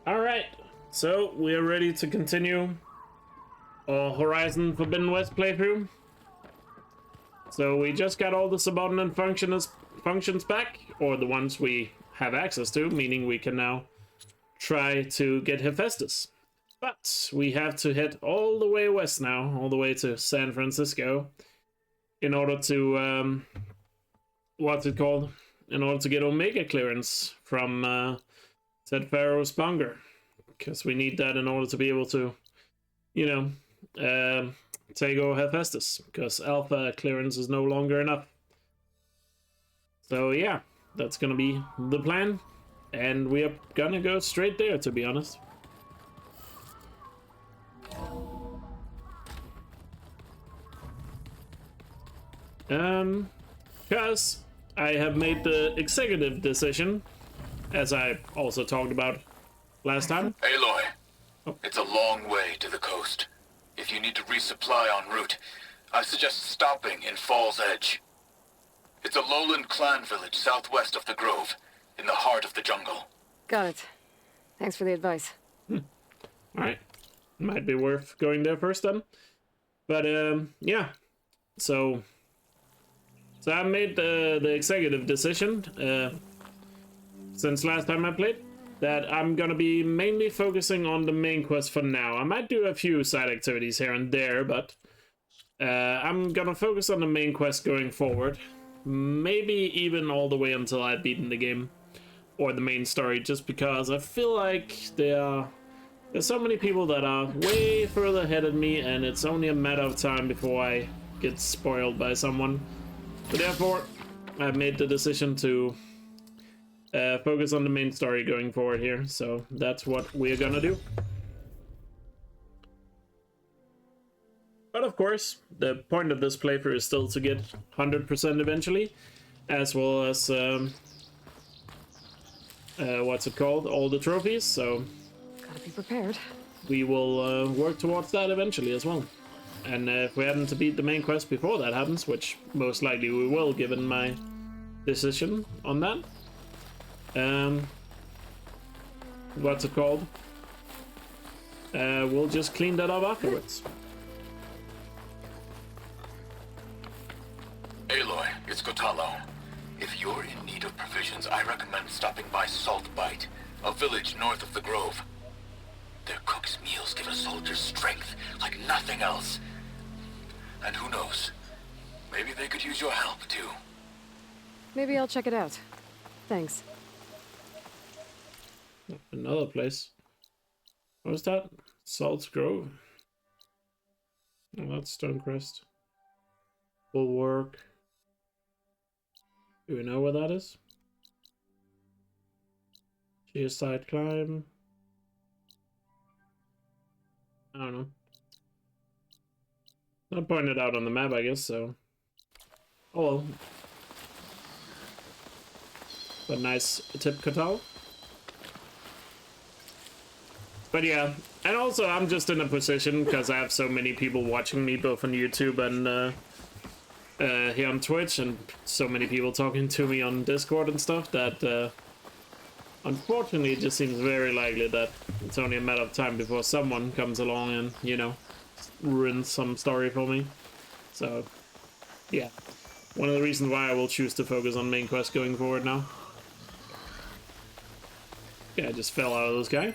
Alright, so we are ready to continue our Horizon Forbidden West playthrough. So we just got all the subordinate functions back, or the ones we have access to, meaning we can now try to get Hephaestus. But we have to head all the way west now, all the way to San Francisco, in order to, what's it called? In order to get Omega clearance from said Pharaoh's Bunger. Because we need that in order to be able to, you know, take over Hephaestus. Because Alpha clearance is no longer enough. So yeah, that's gonna be the plan. And we are gonna go straight there, to be honest. Because I have made the executive decision, as I also talked about last time. Aloy, It's a long way to the coast. If you need to resupply en route, I suggest stopping in Fall's Edge. It's a lowland clan village southwest of the Grove, in the heart of the jungle. Got it. Thanks for the advice. Alright. Might be worth going there first then. But, yeah. So I made the executive decision, since last time I played, that I'm gonna be mainly focusing on the main quest for now. I might do a few side activities here and there, but I'm gonna focus on the main quest going forward. Maybe even all the way until I've beaten the game, or the main story, just because I feel like there's so many people that are way further ahead of me, and it's only a matter of time before I get spoiled by someone. So therefore, I've made the decision to focus on the main story going forward here. So that's what we're gonna do. But of course, the point of this playthrough is still to get 100% eventually, as well as what's it called? All the trophies. So Gotta be prepared. we will work towards that eventually as well. And if we happen to beat the main quest before that happens, which most likely we will, given my decision on that, what's it called? We'll just clean that up afterwards. Aloy, it's Kotalo. If you're in need of provisions, I recommend stopping by Saltbite, a village north of the Grove. Their cook's meals give a soldier strength like nothing else. And who knows, maybe they could use your help too. Maybe I'll check it out. Thanks. Another place. What was that? Salt's Grove. Oh, that's Stonecrest. Bulwark. Do we know where that is? Geoside climb. I don't know. Not pointed out on the map, I guess, so. Oh well. But nice tip, Katal. But yeah, and also I'm just in a position, because I have so many people watching me, both on YouTube and here on Twitch, and so many people talking to me on Discord and stuff, that unfortunately it just seems very likely that it's only a matter of time before someone comes along and, you know, ruins some story for me. So yeah, one of the reasons why I will choose to focus on main quest going forward now. Yeah, I just fell out of this guy.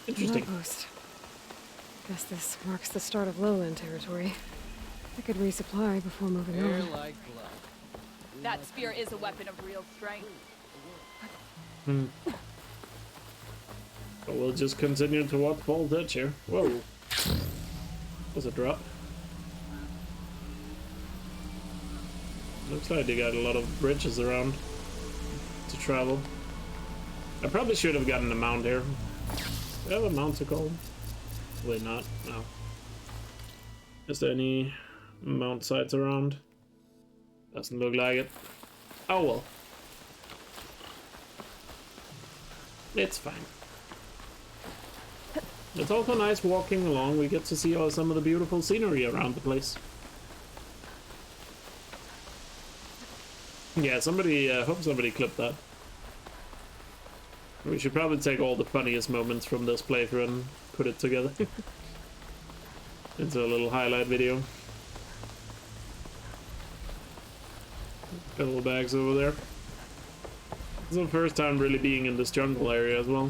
Interesting. Outpost. Guess this marks the start of lowland territory. I could resupply before moving on. That spear is a weapon of real strength. But we'll just continue to walk Fall's Edge here. Whoa. There's a drop. Looks like they got a lot of bridges around to travel. I probably should have gotten a mount here. Do I have a mount to call? Probably not. No. Is there any mount sites around? Doesn't look like it. Oh well. It's fine. It's also nice walking along. We get to see some of the beautiful scenery around the place. Yeah, somebody, hope somebody clipped that. We should probably take all the funniest moments from this playthrough and put it together into a little highlight video. Couple bags over there. This is the first time really being in this jungle area as well.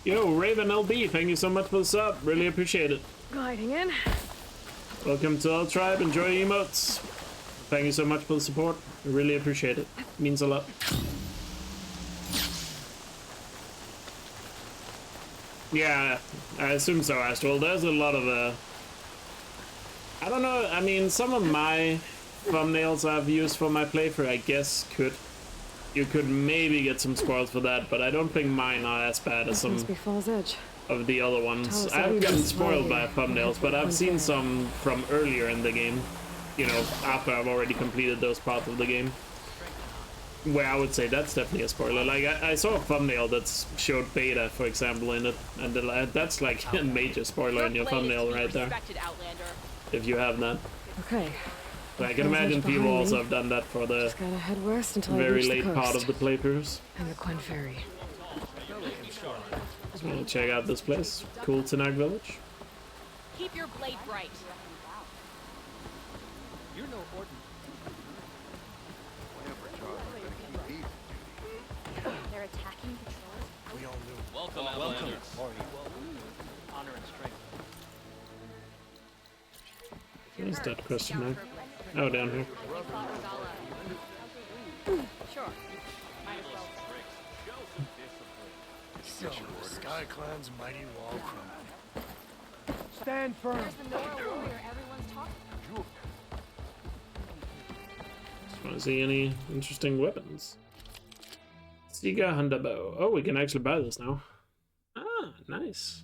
Yo, Raven LB, thank you so much for the sub. Really appreciate it. Gliding in. Welcome to our tribe. Enjoy your emotes. Thank you so much for the support. I really appreciate it. Means a lot. Yeah, I assume so, Astral. There's a lot of I don't know. I mean, some of my thumbnails I've used for my playthrough, I guess, you could maybe get some spoils for that, but I don't think mine are as bad as some Must be Fall's Edge. of the other ones. I haven't gotten spoiled by thumbnails, but I've seen some from earlier in the game. You know, after I've already completed those parts of the game. Where I would say that's definitely a spoiler. Like, I saw a thumbnail that showed beta, for example, in it, and that's like a major spoiler in your thumbnail right there. If you have that. Okay. So I can imagine people also have done that for the Just gotta head west until very I reach late the part coast. of the playthroughs. And the Quinn Ferry. Just want to check out this place. Cool Tanakh Village. Keep your blade bright. You're no ordinary. They're attacking patrols. We all knew. Welcome, Welcome. Honor and strength. What is that question mark? Oh, down here. Sure. Sky Clan's mighty wall crumbled. Stand firm. There's the Nora warrior everyone's talking about. Just want to see any interesting weapons. Siga Honda bow. Oh, we can actually buy this now. Ah, nice.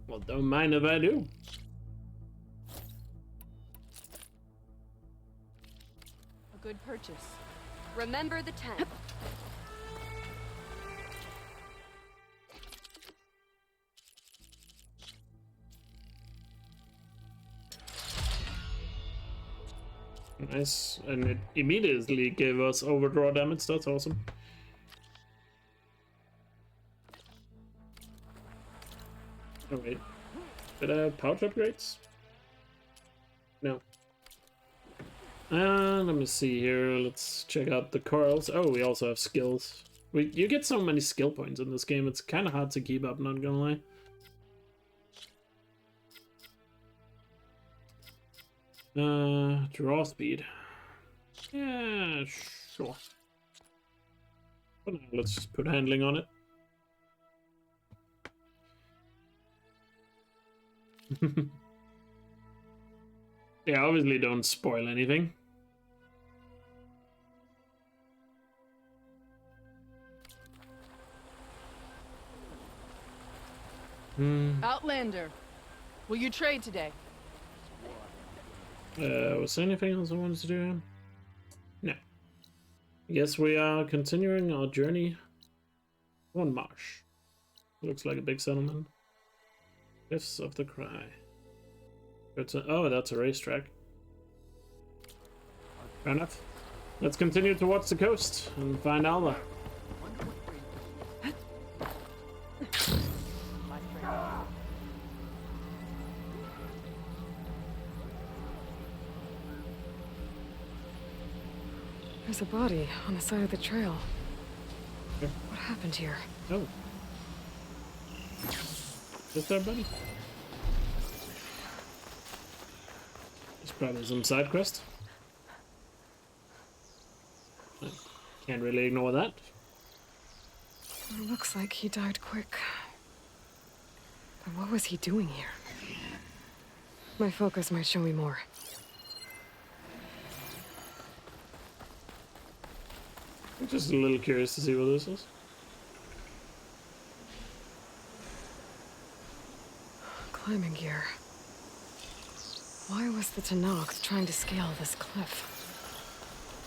Well, don't mind if I do. A good purchase. Remember the 10. Nice. And it immediately gave us overdraw damage. That's awesome. Oh, wait. Did I have pouch upgrades? No. Let me see here. Let's check out the corals. Oh, we also have skills. You get so many skill points in this game. It's kind of hard to keep up, not gonna lie. Draw speed. Yeah, sure. But now let's just put handling on it. Yeah, obviously don't spoil anything. Outlander, will you trade today? Was there anything else I wanted to do here? No. Yes, we are continuing our journey on Marsh. Looks like a big settlement. Cliffs of the Cry. Oh, that's a racetrack. Fair enough. Let's continue towards the coast and find Alva. There's a body on the side of the trail. What happened here? Oh. Is there, buddy? There's probably some side quest. I can't really ignore that. It looks like he died quick. But what was he doing here? My focus might show me more. I'm just a little curious to see what this is. Climbing gear. Why was the Tenakth trying to scale this cliff?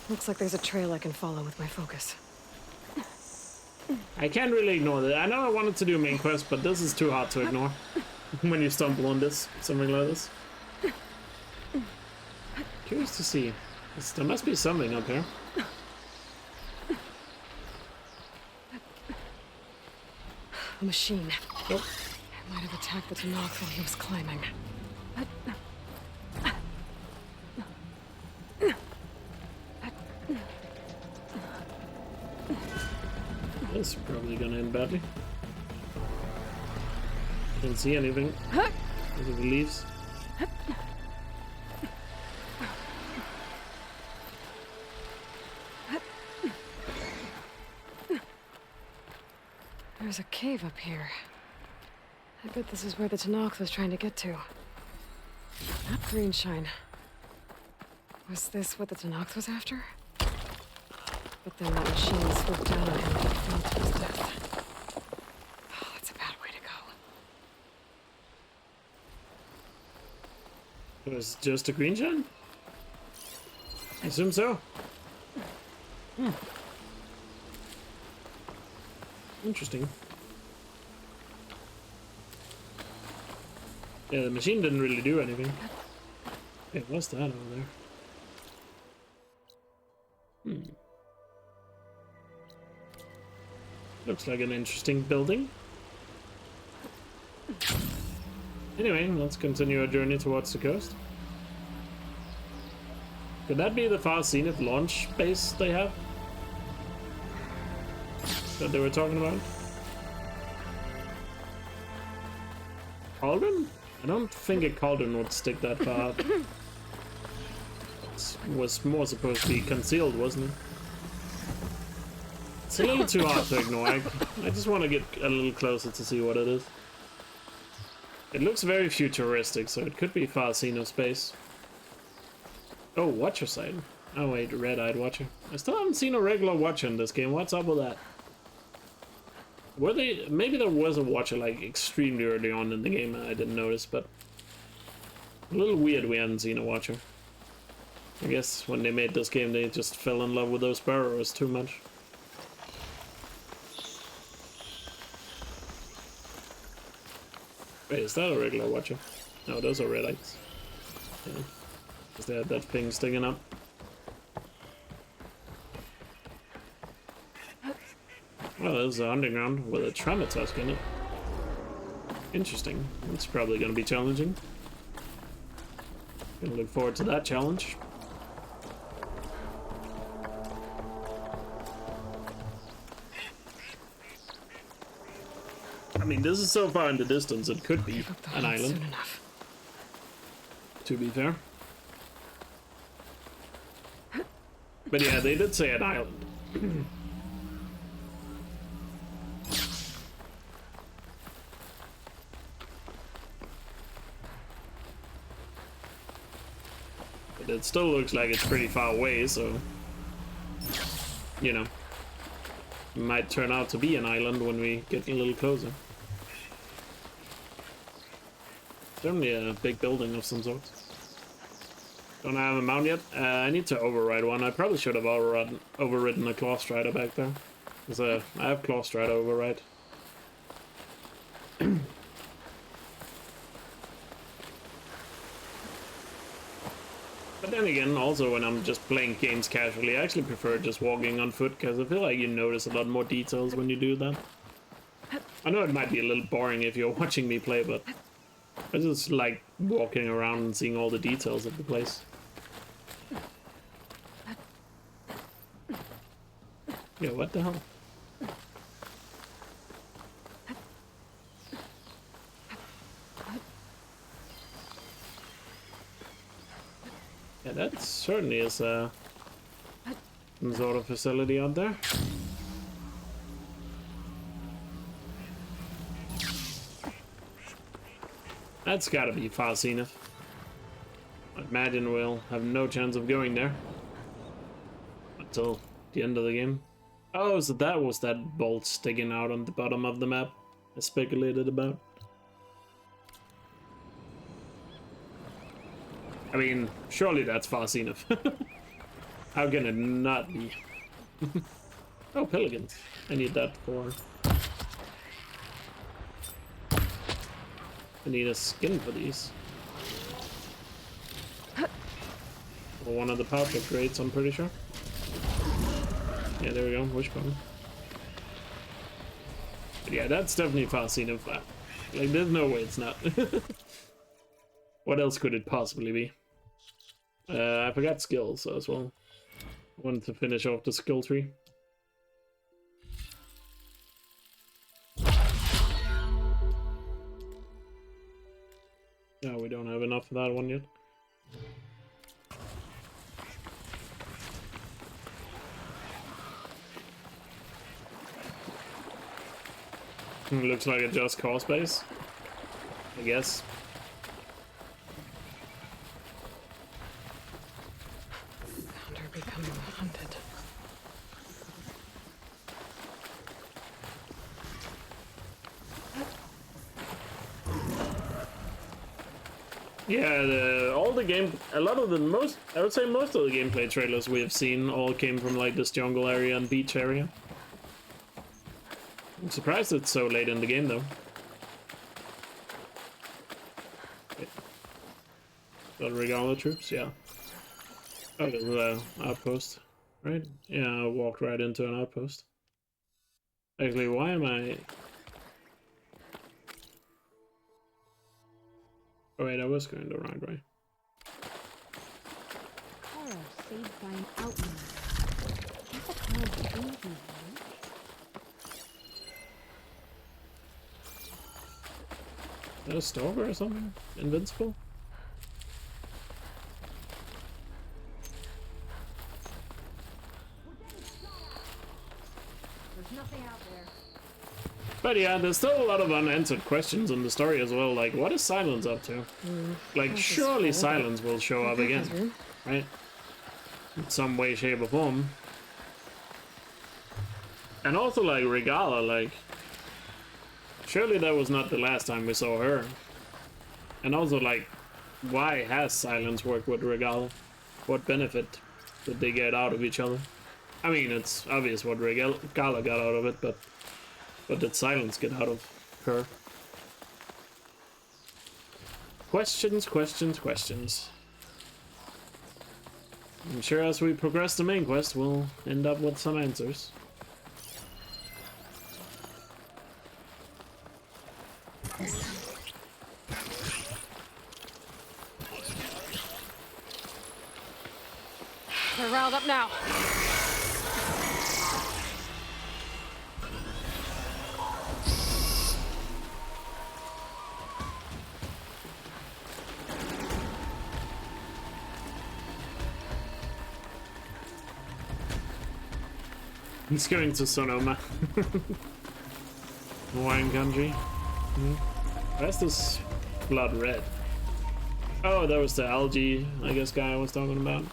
Looks like there's a trail I can follow with my focus. I can't really ignore that. I know I wanted to do a main quest, but this is too hard to ignore when you stumble on this, something like this. Curious to see. There must be something up here. A machine. Oh. It might have attacked the Tenakth while he was climbing. This is probably gonna end badly. I don't see anything. Look at the leaves. There's a cave up here. I bet this is where the Tenakth was trying to get to. Green shine. Was this what the Tenakth was after? But then that machine swooped down on him and fell to his death. Oh, that's a bad way to go. It was just a green shine? I assume so. Interesting. Yeah, the machine didn't really do anything. Hey, what's that over there? Looks like an interesting building. Anyway, let's continue our journey towards the coast. Could that be the Far Zenith launch base they have? That they were talking about? Cauldron? I don't think a cauldron would stick that far up. It was more supposed to be concealed, wasn't it? It's a little too hard to ignore. I just want to get a little closer to see what it is. It looks very futuristic, so it could be Far Zenith space. Oh, Watcher sight. Oh wait, red-eyed Watcher. I still haven't seen a regular Watcher in this game. What's up with that? Were they? Maybe there was a Watcher like extremely early on in the game and I didn't notice, but a little weird we hadn't seen a Watcher. I guess when they made this game they just fell in love with those burrows too much. Wait, is that a regular Watcher? No, those are red eyes. Yeah. Because they had that thing sticking up. Well, there's an underground with a Traumattusk in it. Interesting. It's probably going to be challenging. Gonna look forward to that challenge. I mean, this is so far in the distance, it could be an island. Soon enough. To be fair. But yeah, they did say an island. But it still looks like it's pretty far away, so you know, it might turn out to be an island when we get a little closer. Certainly a big building of some sort. Don't have a mount yet. I need to override one. I probably should have overridden a Claw Strider back there. Because I have Claw Strider override. But then again, also when I'm just playing games casually, I actually prefer just walking on foot because I feel like you notice a lot more details when you do that. I know it might be a little boring if you're watching me play, but I just like walking around and seeing all the details of the place. Yeah, what the hell? Yeah, that certainly is some sort of facility out there. That's gotta be Far Zenith. I imagine we'll have no chance of going there until the end of the game. Oh, so that was that bolt sticking out on the bottom of the map I speculated about. I mean, surely that's fast enough. How can it not be? Oh, pelicans. I need that for... I need a skin for these. Or one of the pouch upgrades, I'm pretty sure. Yeah, there we go, wishbone. But yeah, that's definitely fast enough. Like, there's no way it's not. What else could it possibly be? I forgot skills as well. Wanted to finish off the skill tree. No, we don't have enough of that one yet. Looks like a just cause base, I guess. Founder becoming hunted. Yeah, all the game, a lot of the I would say most of the gameplay trailers we have seen all came from like this jungle area and beach area. I'm surprised it's so late in the game though. The Regala troops, yeah. Oh, there's an outpost, right? Yeah, I walked right into an outpost. Actually, why am I... Oh wait, I was going the wrong way. Carl saved by an outlaw. That's a Carl easy, right? Is that a stalker or something? Invincible? There's nothing out there. But yeah, there's still a lot of unanswered questions in the story as well, like what is Silence up to? Like surely Silence will show up again, right? In some way, shape or form. And also like Regala, like surely that was not the last time we saw her. And also like, why has Silence worked with Regala? What benefit did they get out of each other? I mean, it's obvious what Regala got out of it, but what did Silence get out of her? Questions, questions, questions. I'm sure as we progress the main quest, we'll end up with some answers. They're riled up now. He's going to Sonoma. Wine country. Where's this blood red? Oh, that was the algae, I guess, guy I was talking about.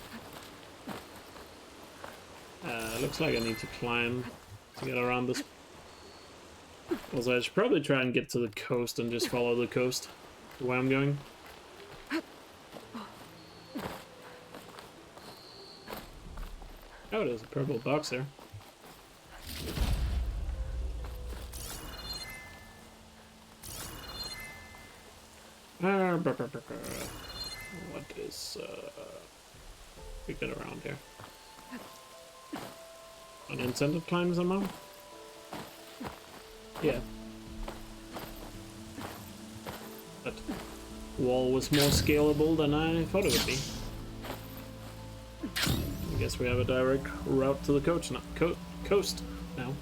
Looks like I need to climb to get around this. Also, I should probably try and get to the coast and just follow the coast to where I'm going. Oh, there's a purple box there. What is we get around here? An incentive climb somehow? Yeah. That wall was more scalable than I thought it would be. I guess we have a direct route to the coast now.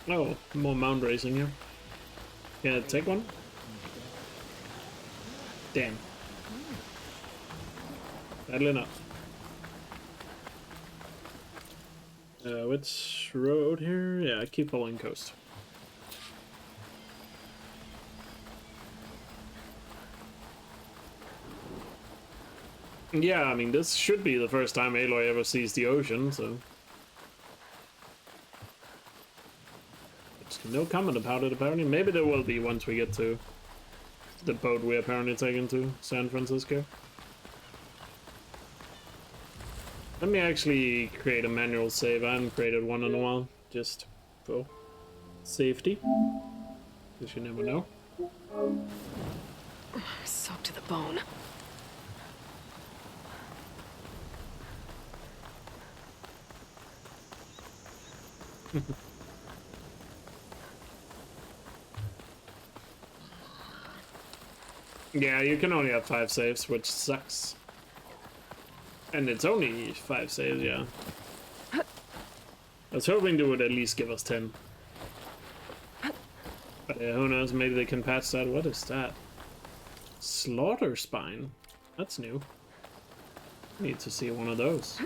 Oh, more mound racing here. Can I take one? Damn. Sadly not. Which road here? Yeah, keep following coast. Yeah, I mean, this should be the first time Aloy ever sees the ocean, so... There's no comment about it, apparently. Maybe there will be once we get to the boat we're apparently taking to San Francisco. Let me actually create a manual save. I haven't created one in a while, just for safety. Because you never know. Soaked to the bone. Yeah, you can only have 5 saves, which sucks. And it's only 5 saves, yeah. I was hoping they would at least give us 10. But yeah, who knows, maybe they can patch that. What is that? Slaughter spine. That's new. Need to see one of those.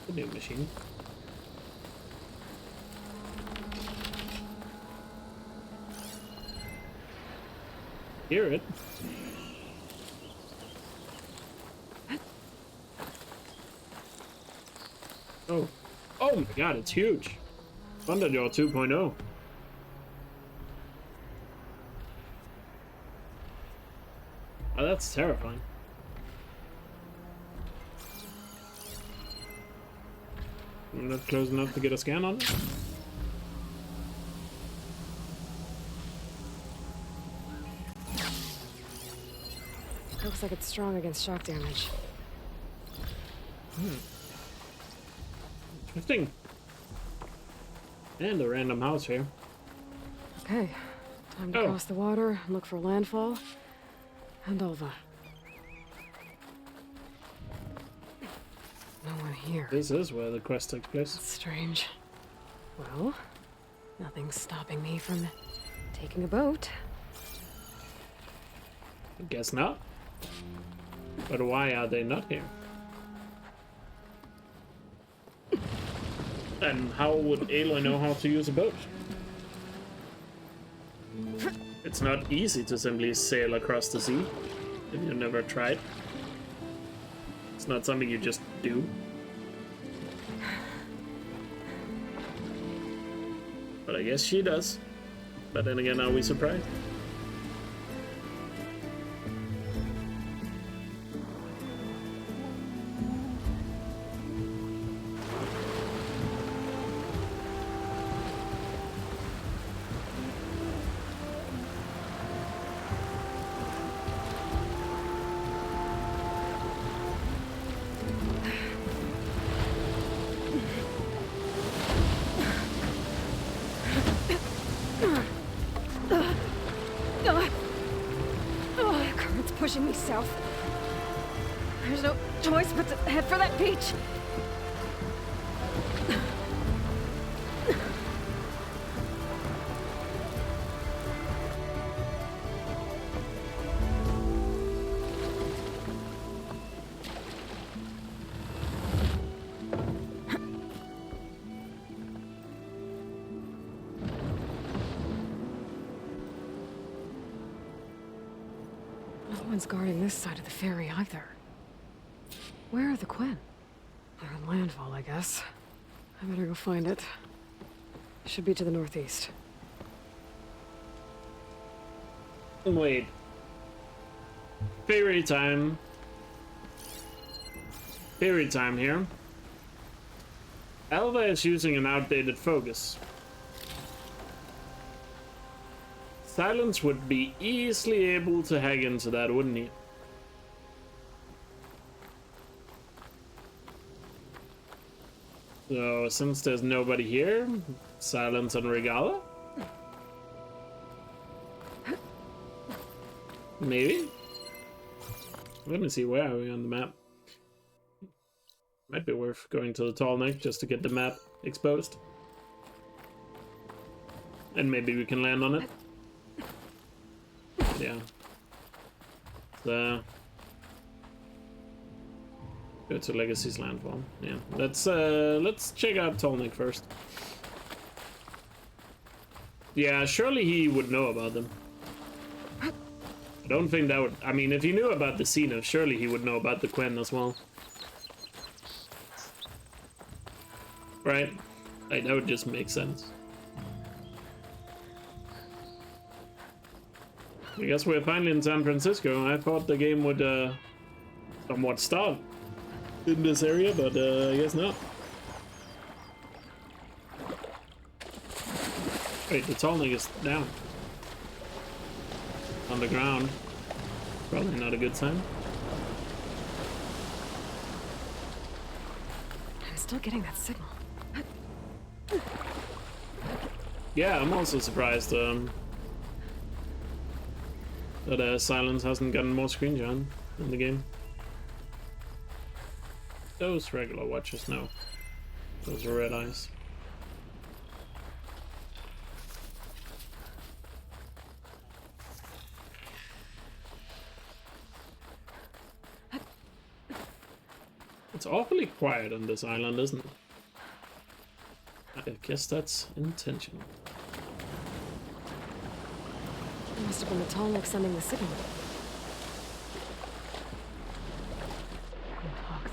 A new machine. Hear it. Oh. Oh my god, it's huge. Thunderjaw 2.0. Oh, that's terrifying. I'm not close enough to get a scan on it. Looks like it's strong against shock damage. Interesting. And a random house here. Okay, time to cross the water and look for landfall and Alva. No one here. This is where the quest takes place. That's strange. Well, nothing's stopping me from taking a boat. I guess not. But why are they not here? And how would Aloy know how to use a boat? It's not easy to simply sail across the sea if you've never tried. It's not something you just do. But I guess she does. But then again, are we surprised? Current's pushing me south. There's no choice but to head for that beach. No one's guarding this side of the ferry either. Where are the Quinn? They're on landfall, I guess. I better go find it. Should be to the northeast. Wait. Ferry time. Ferry time here. Alva is using an outdated focus. Silence would be easily able to hack into that, wouldn't he? So, since there's nobody here, Silence and Regala? Maybe? Let me see, where are we on the map? Might be worth going to the tall neck just to get the map exposed. And maybe we can land on it. Yeah. Go to Legacy's landfall. Yeah, let's check out Tolnik first. Yeah, surely he would know about them. I don't think that would. I mean, if he knew about the Xena, surely he would know about the Quen as well. Right? Like, that would just make sense. I guess we're finally in San Francisco. I thought the game would somewhat start in this area, but I guess not. Wait, the Tolnik is down. On the ground. Probably not a good sign. I'm still getting that signal. Yeah, I'm also surprised that Silence hasn't gotten more screen time in the game. Those regular watches, no. Those are red eyes. It's awfully quiet on this island, isn't it? I guess that's intentional. It must have been the Tolnik sending the signal. Talks.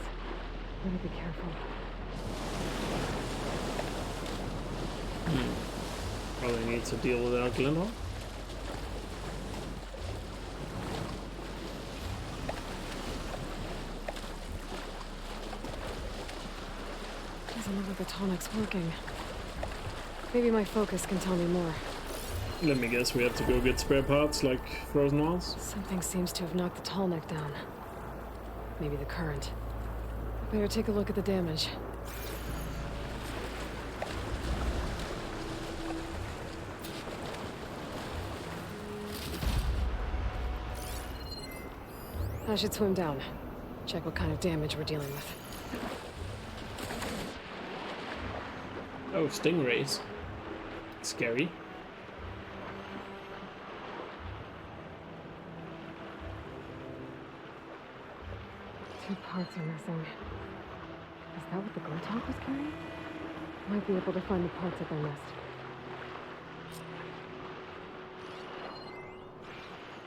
Better be careful. Probably need to deal with Elkjaer. Doesn't look like the Tolnik's working. Maybe my focus can tell me more. Let me guess, we have to go get spare parts like frozen walls? Something seems to have knocked the Tolnik down. Maybe the current. Better take a look at the damage. I should swim down. Check what kind of damage we're dealing with. Oh, stingrays. Scary. Two parts are missing. Is that what the Glowtalk was carrying? Might be able to find the parts at their nest.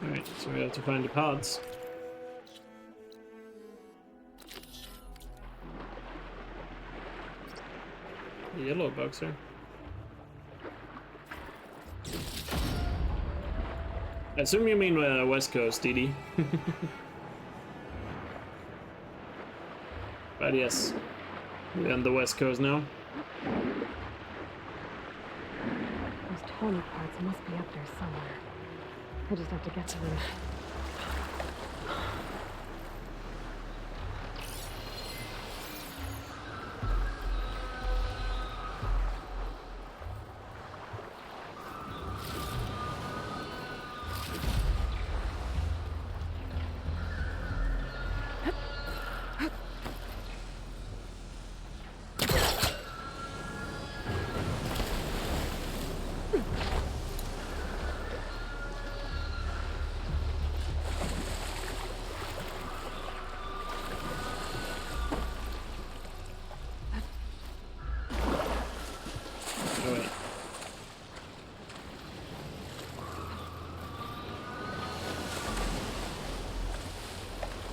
Alright, so we have to find the parts. The yellow boxer. I assume you mean West Coast, DD. But yes, we're on the West Coast now. Those Tolnik parts must be up there somewhere. I just have to get to them.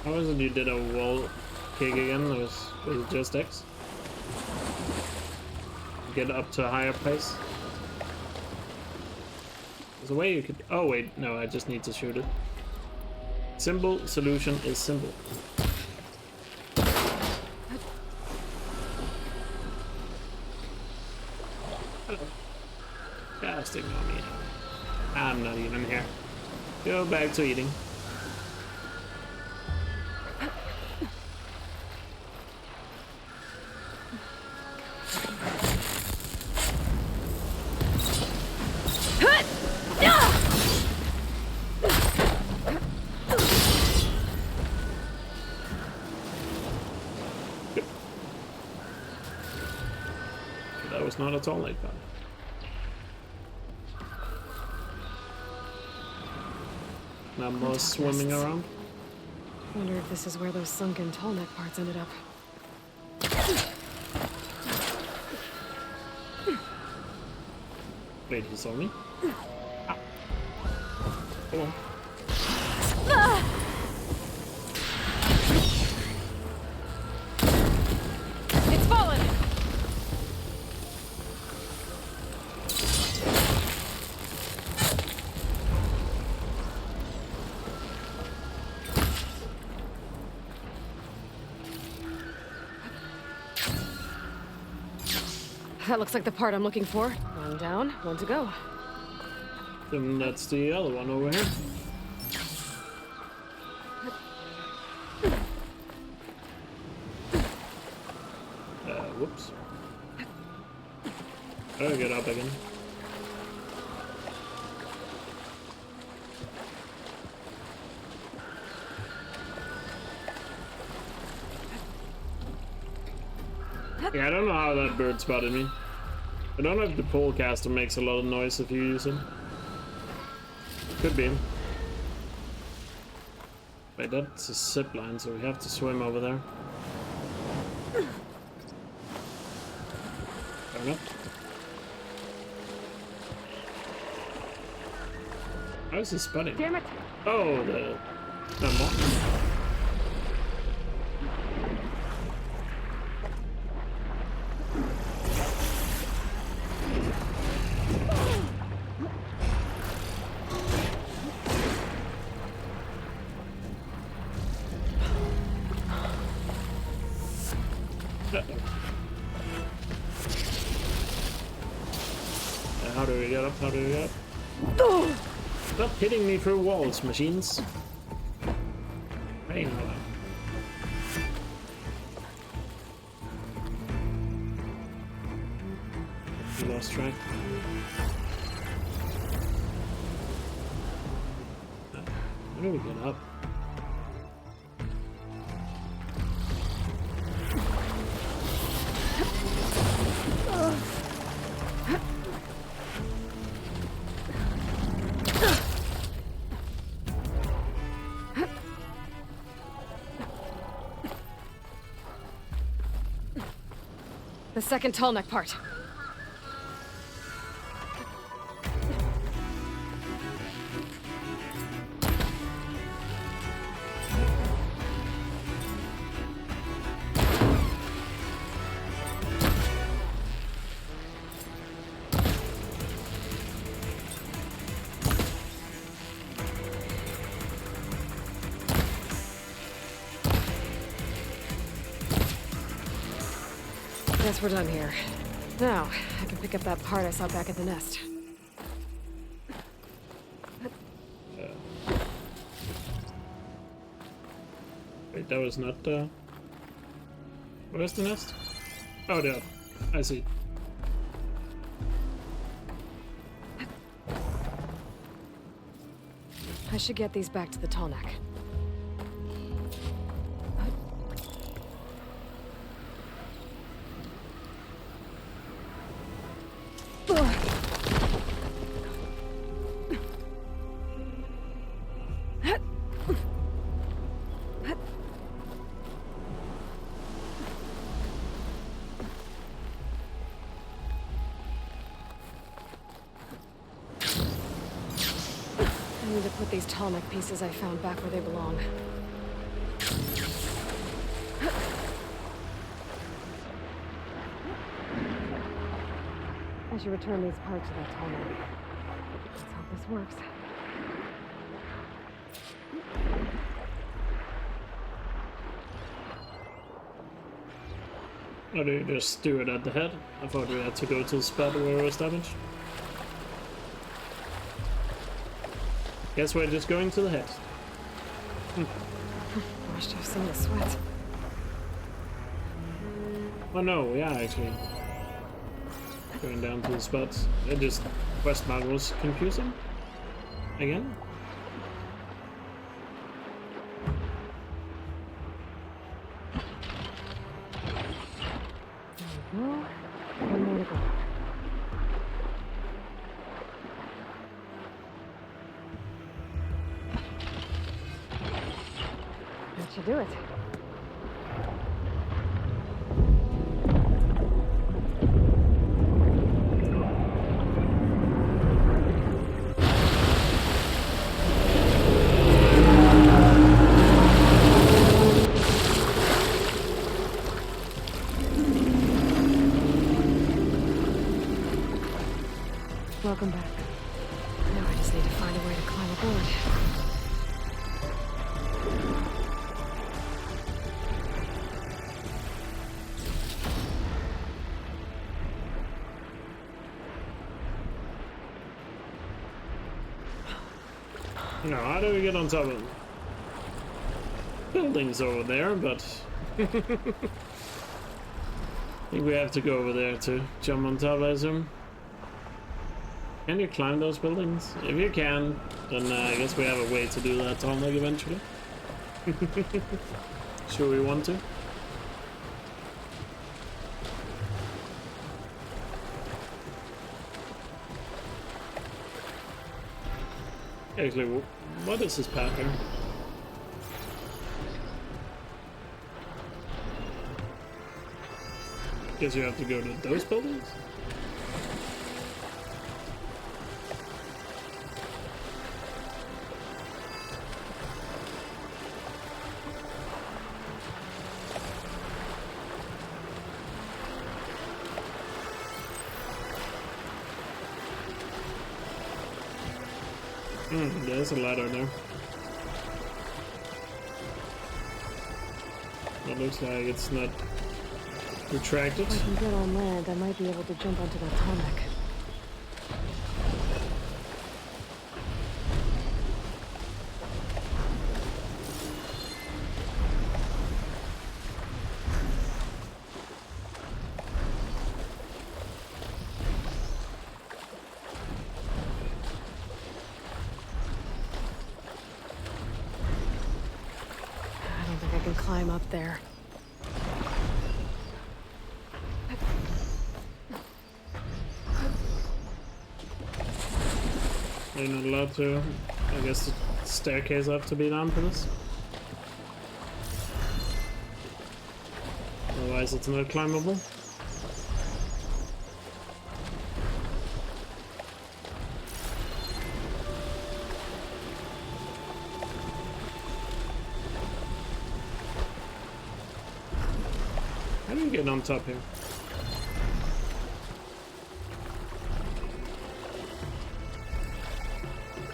How was it you did a wall kick again? Was it just X? Get up to a higher place? There's a way you could... Oh wait, no, I just need to shoot it. Simple solution is simple. Hello. Casting on me. I'm not even here. Go back to eating. That was not at all like that. Now more swimming around. Wonder if this is where those sunken tall neck parts ended up. Wait, he saw me? Ow. Come on. It's fallen! That looks like the part I'm looking for. One down, one to go. Then that's the other one over here. Whoops. Oh, get up again. Yeah, I don't know how that bird spotted me. I don't know if the polecaster makes a lot of noise if you use him. Could be. Wait, that's a zip line, so we have to swim over there. Fair enough. How is he spotting? Damn it! Oh, the... more. How do we get up? How do we get up? Stop hitting me through walls, machines. Hey, no. We lost track. How do we get up? The second tall neck part. Guess we're done here. Now, I can pick up that part I saw back at the nest. Wait, that was not, where's the nest? Oh, there. I see. I should get these back to the tall neck. I need to put these tall neck pieces I found back where they belong. I should return these parts to that tall neck. Let's hope this works. Or do you just do it at the head? I thought we had to go to the spot where it was damaged. Guess we're just going to the head. Washed off some of the sweat. Oh no, yeah, actually. Going down to the spots. It just... Westmark was confusing. Again? Well, one more to go. Should do it. Welcome back. Now I just need to find a way to climb aboard. Now, how do we get on top of them? Buildings over there, but I think we have to go over there to jump on top, I assume. Can you climb those buildings? If you can, then I guess we have a way to do that, Tomlik, eventually. Sure we want to? Actually, what is this pattern? Guess you have to go to those buildings? There's a ladder there. It looks like it's not retracted. If I can get on land, I might be able to jump onto that tarmac. I don't think I can climb up there. You're not allowed to. I guess the staircase have to be down for this. Otherwise it's not climbable. How do you get on top here?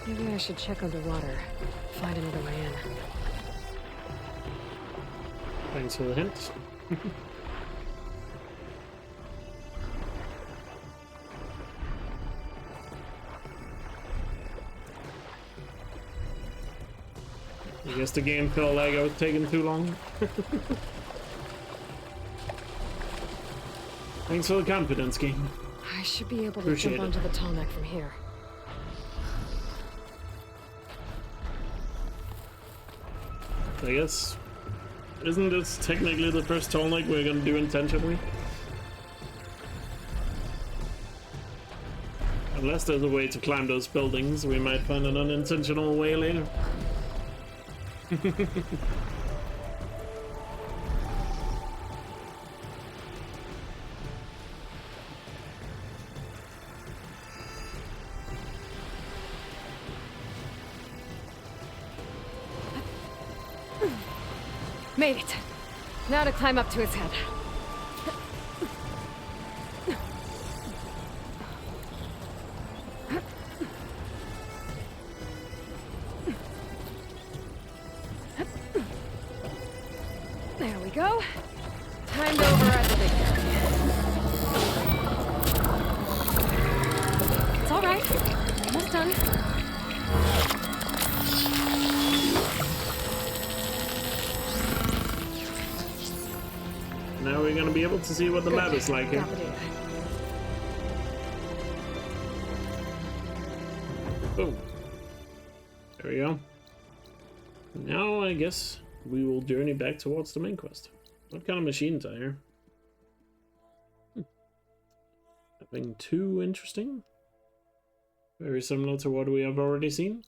Maybe I should check underwater. Find another way in. Thanks for the hint. I guess the game felt like I was taking too long. Thanks for the confidence, game. I should be able to Appreciate jump it. onto the tarmac from here. I guess, isn't this technically the first tall we're gonna do intentionally? Unless there's a way to climb those buildings, we might find an unintentional way later. Made it. Now to climb up to its head. There we go. Time to override the big guy. It's all right. Almost done. Now we're gonna be able to see what the map is like here. Got the data. Boom. There we go. Now I guess we will journey back towards the main quest. What kind of machines are here? Nothing too interesting. Very similar to what we have already seen.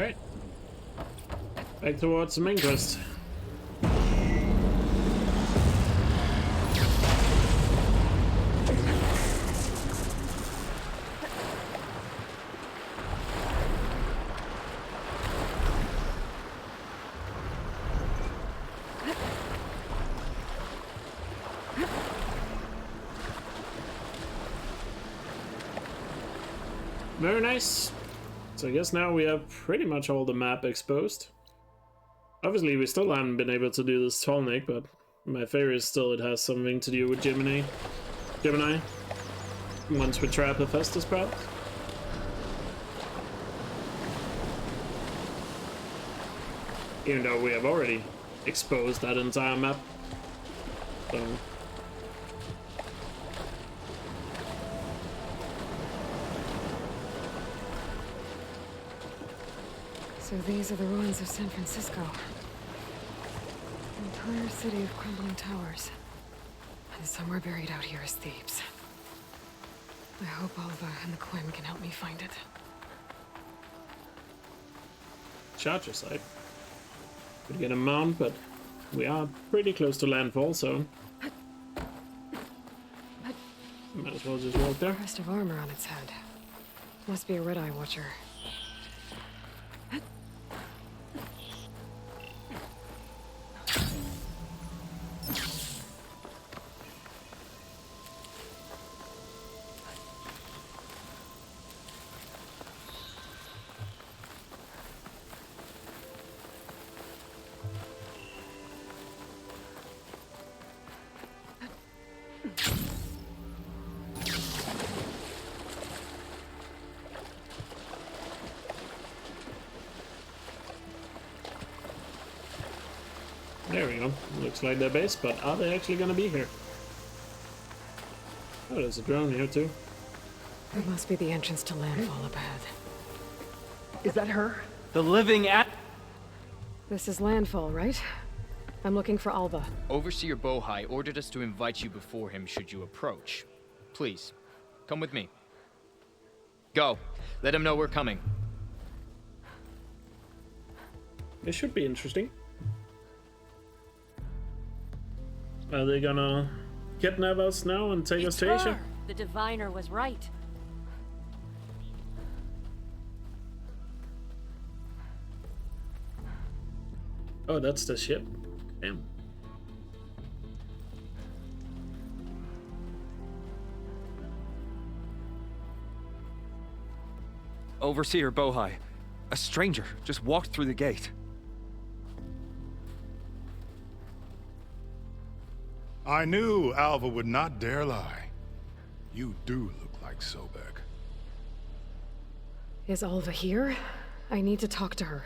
Right. Back towards the main quest. Very nice. So I guess now we have pretty much all the map exposed. Obviously, we still haven't been able to do this Tolnik, but my theory is still it has something to do with Gemini. Once we trap the Festus perhaps. Even though we have already exposed that entire map. So these are the ruins of San Francisco. An entire city of crumbling towers. And somewhere buried out here is Thebes. I hope Alva and the Quinn can help me find it. Charger site. Could get a mount, but we are pretty close to landfall, so might as well just walk there. Crest of armor on its head. Must be a red-eye watcher. There we go. Looks like their base, but are they actually gonna be here? Oh, there's a drone here too. It must be the entrance to landfall up ahead. Is that her? The living at... This is landfall, right? I'm looking for Alva. Overseer Bohai ordered us to invite you before him should you approach. Please, come with me. Go. Let him know we're coming. It should be interesting. Are they gonna kidnap us now and take us to Asia? The diviner was right. Oh, that's the ship. Damn. Overseer Bohai. A stranger just walked through the gate. I knew Alva would not dare lie. You do look like Sobek. Is Alva here? I need to talk to her.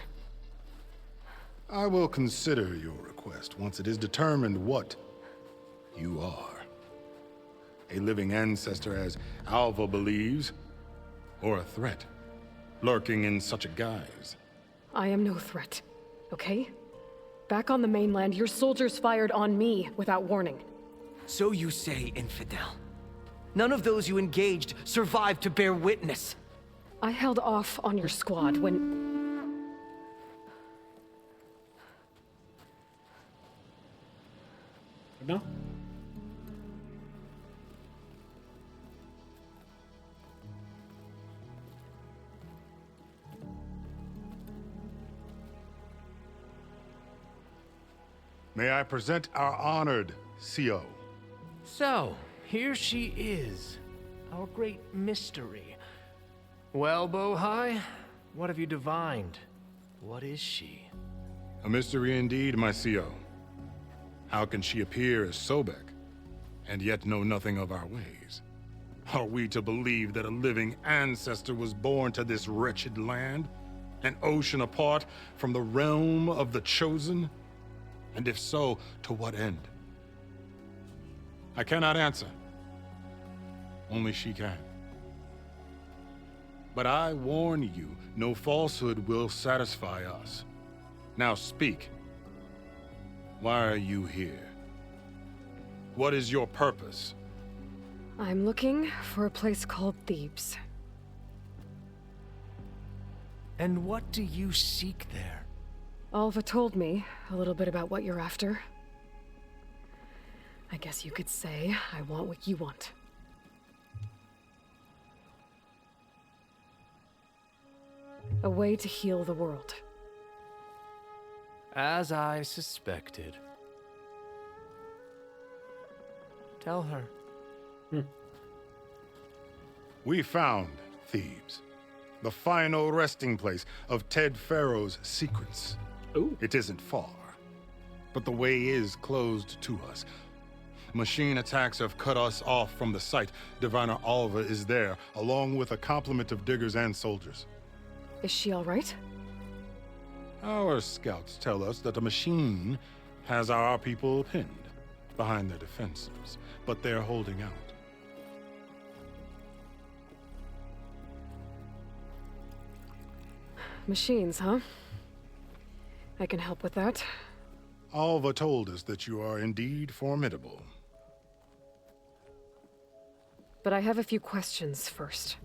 I will consider your request once it is determined what you are. A living ancestor, as Alva believes, or a threat, lurking in such a guise. I am no threat, okay? Back on the mainland, your soldiers fired on me without warning. So you say, infidel. None of those you engaged survived to bear witness. I held off on your squad when... No? May I present our honored CO. So, here she is. Our great mystery. Well, Bohai, what have you divined? What is she? A mystery indeed, my CO. How can she appear as Sobek, and yet know nothing of our ways? Are we to believe that a living ancestor was born to this wretched land? An ocean apart from the realm of the Chosen? And if so, to what end? I cannot answer. Only she can. But I warn you, no falsehood will satisfy us. Now speak. Why are you here? What is your purpose? I'm looking for a place called Thebes. And what do you seek there? Alva told me a little bit about what you're after. I guess you could say I want what you want. A way to heal the world. As I suspected. Tell her. We found Thebes, the final resting place of Ted Pharaoh's secrets. Ooh. It isn't far, but the way is closed to us. Machine attacks have cut us off from the site. Diviner Alva is there, along with a complement of diggers and soldiers. Is she all right? Our scouts tell us that a machine has our people pinned behind their defenses, but they're holding out. Machines, huh? I can help with that. Alva told us that you are indeed formidable. But I have a few questions first.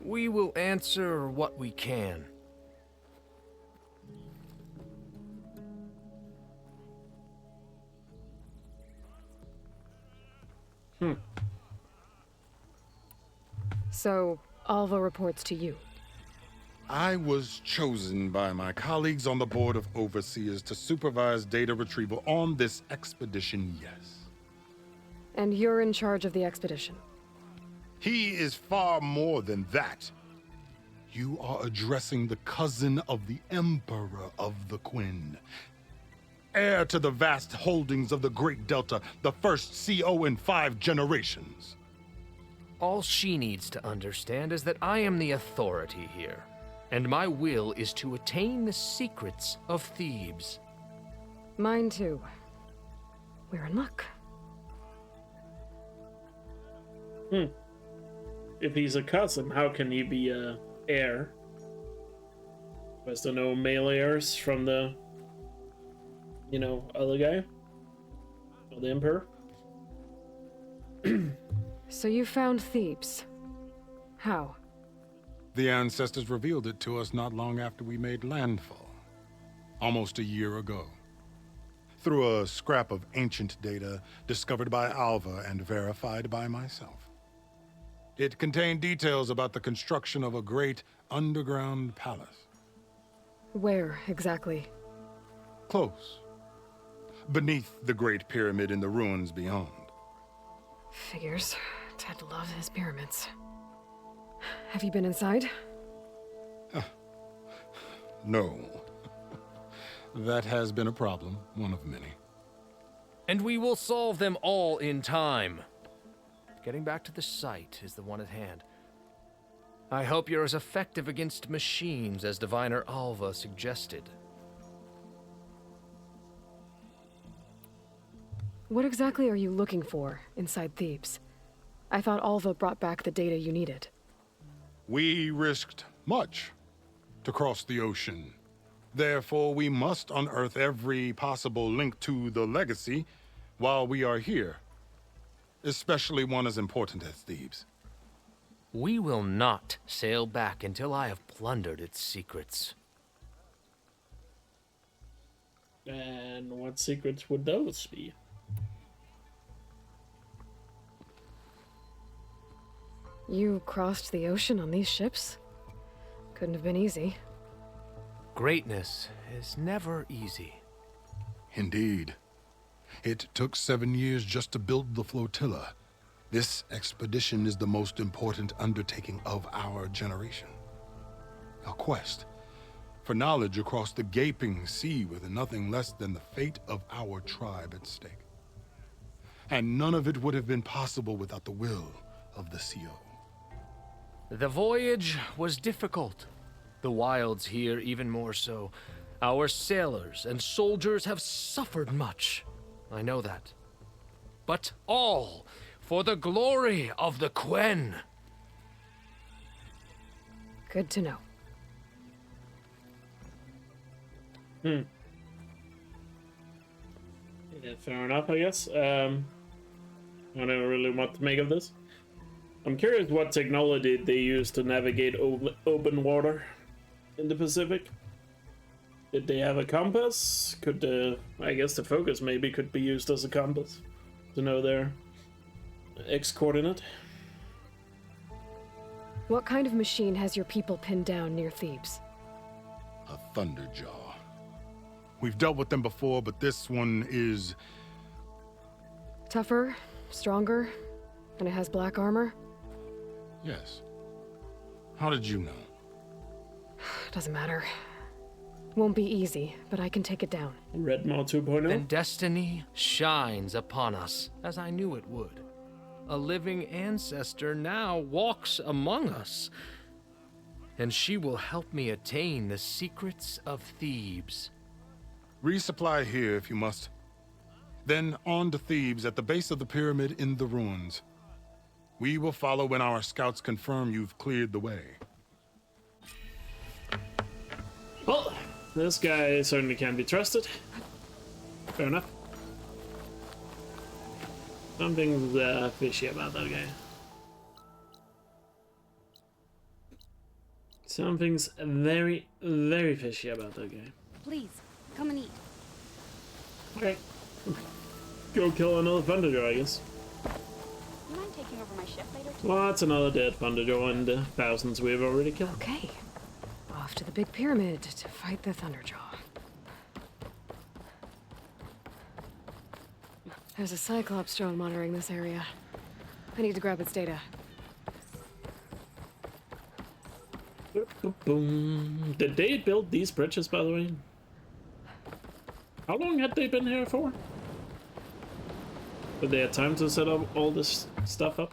We will answer what we can. So, Alva reports to you. I was chosen by my colleagues on the Board of Overseers to supervise data retrieval on this expedition, yes. And you're in charge of the expedition? He is far more than that. You are addressing the cousin of the Emperor of the Quinn. Heir to the vast holdings of the Great Delta, the first CO in 5 generations. All she needs to understand is that I am the authority here, and my will is to attain the secrets of Thebes. Mine too. We're in luck. If he's a cousin, how can he be a heir? Was there no male heirs from the, other guy? Or the Emperor? So you found Thebes. How? The ancestors revealed it to us not long after we made landfall. Almost a year ago. Through a scrap of ancient data discovered by Alva and verified by myself. It contained details about the construction of a great underground palace. Where, exactly? Close. Beneath the Great Pyramid in the ruins beyond. Figures. Ted loves his pyramids. Have you been inside? No. That has been a problem, one of many. And we will solve them all in time. Getting back to the site is the one at hand. I hope you're as effective against machines as Diviner Alva suggested. What exactly are you looking for inside Thebes? I thought Alva brought back the data you needed. We risked much to cross the ocean. Therefore, we must unearth every possible link to the legacy while we are here. Especially one as important as Thebes. We will not sail back until I have plundered its secrets. And what secrets would those be? You crossed the ocean on these ships? Couldn't have been easy. Greatness is never easy. Indeed. It took 7 years just to build the flotilla. This expedition is the most important undertaking of our generation. A quest for knowledge across the gaping sea with nothing less than the fate of our tribe at stake. And none of it would have been possible without the will of the CO. The voyage was difficult. The wilds here even more so. Our sailors and soldiers have suffered much. I know that. But all for the glory of the Quen. Good to know. Yeah, fair enough, I guess. I don't really want to make of this. I'm curious what technology they use to navigate open water. in the Pacific. Did they have a compass? Could I guess the focus maybe could be used as a compass to know their X coordinate. What kind of machine has your people pinned down near Thebes? A Thunderjaw. We've dealt with them before, but this one is... Tougher, stronger, and it has black armor? Yes. How did you know? Doesn't matter. Won't be easy, but I can take it down. Red Maw 2.0? Then destiny shines upon us, as I knew it would. A living ancestor now walks among us, and she will help me attain the secrets of Thebes. Resupply here if you must. Then on to Thebes at the base of the pyramid in the ruins. We will follow when our scouts confirm you've cleared the way. Well, this guy certainly can be trusted. Fair enough. Something's fishy about that guy. Something's very, very fishy about that guy. Please, come and eat. Okay. Go kill another Thunderjaw, I guess. You mind taking over my shift later? Well, that's another dead Thunderjaw and the thousands we've already killed. Okay. Off to the big pyramid to fight the Thunderjaw. There's a Cyclops drone monitoring this area. I need to grab its data. Boom. Did they build these bridges, by the way? How long had they been here for? Did they have time to set up all this stuff up?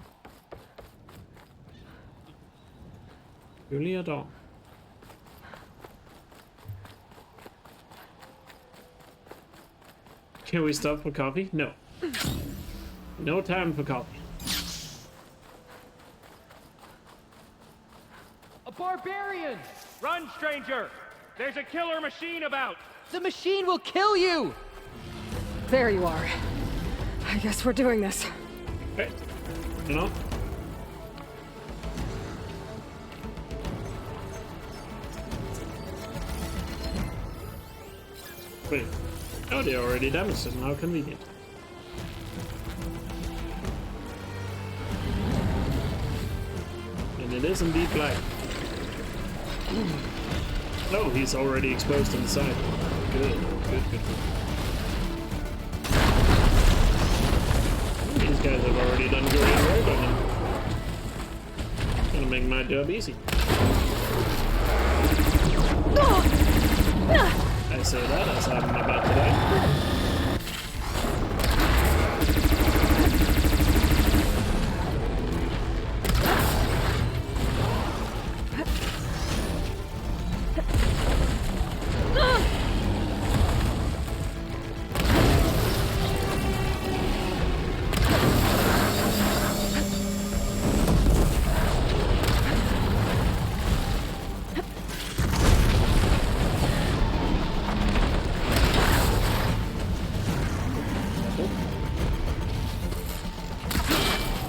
Really at all. Can we stop for coffee? No. No time for coffee. A barbarian! Run, stranger! There's a killer machine about! The machine will kill you! There you are. I guess we're doing this. Okay. You know? Wait. Oh, they already damaged him. How convenient. And it is indeed black. Oh, he's already exposed to the side. Good. These guys have already done great work on him. Gonna make my job easy. I say that as I'm about to die.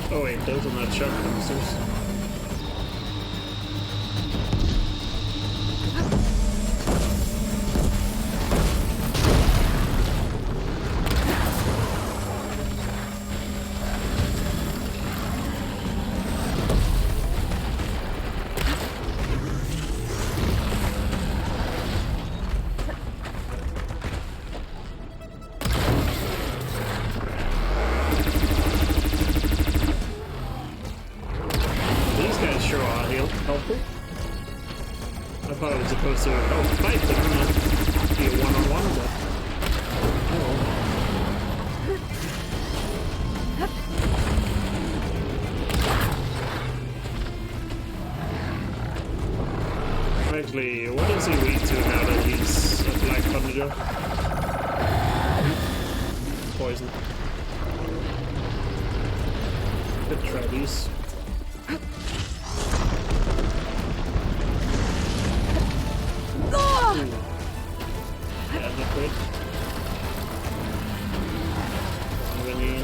Oh wait, those are not shark monsters. Helpful. I thought I was supposed to fight them, not be a one-on-one, but actually, what is he weak to now that he's a black Thunderjaw? Poison. Could try these. Yeah, not great. Really.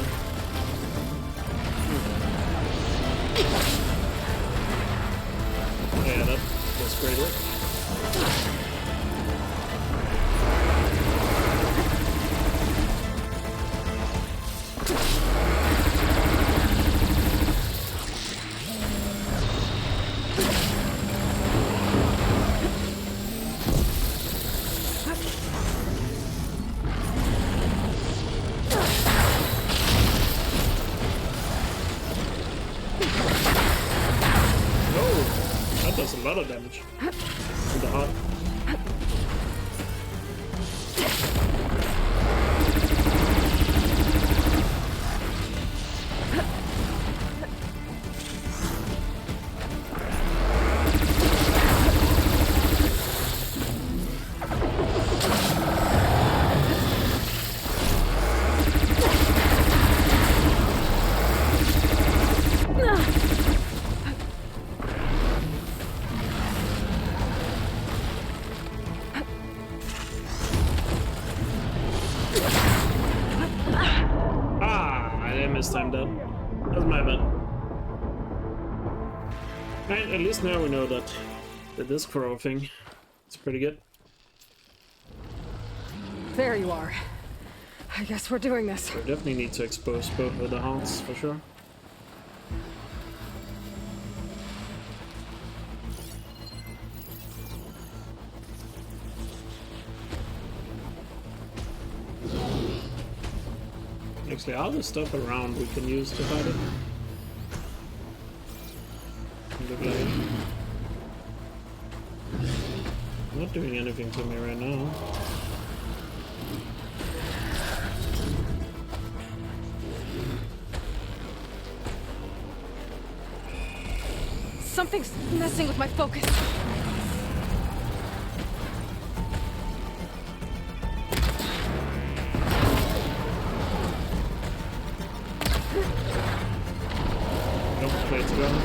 Yeah, that was great work. lot of damage. With the heart. Time done. That's my bad. Right, at least now we know that the disc throw thing is pretty good. There you are. I guess we're doing this. We definitely need to expose both of the haunts for sure. Actually, all the stuff around we can use to fight it. Look like not doing anything to me right now. Something's messing with my focus. Plates around.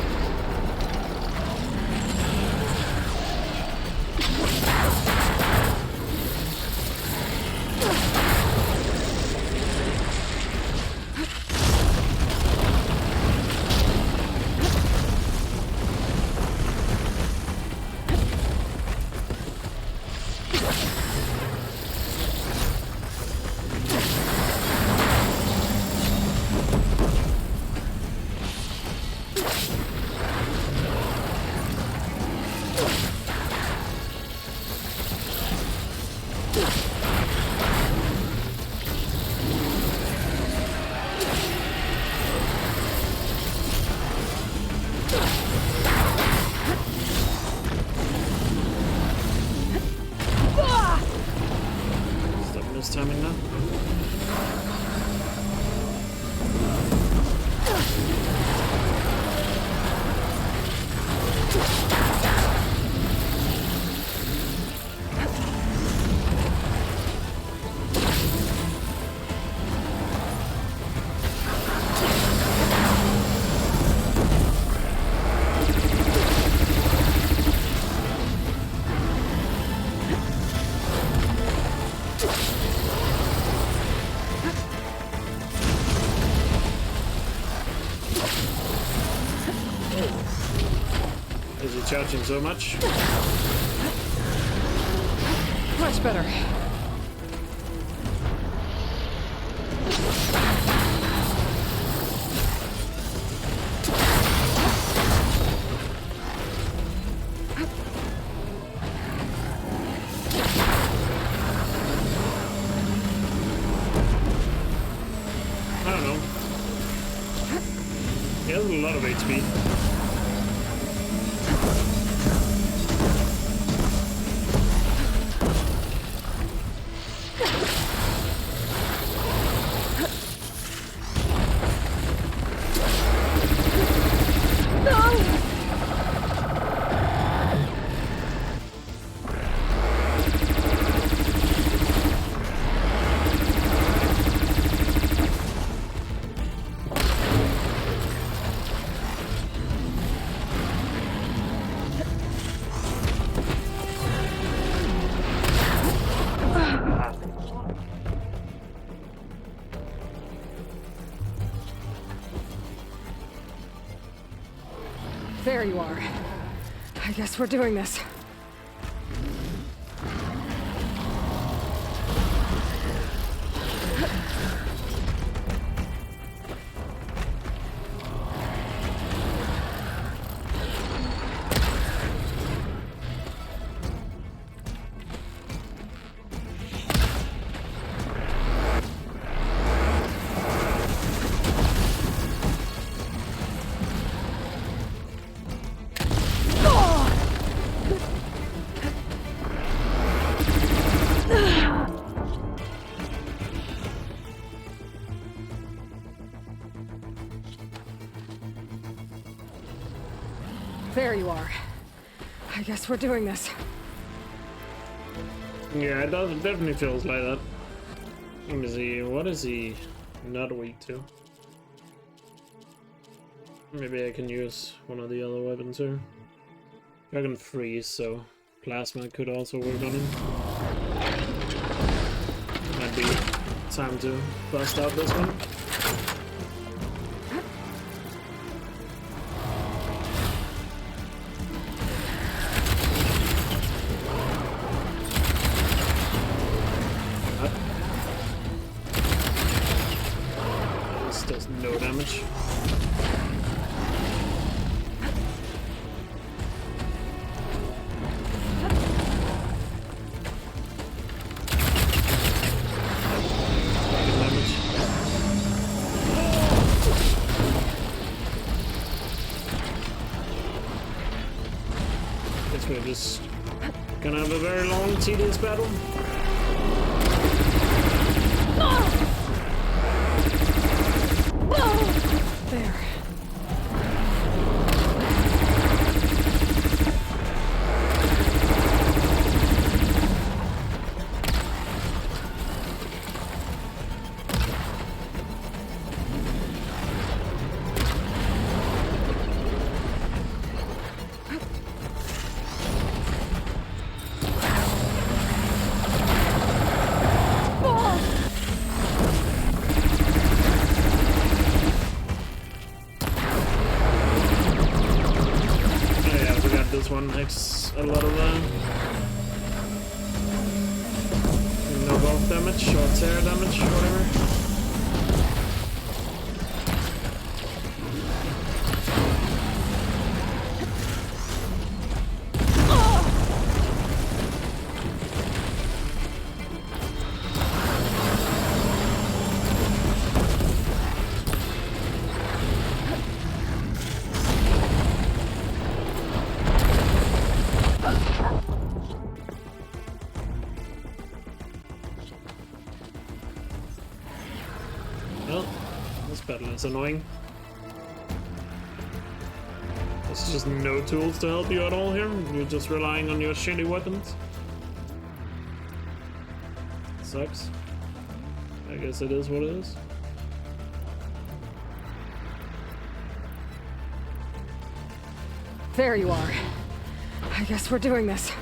Timing now. Is he charging so much? Much better. I don't know. He has a lot of HP. There you are. I guess we're doing this. There you are. I guess we're doing this. Yeah, it does. It definitely feels like that. Let me see. What is he not weak to? Maybe I can use one of the other weapons here. I can freeze, so plasma could also work on him. Might be time to bust out this one. This does no damage. We're just gonna have a very long, tedious battle. There. This one takes a lot of no bulk damage, short tear damage, whatever. Well, this battle is annoying. There's just no tools to help you at all here. You're just relying on your shitty weapons. Sucks. I guess it is what it is. There you are. I guess we're doing this.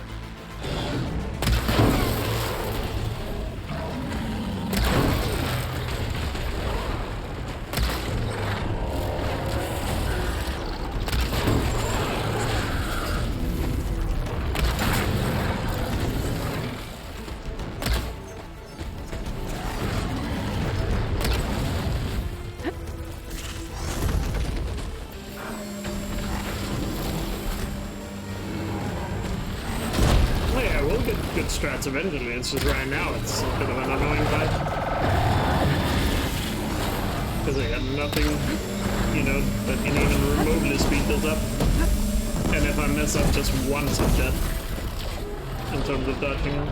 Good strats eventually, it's just right now it's a bit of an annoying fight. Because I got nothing, you know, that can even remotely speed this up. And if I mess up just once, I'm dead. In terms of dodging him.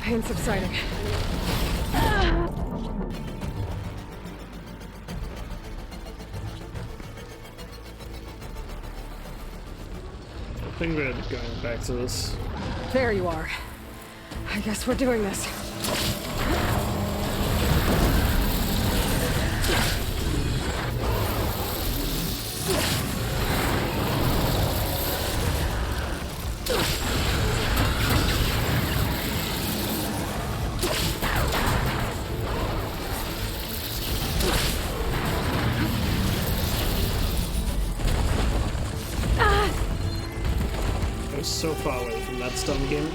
Pain subsiding. I think we're going back to this. There you are. I guess we're doing this. So far away from that stun game.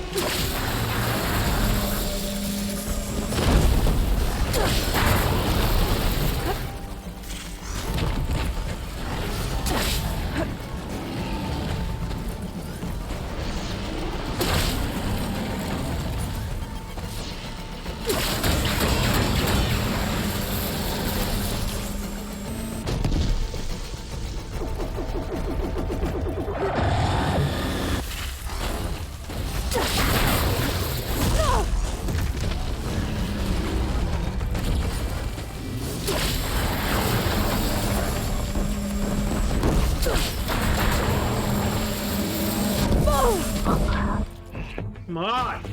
Come on!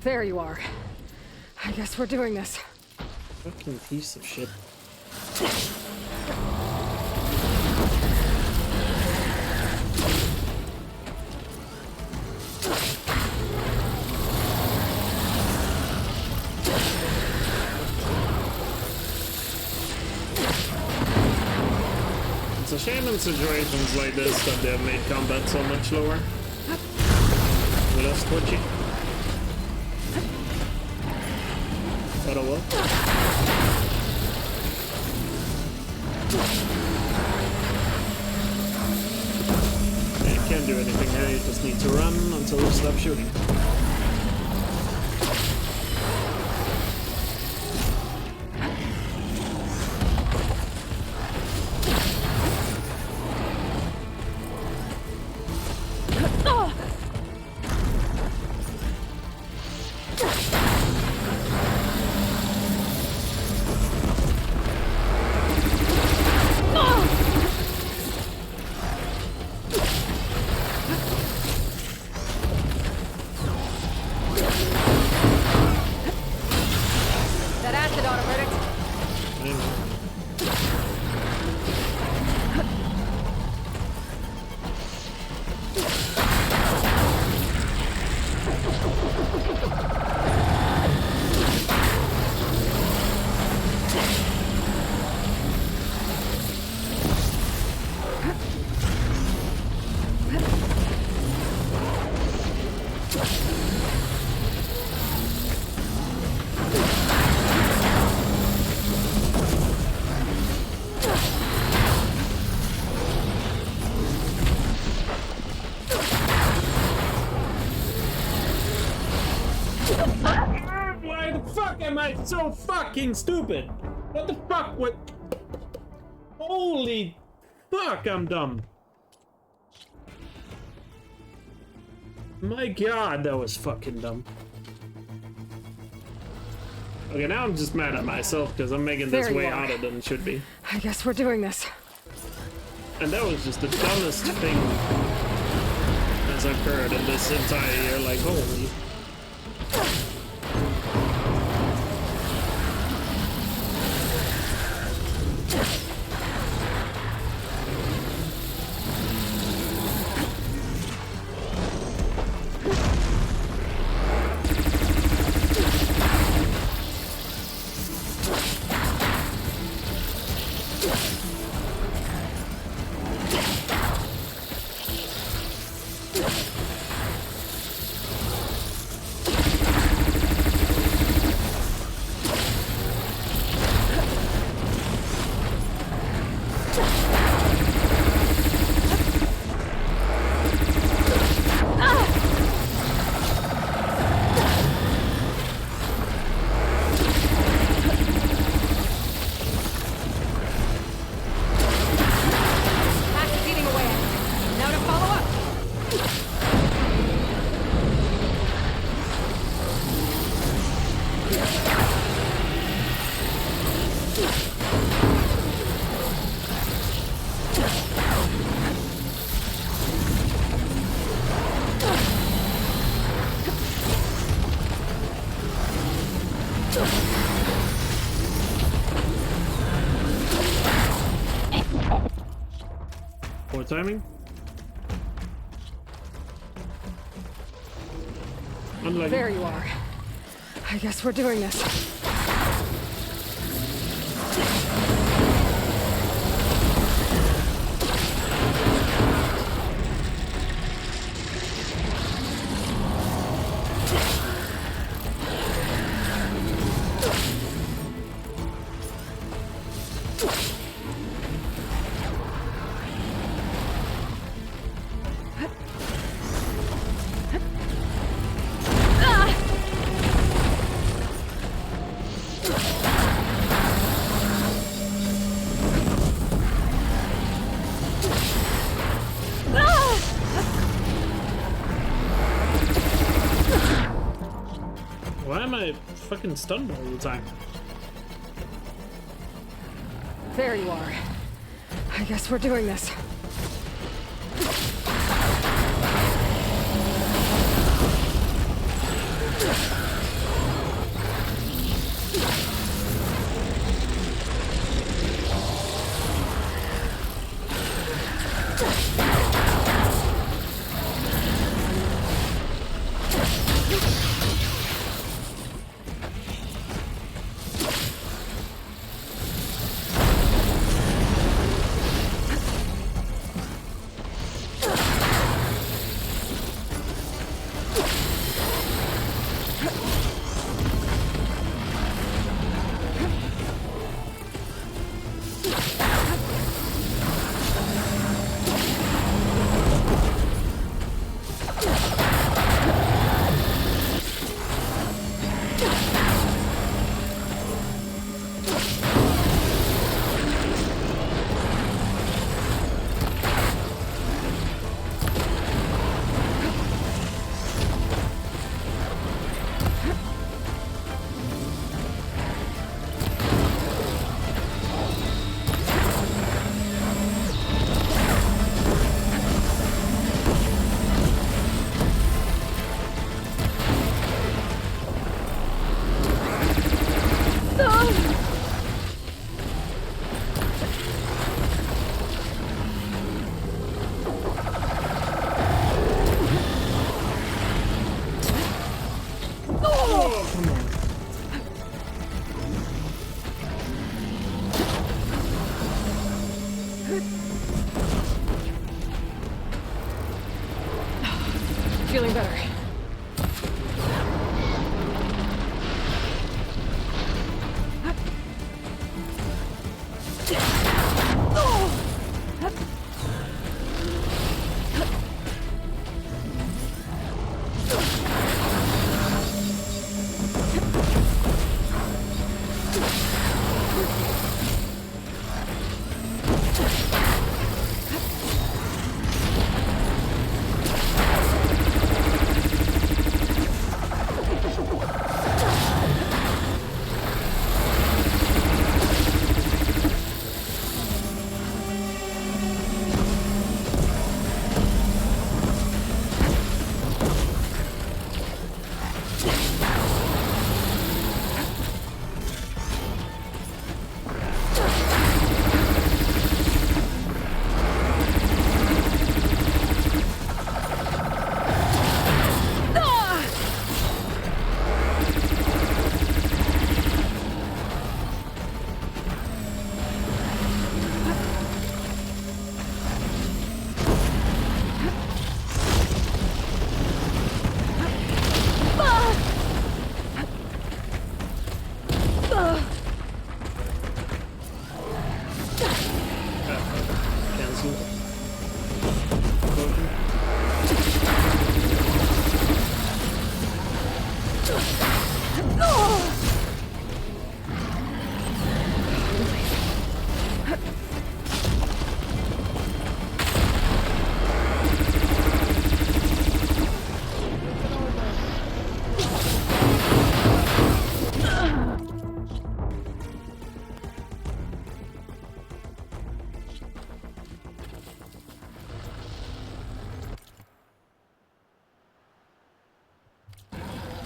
There you are. I guess we're doing this. Fucking piece of shit. It's a shame in situations like this that they have made combat so much slower. With us twitchy. But oh well. You can't do anything here, you just need to run until you stop shooting. Why the fuck am I so fucking stupid? What the fuck? What? Holy fuck, I'm dumb. My god, that was fucking dumb. Okay, now I'm just mad at myself because I'm making this way harder than it should be. I guess we're doing this. And that was just the dumbest thing that's occurred in this entire year. Like, holy. Poor timing. Unlucky. There you are. I guess we're doing this. Why am I fucking stunned all the time? There you are. I guess we're doing this. Feeling better.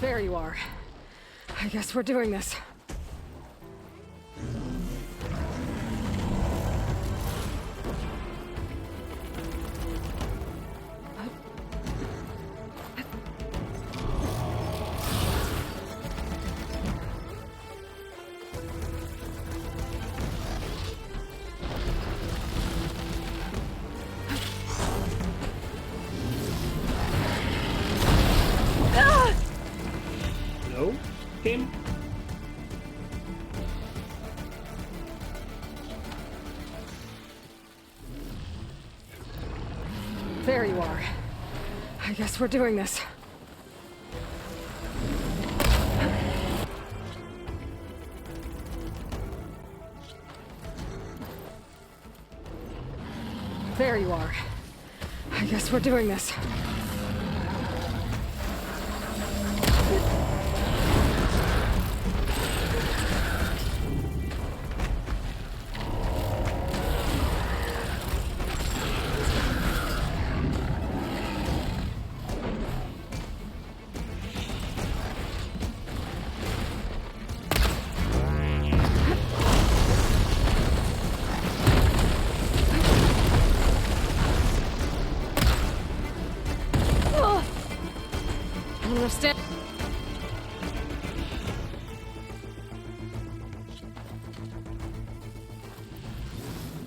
There you are. I guess we're doing this. Game? There you are. I guess we're doing this. There you are. I guess we're doing this. stand.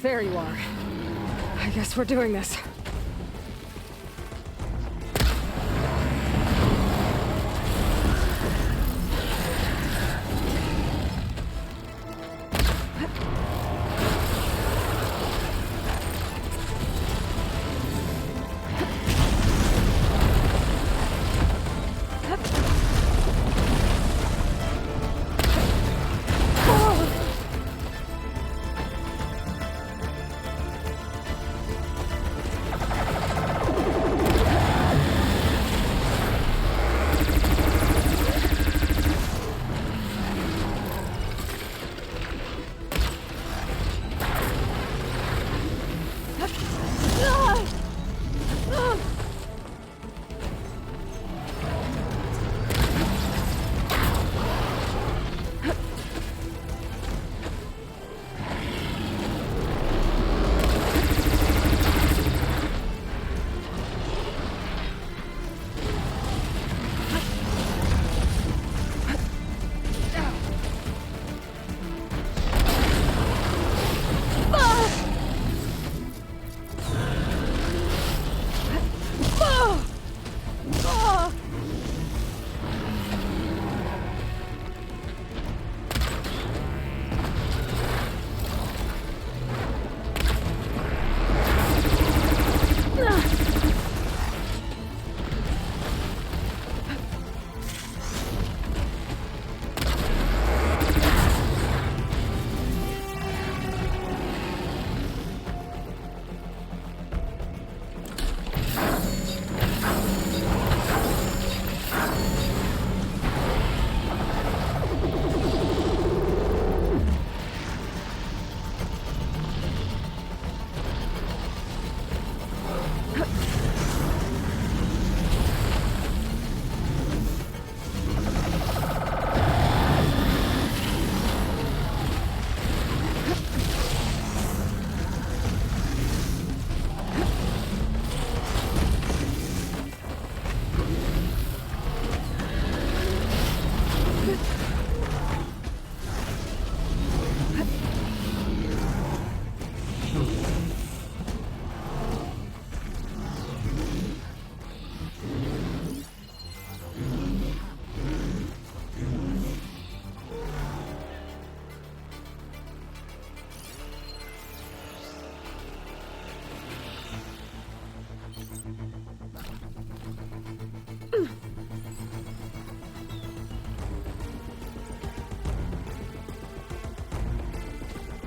There you are. I guess we're doing this.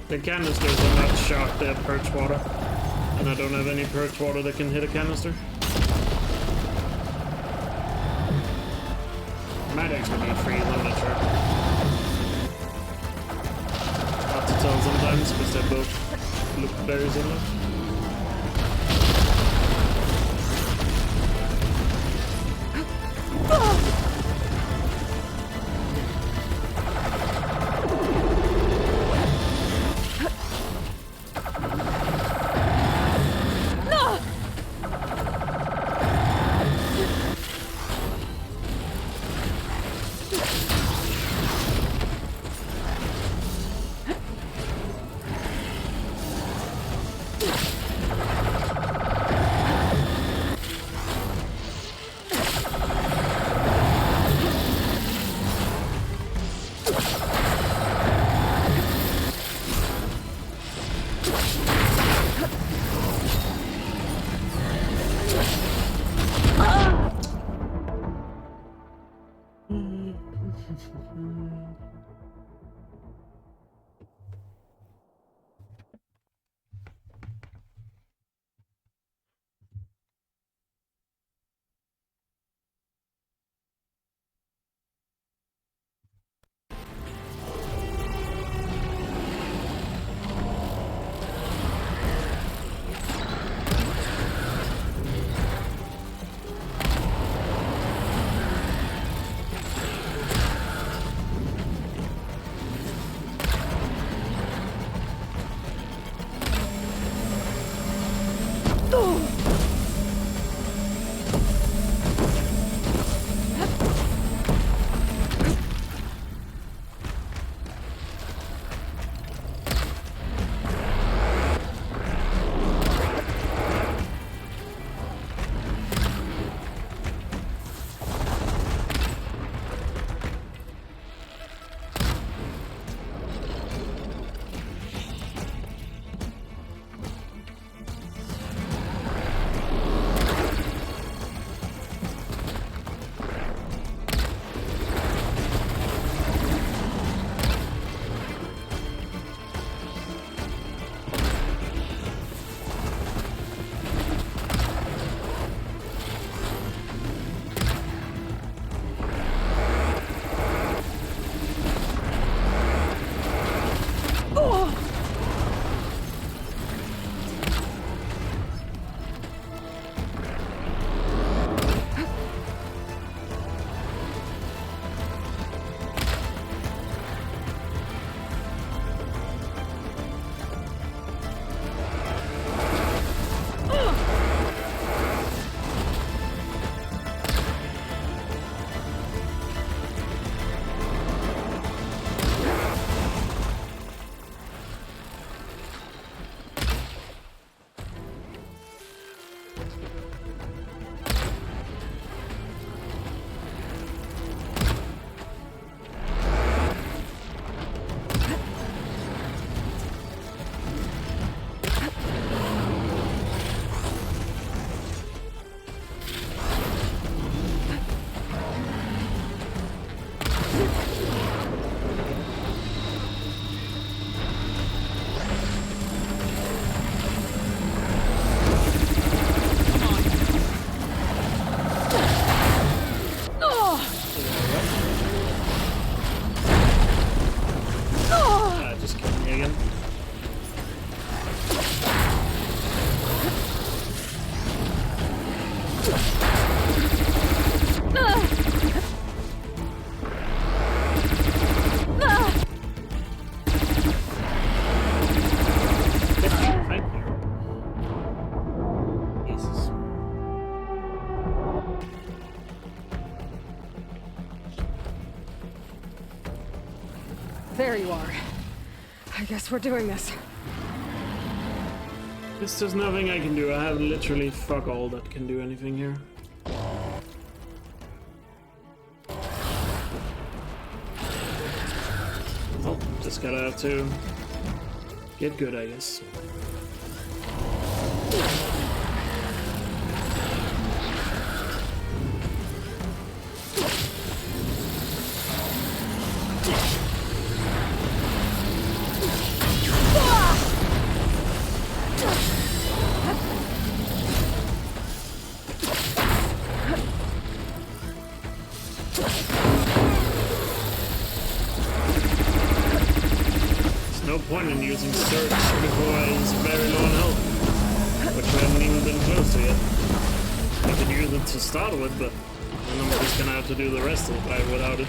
The canisters are not shot, they have perch water. And I don't have any perch water that can hit a canister. Might actually be free, I'm not sure. Hard to tell sometimes because they both look very similar. again. Thank you. Jesus. There you are. I guess we're doing this. There's nothing I can do. I have literally fuck all that can do anything here. Oh, just gotta have to get good, I guess. No point in using search before he's very low on health, which we haven't even been close to yet. I could use it to start with, but then I'm just gonna have to do the rest of the fight without it.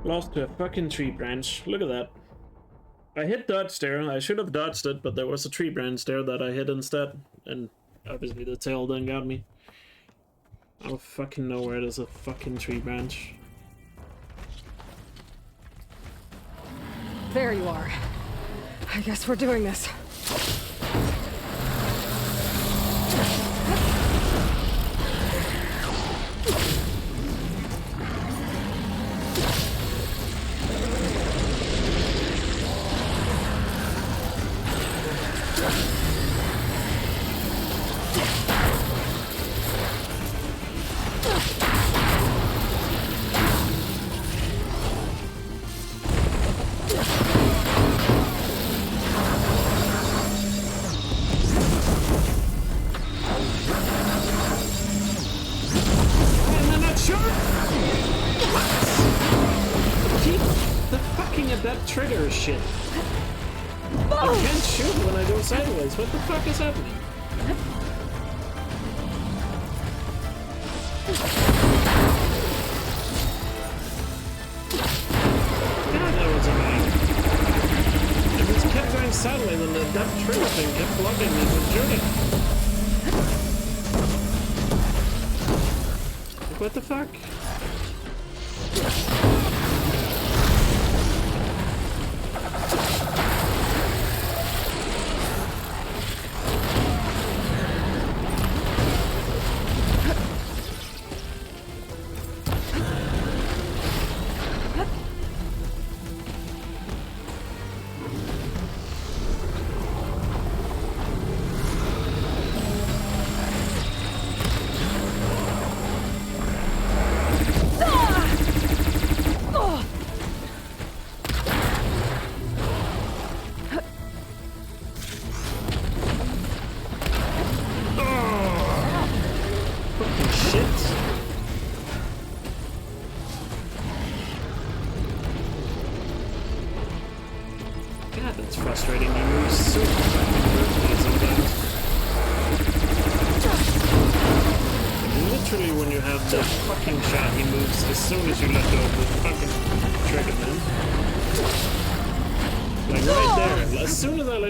Lost to a fucking tree branch. Look at that. I hit dodge there. I should have dodged it, but there was a tree branch there that I hit instead. And obviously the tail then got me. Out of fucking nowhere there's a fucking tree branch. There you are. I guess we're doing this. Trigger shit. I can't shoot when I go sideways. What the fuck is happening? God, that was annoying. I just kept going sideways and that trigger thing kept blocking me from shooting. Like, what the fuck?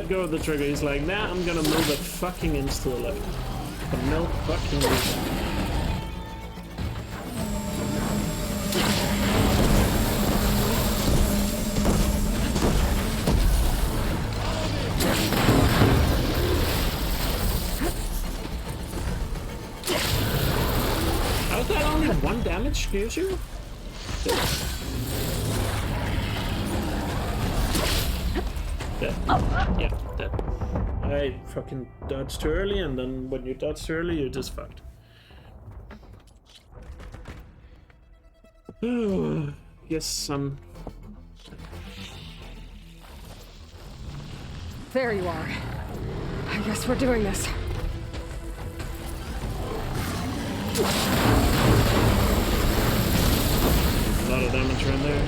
Go with the trigger, he's like, nah, I'm gonna move it fucking inch to the left. For no fucking reason. How's that only 1 damage, excuse you? Dead. Yeah, dead. I fucking dodged too early, and then when you dodge too early, you're just fucked. Yes, son. There you are. I guess we're doing this. A lot of damage right there.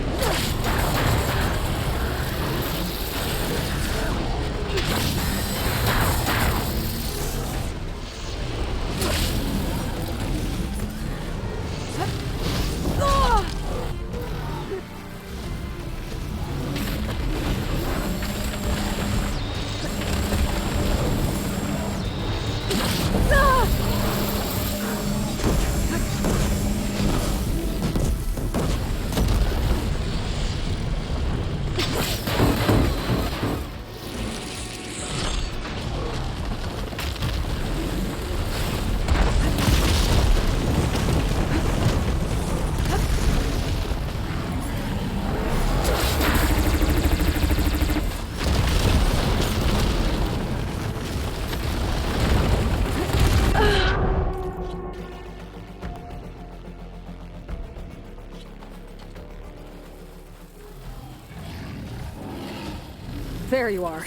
There you are.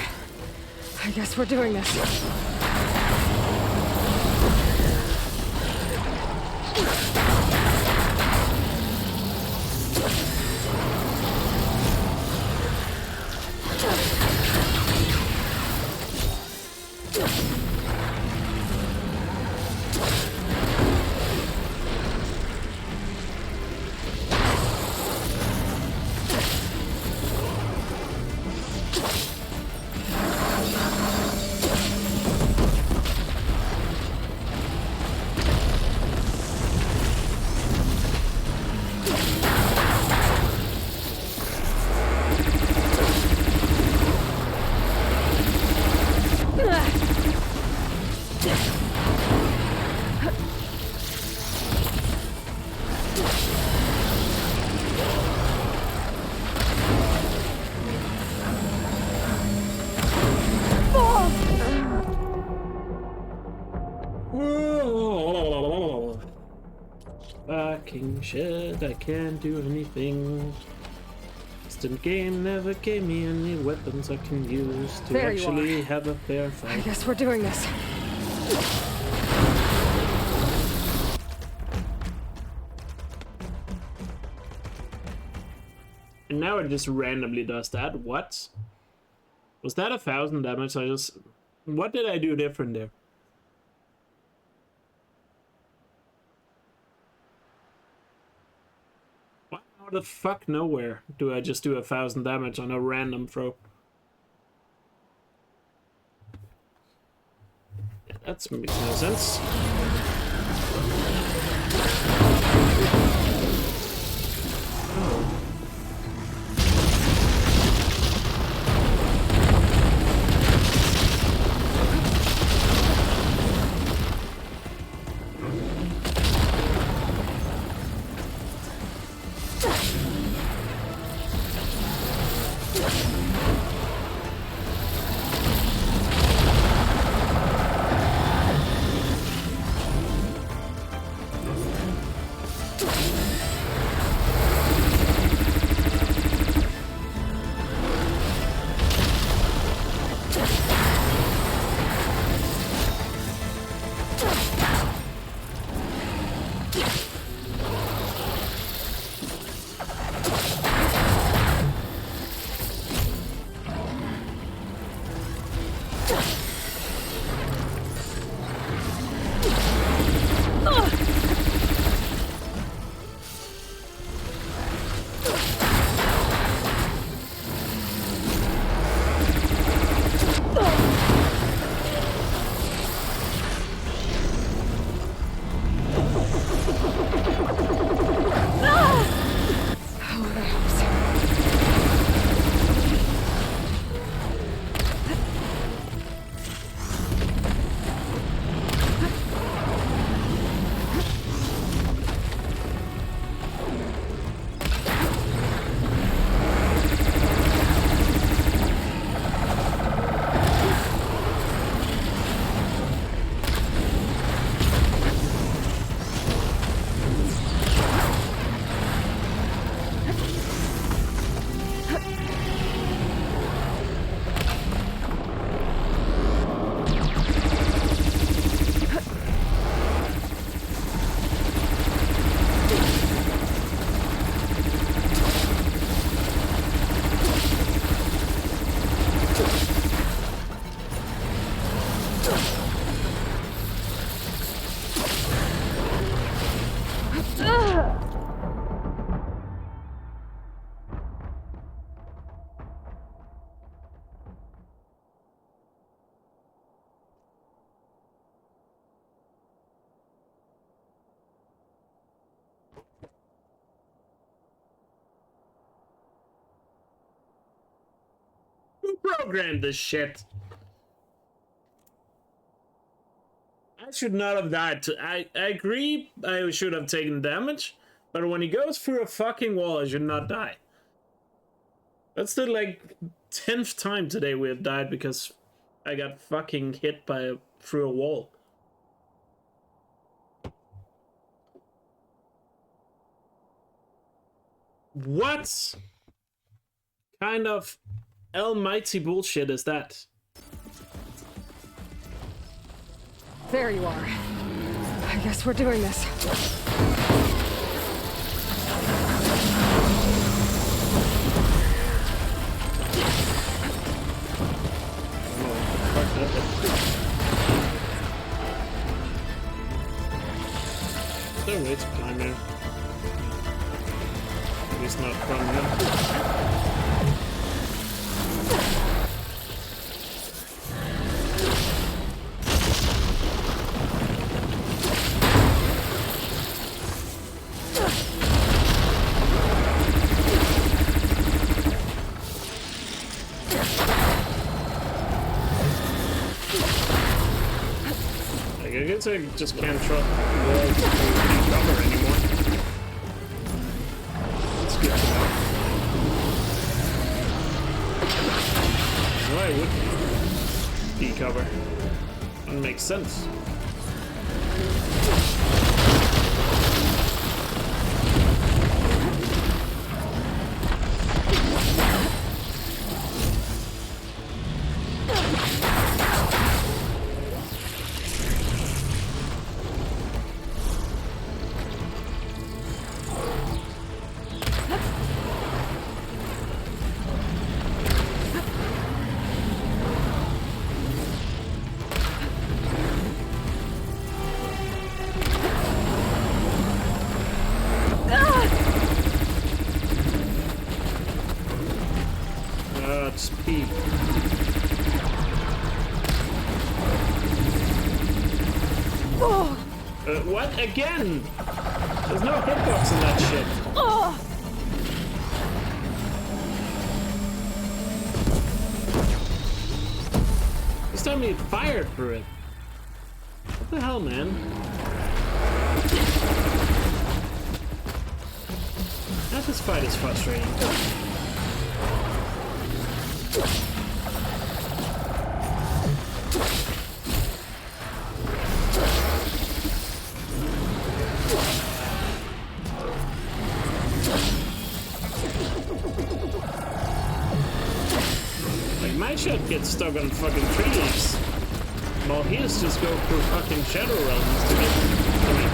I guess we're doing this. Fucking shit, I can't do anything. This game never gave me any weapons I can use to There actually have a fair fight. I guess we're doing this. And now it just randomly does that. What? Was that 1,000 damage? What did I do different there? Why out of fuck nowhere do I just do 1,000 damage on a random throw? Yeah, that makes no sense. programmed this shit. I should not have died. I agree I should have taken damage, but when he goes through a fucking wall, I should not die. That's the, like, 10th time today we have died because I got fucking hit through a wall. What kind of almighty bullshit is that? There you are. I guess we're doing this. Is there a way to climb here? At least not from here. I guess I just can't trust walls to cover anymore. That's good to know. Why would decover? That makes sense. Just pee. What? Again? There's no hitbox in that shit. This time he fired through it. What the hell, man? This fight is frustrating. Like, my shit gets stuck on fucking tree leaves, while his just go through fucking shadow realms to get to me.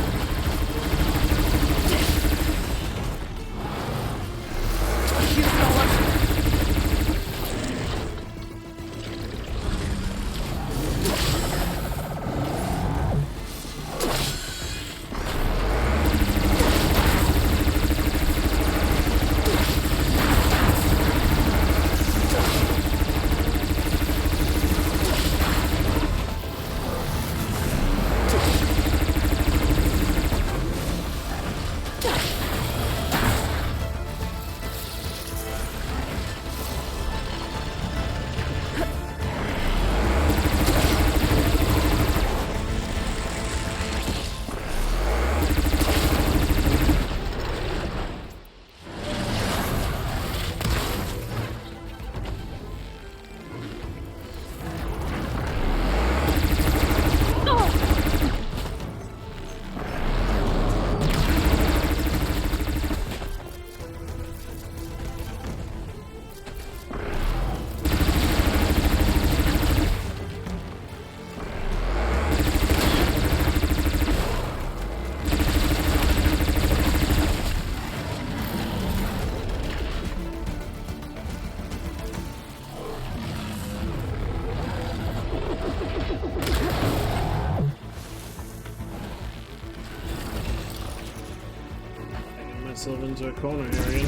Myself into a corner area.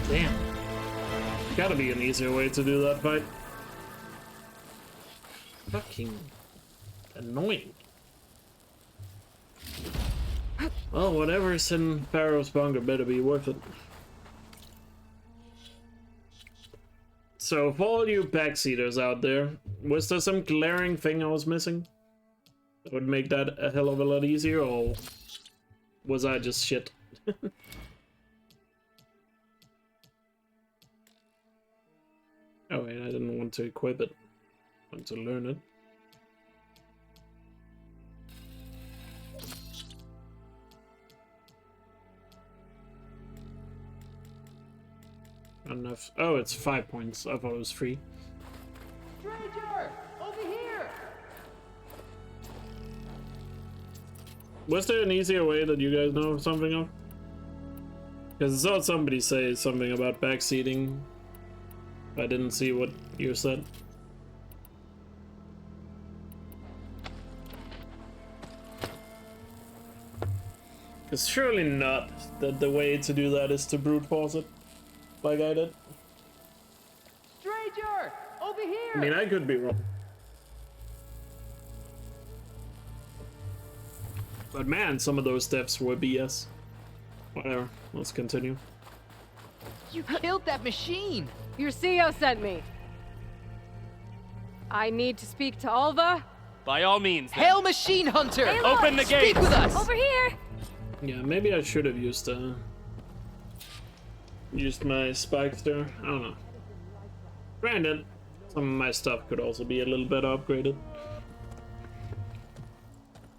Damn. Gotta be an easier way to do that fight. Fucking annoying. Well, whatever's in Pharaoh's bunker better be worth it. So, for all you backseaters out there, was there some glaring thing I was missing that would make that a hell of a lot easier, or was I just shit? Oh wait, I didn't want to equip it. I want to learn it. Enough. Oh, it's 5 points. I thought it was 3. Stranger! Over here! Was there an easier way that you guys know something of? Because I saw somebody say something about backseating. I didn't see what you said. Because surely not that the way to do that is to brute force it, like I did. Stranger! Over here! I mean, I could be wrong. But man, some of those steps were BS. Whatever, let's continue. You killed that machine! Your CEO sent me. I need to speak to Alva. By all means. Then. Hail Machine Hunter! Aloy, Open the Speak gates! with us! Over here! Yeah, maybe I should have used my spikes there. I don't know. Granted, some of my stuff could also be a little bit upgraded.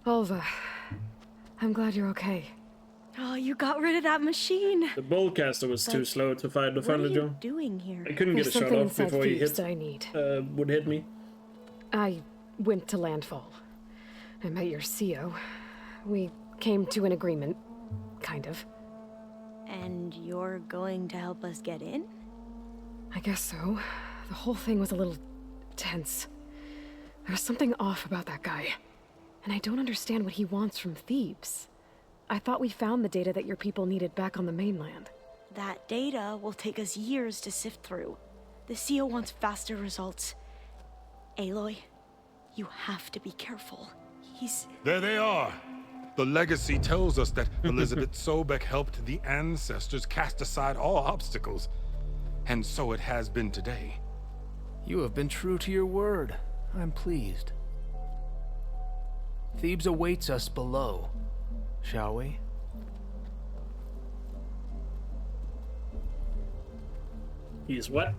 Alva, I'm glad you're okay. Oh, you got rid of that machine. The Bullcaster was too slow to fight the Thunderjaw. Doing here? I couldn't get a shot off before he Thebes I need. would hit me. I went to Landfall. I met your CEO. We came to an agreement, kind of. And you're going to help us get in? I guess so. The whole thing was a little tense. There was something off about that guy. And I don't understand what he wants from Thebes. I thought we found the data that your people needed back on the mainland. That data will take us years to sift through. The CEO wants faster results. Aloy, you have to be careful. He's... There they are! The legacy tells us that Elizabeth Sobek helped the ancestors cast aside all obstacles. And so it has been today. You have been true to your word. I'm pleased. Thebes awaits us below. Shall we? He's what?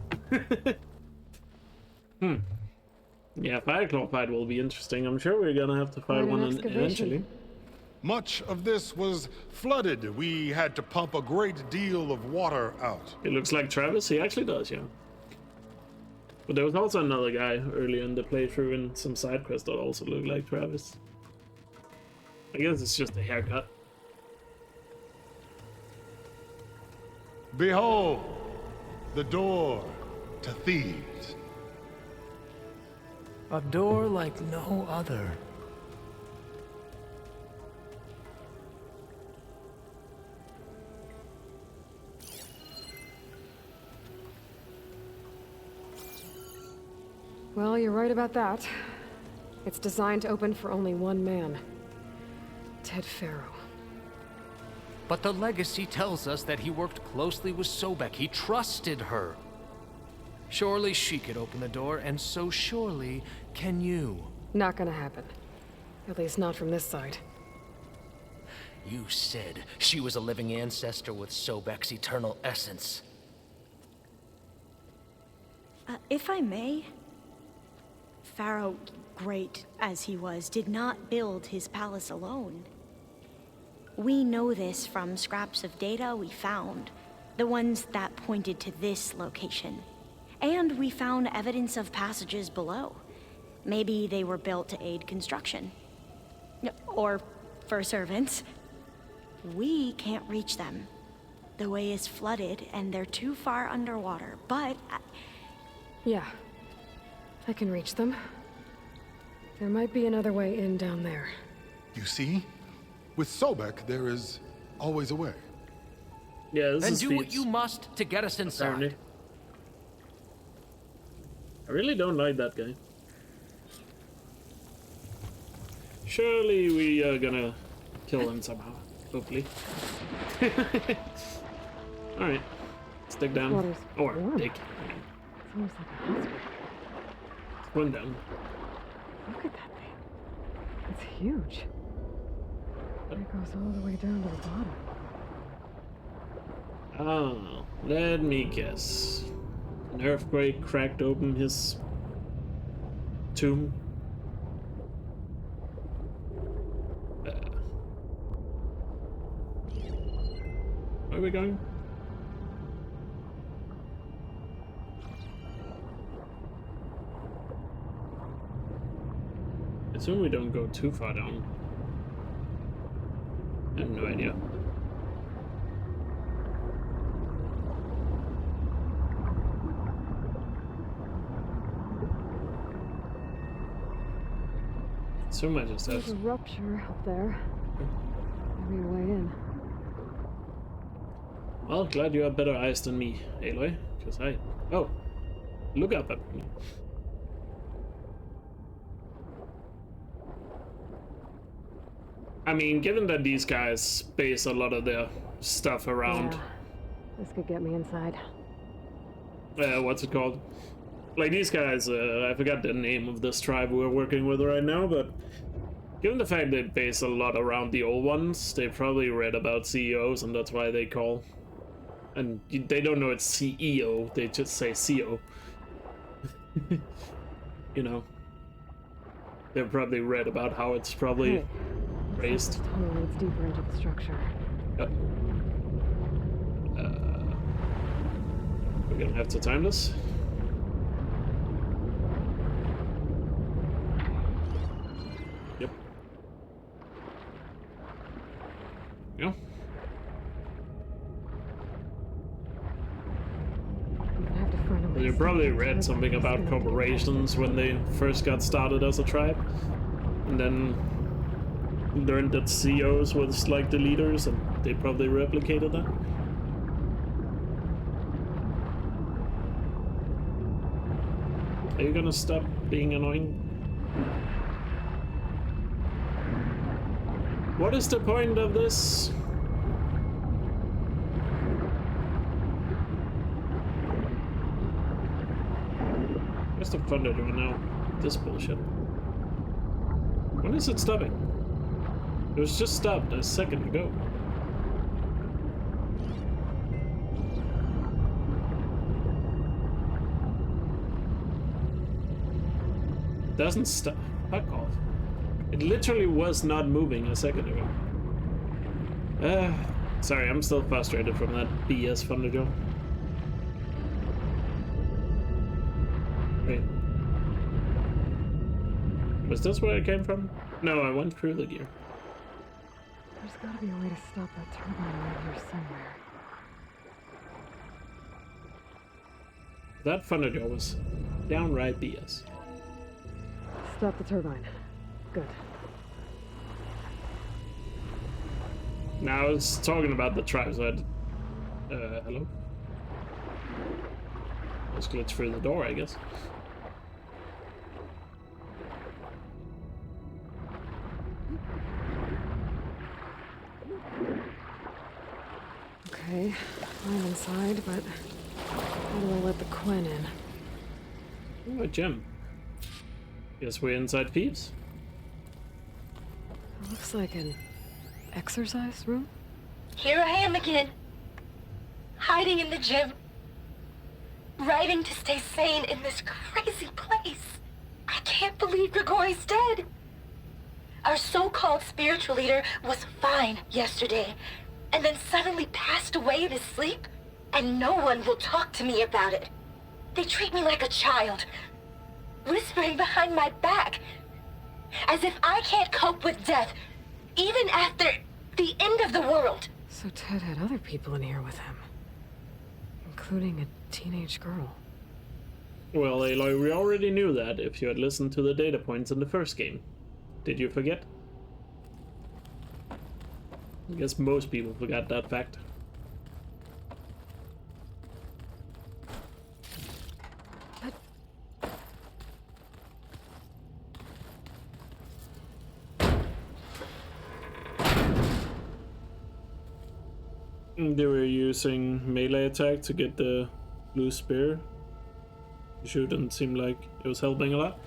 Yeah, Fireclaw fight will be interesting. I'm sure we're gonna have to fight one eventually. Much of this was flooded. We had to pump a great deal of water out. It looks like Travis. He actually does, yeah. But there was also another guy earlier in the playthrough in some side quest that also looked like Travis. I guess it's just a haircut. Behold, the door to Thebes. A door like no other. Well, you're right about that. It's designed to open for only one man. Ted Farrow. But the legacy tells us that he worked closely with Sobek. He trusted her. Surely she could open the door, and so surely can you. Not gonna happen. At least not from this side. You said she was a living ancestor with Sobek's eternal essence. If I may, Pharaoh, great as he was, did not build his palace alone. We know this from scraps of data we found, the ones that pointed to this location. And we found evidence of passages below. Maybe they were built to aid construction. Or for servants. We can't reach them. The way is flooded and they're too far underwater, but... Yeah. I can reach them. There might be another way in down there. You see? With Sobek, there is always a way. Yeah, this Then is do what Feats, you must to get us inside. apparently. I really don't like that guy. Surely we are gonna kill him somehow. Hopefully. Alright. Stick down. Water's Or warm. dig. It's almost like a hospital. Swim down. Look at that thing. It's huge. It goes all the way down to the bottom. Oh, let me guess. An earthquake cracked open his tomb. Where are we going? Assume we don't go too far down. I have no idea. So much is There's that. a rupture up there. Maybe a way in. Well, glad you have better eyes than me, Aloy. Because I... Oh. Look up at me. I mean, given that these guys base a lot of their stuff around... Yeah. This could get me inside. What's it called? Like, these guys, I forgot the name of this tribe we're working with right now, but... Given the fact they base a lot around the old ones, they probably read about CEOs, and that's why they call... And they don't know it's CEO, they just say CO. You know. They've probably read about how it's probably raised. This tunnel leads deeper into the structure. Yep. We're gonna have to time this. Yep. Yeah. They probably read something about corporations when they first got started as a tribe, and then learned that CEOs was like the leaders, and they probably replicated that. Are you gonna stop being annoying? What is the point of this? What's the fun to do now? This bullshit. When is it stopping? It was just stopped a second ago. It doesn't stop. Fuck off. It literally was not moving a second ago. Sorry, I'm still frustrated from that BS Thunderdome. Wait. Was this where I came from? No, I went through the gear. There's gotta be a way to stop that turbine around here somewhere. That Thunderdome was downright BS. Stop the turbine. Good. Now I was talking about the tribes. Hello? Let's glitch through the door, I guess. Okay, I'm inside, but how do I let the Quen in? Oh, a gem. Guess we're inside Peeps. It looks like an exercise room. Here I am again, hiding in the gym, writing to stay sane in this crazy place. I can't believe Grigori's dead. Our so-called spiritual leader was fine yesterday, and then suddenly passed away in his sleep, and no one will talk to me about it. They treat me like a child, whispering behind my back, as if I can't cope with death, even after the end of the world. So Ted had other people in here with him, including a teenage girl. Well, Aloy, we already knew that if you had listened to the data points in the first game. Did you forget? I guess most people forgot that fact. They were using melee attack to get the blue spear. It shouldn't seem like it was helping a lot.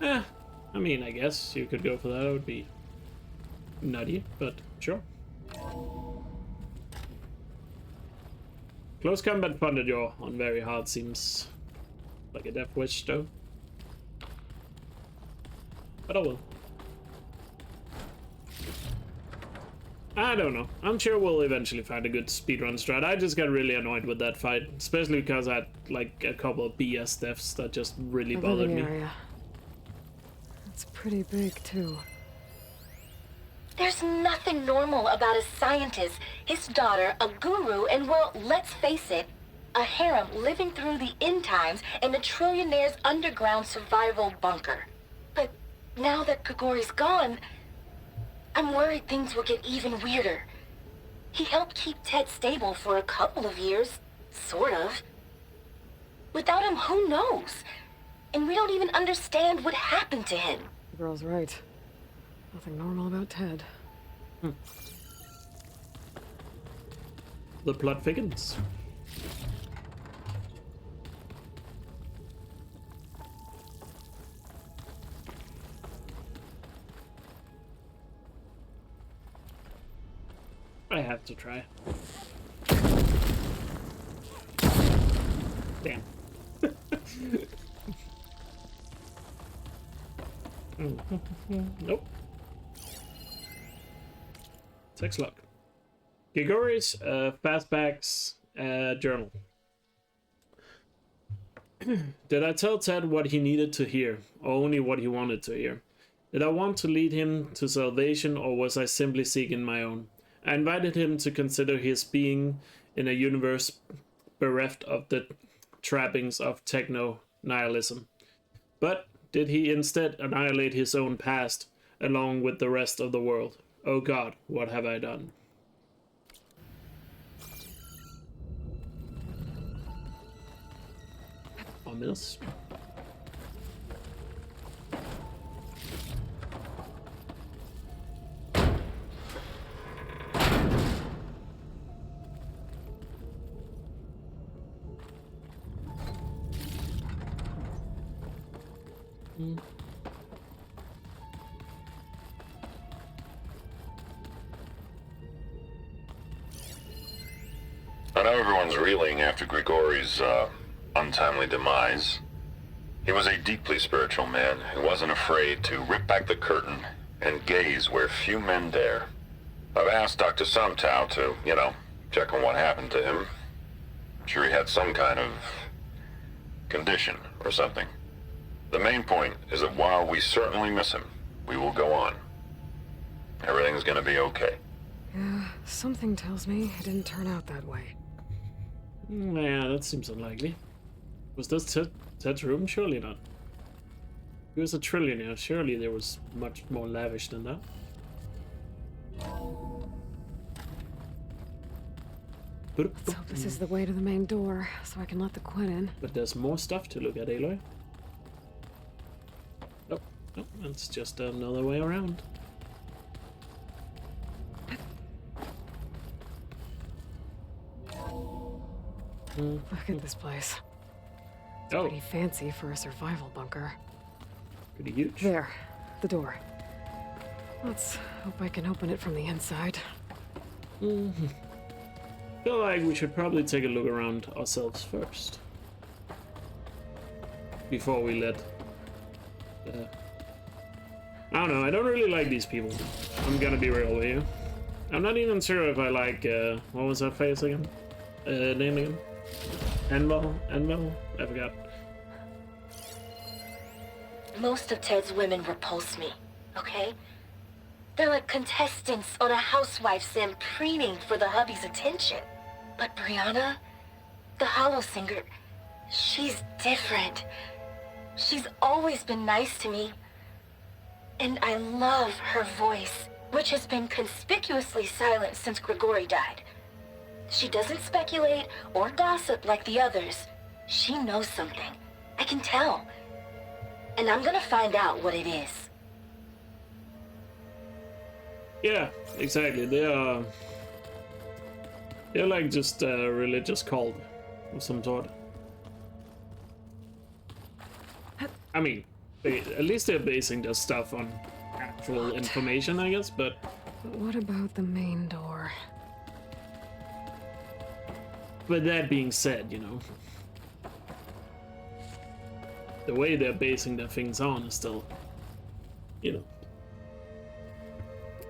I mean, I guess you could go for that. It would be nutty, but sure. Close combat funded yaw on very hard seems like a death wish, though. But oh well. I don't know. I'm sure we'll eventually find a good speedrun strat. I just got really annoyed with that fight, especially because I had like a couple of BS deaths that just really bothered me. Area. It's pretty big too. There's nothing normal about a scientist, his daughter, a guru, and well, let's face it, a harem living through the end times in a trillionaire's underground survival bunker. But now that Grigori's gone, I'm worried things will get even weirder. He helped keep Ted stable for a couple of years, sort of. Without him, who knows? And we don't even understand what happened to him. The girl's right. Nothing normal about Ted. The plot thickens. I have to try. Damn. Nope. 6 luck. Grigori's Fastback's journal. Did I tell Ted what he needed to hear, or only what he wanted to hear? Did I want to lead him to salvation, or was I simply seeking my own? I invited him to consider his being in a universe bereft of the trappings of techno-nihilism. But did he instead annihilate his own past, along with the rest of the world? Oh God, what have I done? Ominous. I know everyone's reeling after Grigori's untimely demise. He was a deeply spiritual man who wasn't afraid to rip back the curtain and gaze where few men dare. I've asked Dr. Sumtow to, check on what happened to him. I'm sure he had some kind of condition or something. The main point is that while we certainly miss him, we will go on. Everything's gonna be okay. Yeah, something tells me it didn't turn out that way. Yeah, that seems unlikely. Was this Ted's room? Surely not. He was a trillionaire. Surely there was much more lavish than that. Let's hope this is the way to the main door, so I can let the Quinn in. But there's more stuff to look at, Aloy. Nope, nope, that's just another way around. Look at this place. It's pretty fancy for a survival bunker. Pretty huge. There, the door. Let's hope I can open it from the inside. Feel like we should probably take a look around ourselves first. Before we let... I don't know, I don't really like these people. I'm gonna be real with you. I'm not even sure if I like, what was that face again? Name again? Anvil? I forgot. Most of Ted's women repulse me, okay? They're like contestants on a housewife sim preening for the hubby's attention. But Brianna, the hollow singer, she's different. She's always been nice to me. And I love her voice, which has been conspicuously silent since Grigori died. She doesn't speculate or gossip like the others. She knows something. I can tell. And I'm gonna find out what it is. Yeah, exactly. They are They're like just a religious cult of some sort. I mean, at least they're basing their stuff on actual information, I guess, but... What about the main door? But that being said, you know, the way they're basing their things on is still, you know.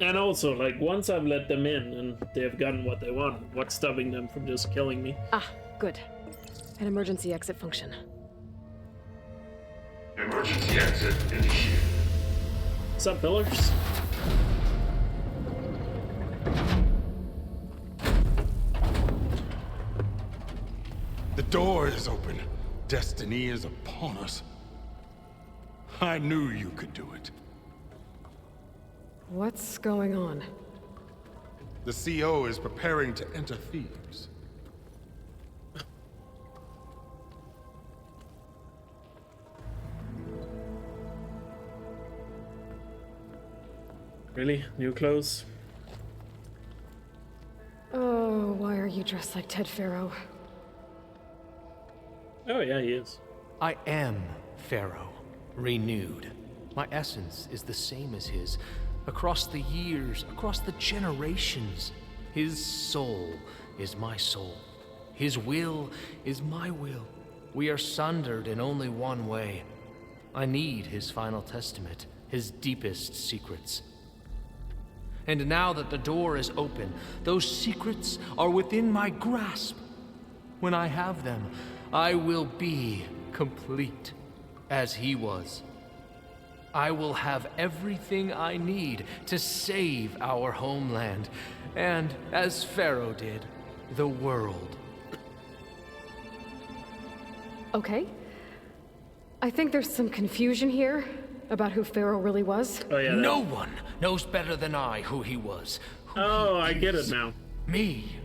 And also, like, once I've let them in and they've gotten what they want, what's stopping them from just killing me? Ah, good. An emergency exit function. Emergency exit initiated. What's up, pillars? The door is open. Destiny is upon us. I knew you could do it. What's going on? The CO is preparing to enter Thebes. Really? New clothes? Oh, why are you dressed like Ted Pharaoh? Oh yeah, he is. I am Pharaoh, renewed. My essence is the same as his. Across the years, across the generations, his soul is my soul. His will is my will. We are sundered in only one way. I need his final testament, his deepest secrets. And now that the door is open, those secrets are within my grasp. When I have them, I will be complete, as he was. I will have everything I need to save our homeland, and, as Pharaoh did, the world. Okay. I think there's some confusion here about who Pharaoh really was. Oh yeah. No one knows better than I who he was. Oh, I get it now. Me.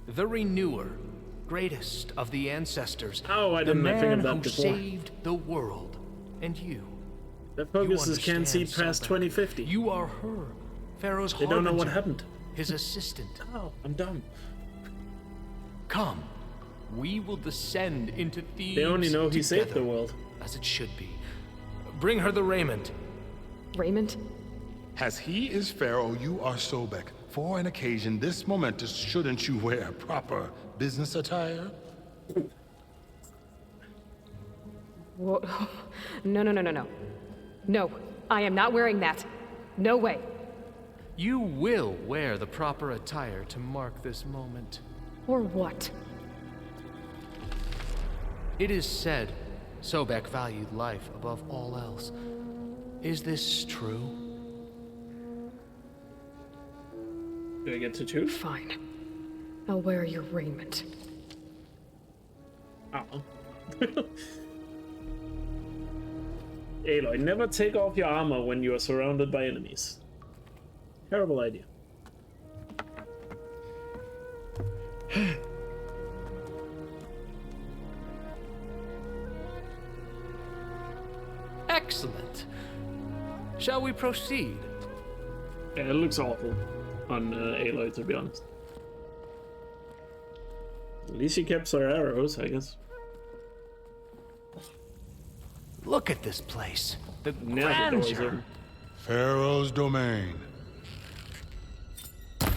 The Renewer, greatest of the ancestors. Oh, I the didn't think man of that who before. saved the world. And you. The focuses You can't see understand, past Sobek. 2050. You are her. Pharaoh's They don't know what harbinger, happened. His assistant. Oh, I'm dumb. Come. We will descend into Thebes They only know he saved the together, world. as it should be. Bring her the raiment. Raymond? As he is Pharaoh, you are Sobek. For an occasion this momentous, shouldn't you wear proper business attire? Whoa. No, no, no, no, no. No, I am not wearing that. No way. You will wear the proper attire to mark this moment. Or what? It is said Sobek valued life above all else. Is this true? Do I get to choose? Fine. I'll wear your raiment. Oh. Aloy, never take off your armor when you are surrounded by enemies. Terrible idea. Excellent. Shall we proceed? Yeah, it looks awful on Aloy, to be honest. At least she kept her arrows, I guess. Look at this place. The Now the door's grandeur. open. Pharaoh's domain.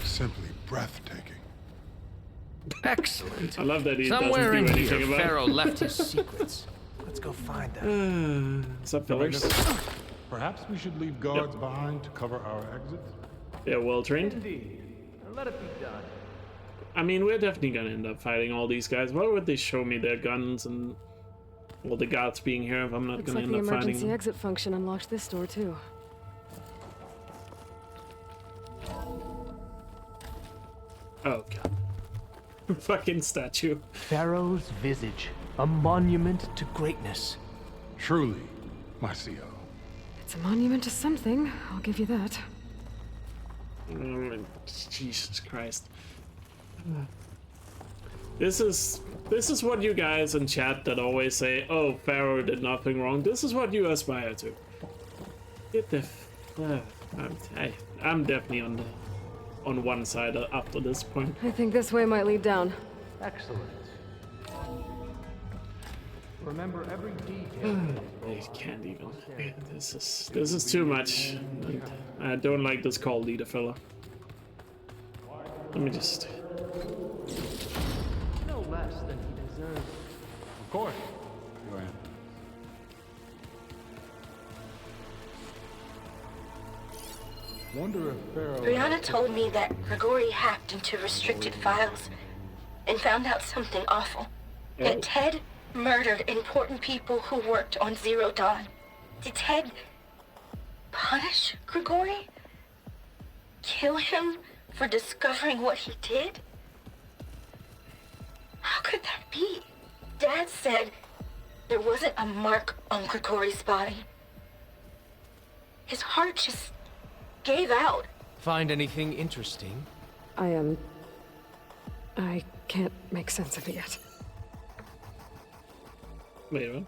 Simply breathtaking. Excellent. I love that he Somewhere doesn't in do anything here, about it. Pharaoh left his secrets. Let's go find them. What's up, fellas? Perhaps we should leave guards behind to cover our exits? Yeah, well trained. Indeed. Let it be done. I mean, we're definitely gonna end up fighting all these guys. Why would they show me their guns and all the guards being here if I'm not Looks gonna like end the up fighting emergency them? exit function unlocked this door, too. Oh, God. Fucking statue. Pharaoh's visage, a monument to greatness. Truly, my CO. It's a monument to something, I'll give you that. Jesus Christ. This is what you guys in chat that always say, oh, Pharaoh did nothing wrong. This is what you aspire to. Get the I'm definitely on on one side after this point. I think this way might lead down. Excellent. Remember every detail. I can't even. This is too much. And I don't like this call leader fella. Let me just. No less than he deserves. Of course. Your Honor. Wonder if Pharaoh... Brianna told me that Grigori hacked into restricted files and found out something awful. That Ted murdered important people who worked on Zero Dawn. Did Ted punish Grigori? Kill him for discovering what he did? How could that be? Dad said there wasn't a mark on Grigori's body. His heart just gave out. Find anything interesting? I can't make sense of it yet. Wait a minute.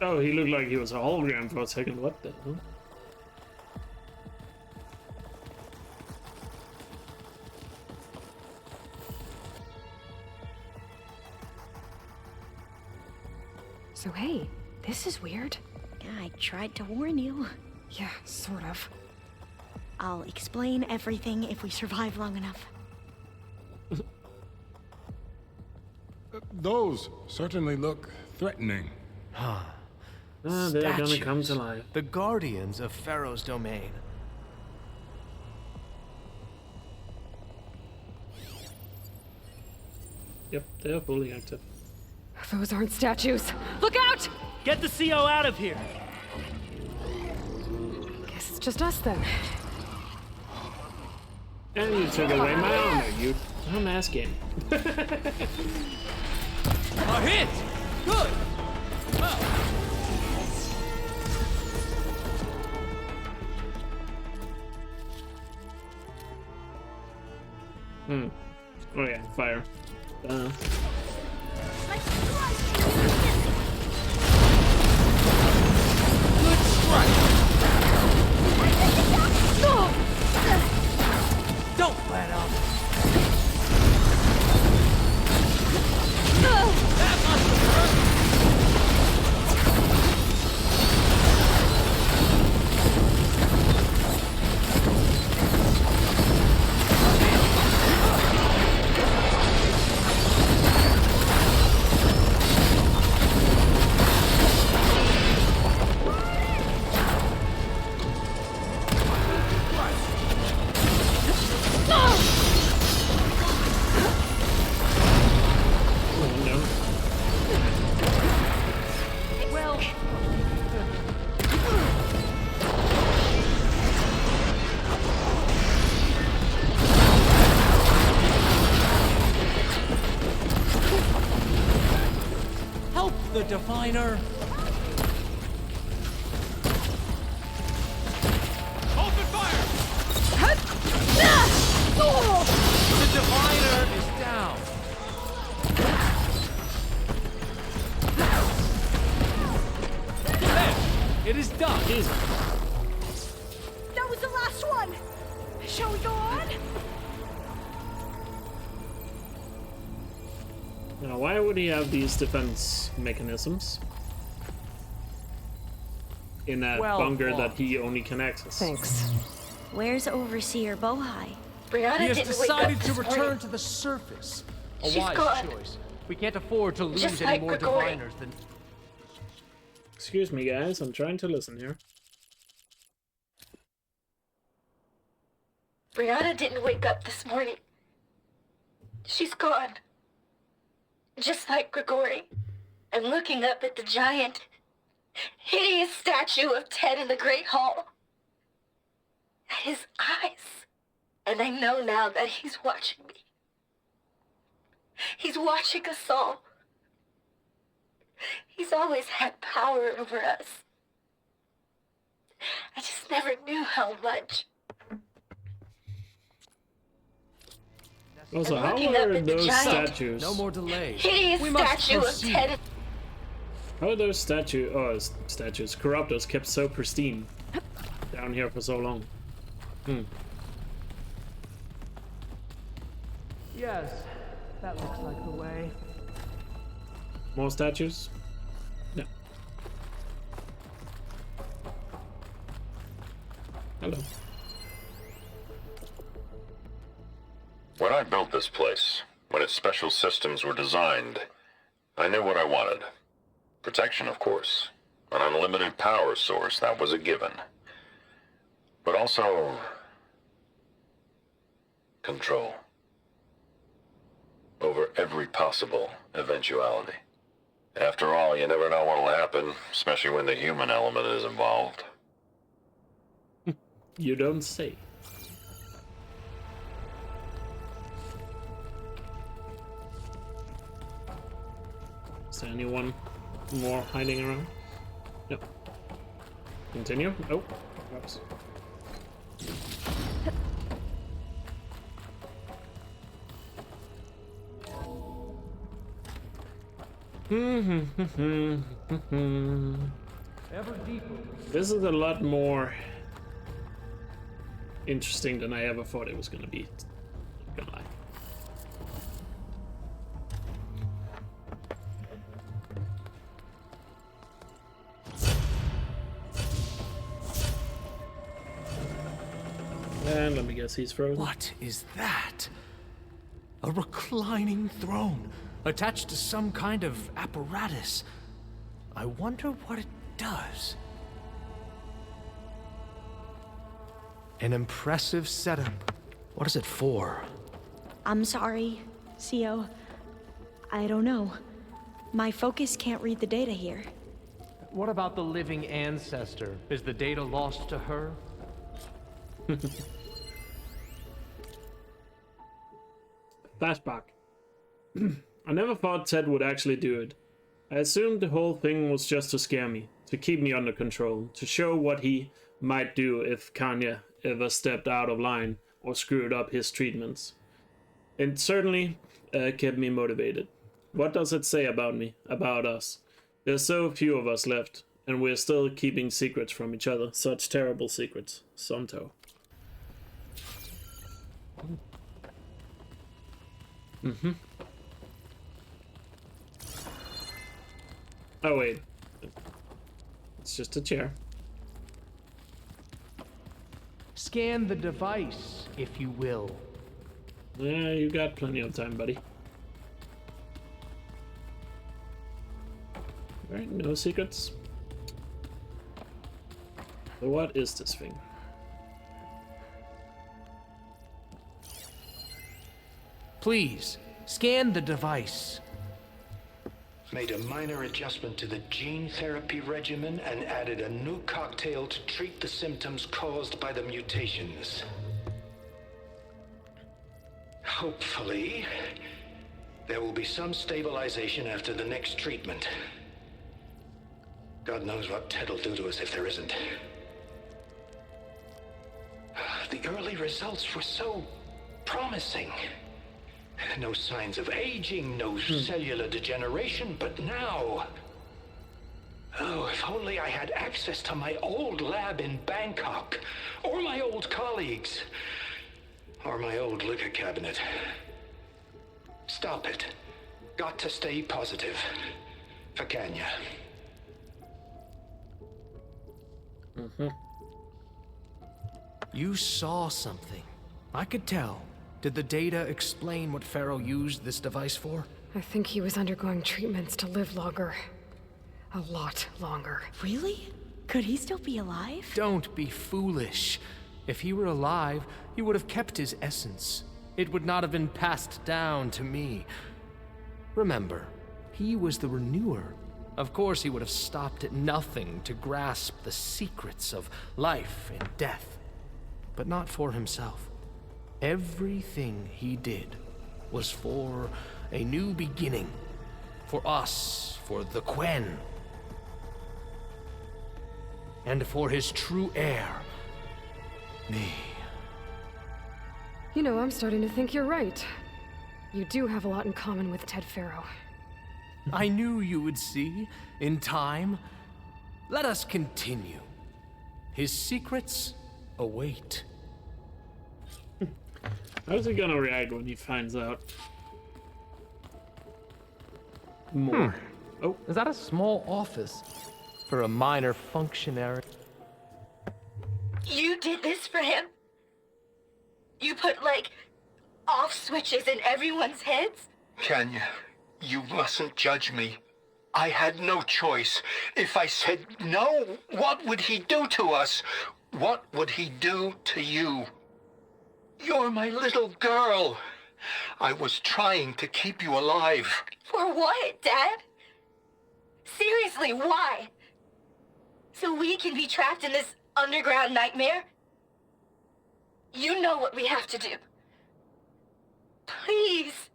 Oh, he looked like he was a hologram for a second. What the hell? So hey, this is weird. Yeah, I tried to warn you. Yeah, sort of. I'll explain everything if we survive long enough. Those certainly look threatening. They're gonna come to life. The guardians of Pharaoh's domain. Yep, they're fully active. Those aren't statues. Look out! Get the CO out of here. Guess it's just us then. And you took away my honor, you dumbass game. A hit! Good! Oh yeah, fire. Good strike! Don't let up! That must have hurt! The Diviner. Open fire! The Diviner is down. There! It is done. That was the last one! Shall we go on? Now, why would he have these defense mechanisms in that bunker that he only can access? Thanks. Where's Overseer Bohai? Brianna He has didn't decided wake up to this return morning. to the surface. A She's wise gone. choice. We can't afford to lose Just any like more Grigori. diviners than... Excuse me, guys. I'm trying to listen here. Brianna didn't wake up this morning. She's gone. Just like Grigori. I'm looking up at the giant, hideous statue of Ted in the Great Hall. At his eyes. And I know now that he's watching me. He's watching us all. He's always had power over us. I just never knew how much. Also, I'm how looking up are at the those giant. statues? No more delays. Hideous We must statue of proceed. Ted. How are those statues, Corruptors, kept so pristine down here for so long? Yes, that looks like the way. More statues? No. Hello. When I built this place, when its special systems were designed, I knew what I wanted. Protection, of course. An unlimited power source, that was a given. But also... control. Over every possible eventuality. After all, you never know what'll happen, especially when the human element is involved. You don't say. Is there anyone more hiding around? No. Continue? Oh, oops. Ever deeper. This is a lot more interesting than I ever thought it was gonna be. Not gonna lie. And let me guess, he's frozen. What is that? A reclining throne attached to some kind of apparatus. I wonder what it does. An impressive setup. What is it for? I'm sorry, CO. I don't know. My focus can't read the data here. What about the living ancestor? Is the data lost to her? Flashback. I never thought Ted would actually do it. I assumed the whole thing was just to scare me, to keep me under control, to show what he might do if Kanye ever stepped out of line or screwed up his treatments. It certainly kept me motivated. What does it say about me, about us? There's so few of us left, and we're still keeping secrets from each other. Such terrible secrets. Somto. Mm-hmm. Oh, wait. It's just a chair. Scan the device, if you will. Yeah, you got plenty of time, buddy. Alright, no secrets. So what is this thing? Please, scan the device. Made a minor adjustment to the gene therapy regimen and added a new cocktail to treat the symptoms caused by the mutations. Hopefully, there will be some stabilization after the next treatment. God knows what Ted will do to us if there isn't. The early results were so promising. No signs of aging, no cellular degeneration, but now... Oh, if only I had access to my old lab in Bangkok, or my old colleagues, or my old liquor cabinet. Stop it. Got to stay positive. For Kanya. Mm-hmm. You saw something. I could tell. Did the data explain what Pharaoh used this device for? I think he was undergoing treatments to live longer. A lot longer. Really? Could he still be alive? Don't be foolish. If he were alive, he would have kept his essence. It would not have been passed down to me. Remember, he was the renewer. Of course he would have stopped at nothing to grasp the secrets of life and death. But not for himself. Everything he did was for a new beginning. For us, for the Quen. And for his true heir, me. You know, I'm starting to think you're right. You do have a lot in common with Ted Pharaoh. I knew you would see, in time. Let us continue. His secrets await. How's he gonna react when he finds out more? Oh, is that a small office for a minor functionary? You did this for him? You put, like, off switches in everyone's heads? Kenya, you mustn't judge me. I had no choice. If I said no, what would he do to us? What would he do to you? You're my little girl. I was trying to keep you alive. For what, Dad? Seriously, why? So we can be trapped in this underground nightmare? You know what we have to do. Please.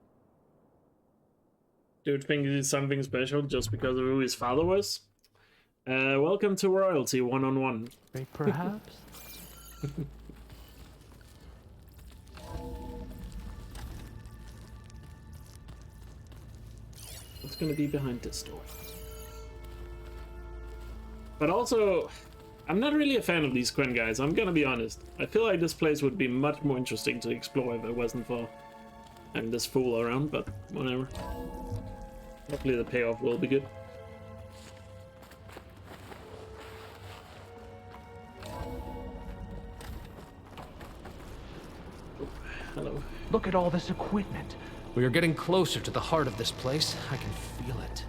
Dude thinks he's something special just because of who his father was? Welcome to royalty one-on-one. Perhaps? What's gonna be behind this door? But also, I'm not really a fan of these Quen guys, I'm gonna be honest. I feel like this place would be much more interesting to explore if it wasn't for having this fool around, but whatever. Hopefully the payoff will be good. Oh, hello. Look at all this equipment. We are getting closer to the heart of this place. I can feel it.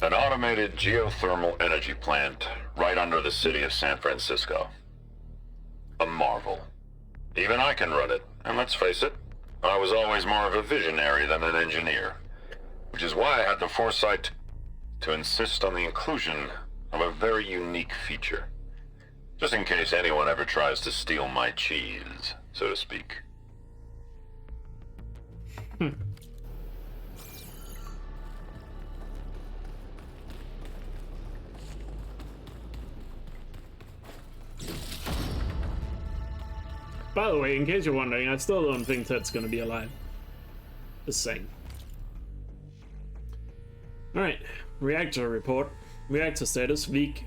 An automated geothermal energy plant right under the city of San Francisco. A marvel. Even I can run it, and let's face it, I was always more of a visionary than an engineer, which is why I had the foresight to insist on the inclusion of a very unique feature, just in case anyone ever tries to steal my cheese, so to speak. By the way, in case you're wondering, I still don't think Ted's gonna be alive. Just saying. Alright, reactor report. Reactor status, weak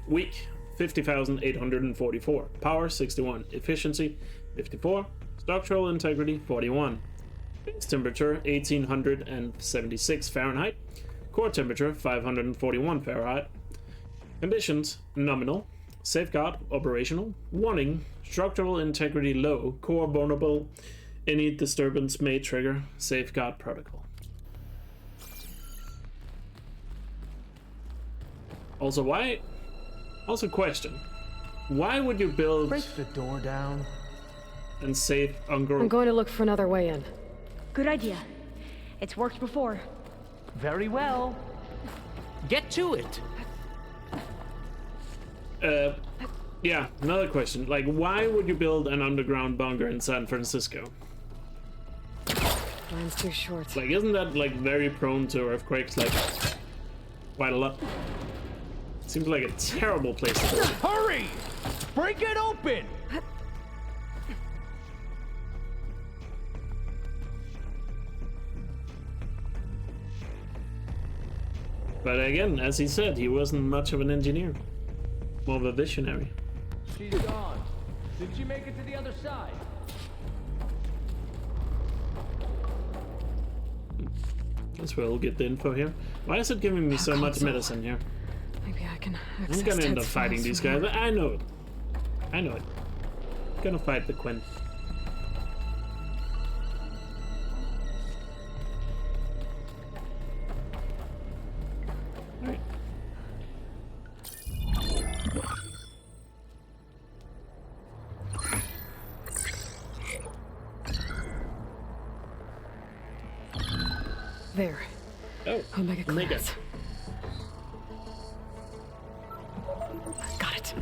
50,844. Power, 61. Efficiency, 54. Structural integrity, 41. Base temperature, 1876 Fahrenheit. Core temperature, 541 Fahrenheit. Conditions, nominal. Safeguard, operational. Warning, structural integrity low. Core vulnerable. Any disturbance may trigger safeguard protocol. Also, why? Also, question. Why would you build... Break the door down. And save Unger... I'm going to look for another way in. Good idea. It's worked before. Very well. Get to it. Yeah, another question. Like, why would you build an underground bunker in San Francisco? Line's too short. Like, isn't that, like, very prone to earthquakes? Like, quite a lot. Seems like a terrible place to build. Hurry! Break it open! But again, as he said, he wasn't much of an engineer. More of a visionary. She's gone. Did she make it to the other side? Guess we'll get the info here. Why is it giving me so much medicine here? Maybe I can I'm access gonna end up Ted's fighting files these from guys. here. I know it. I know it. I'm gonna fight the Quen. Alright. There. Oh, Omega clearance. Got it.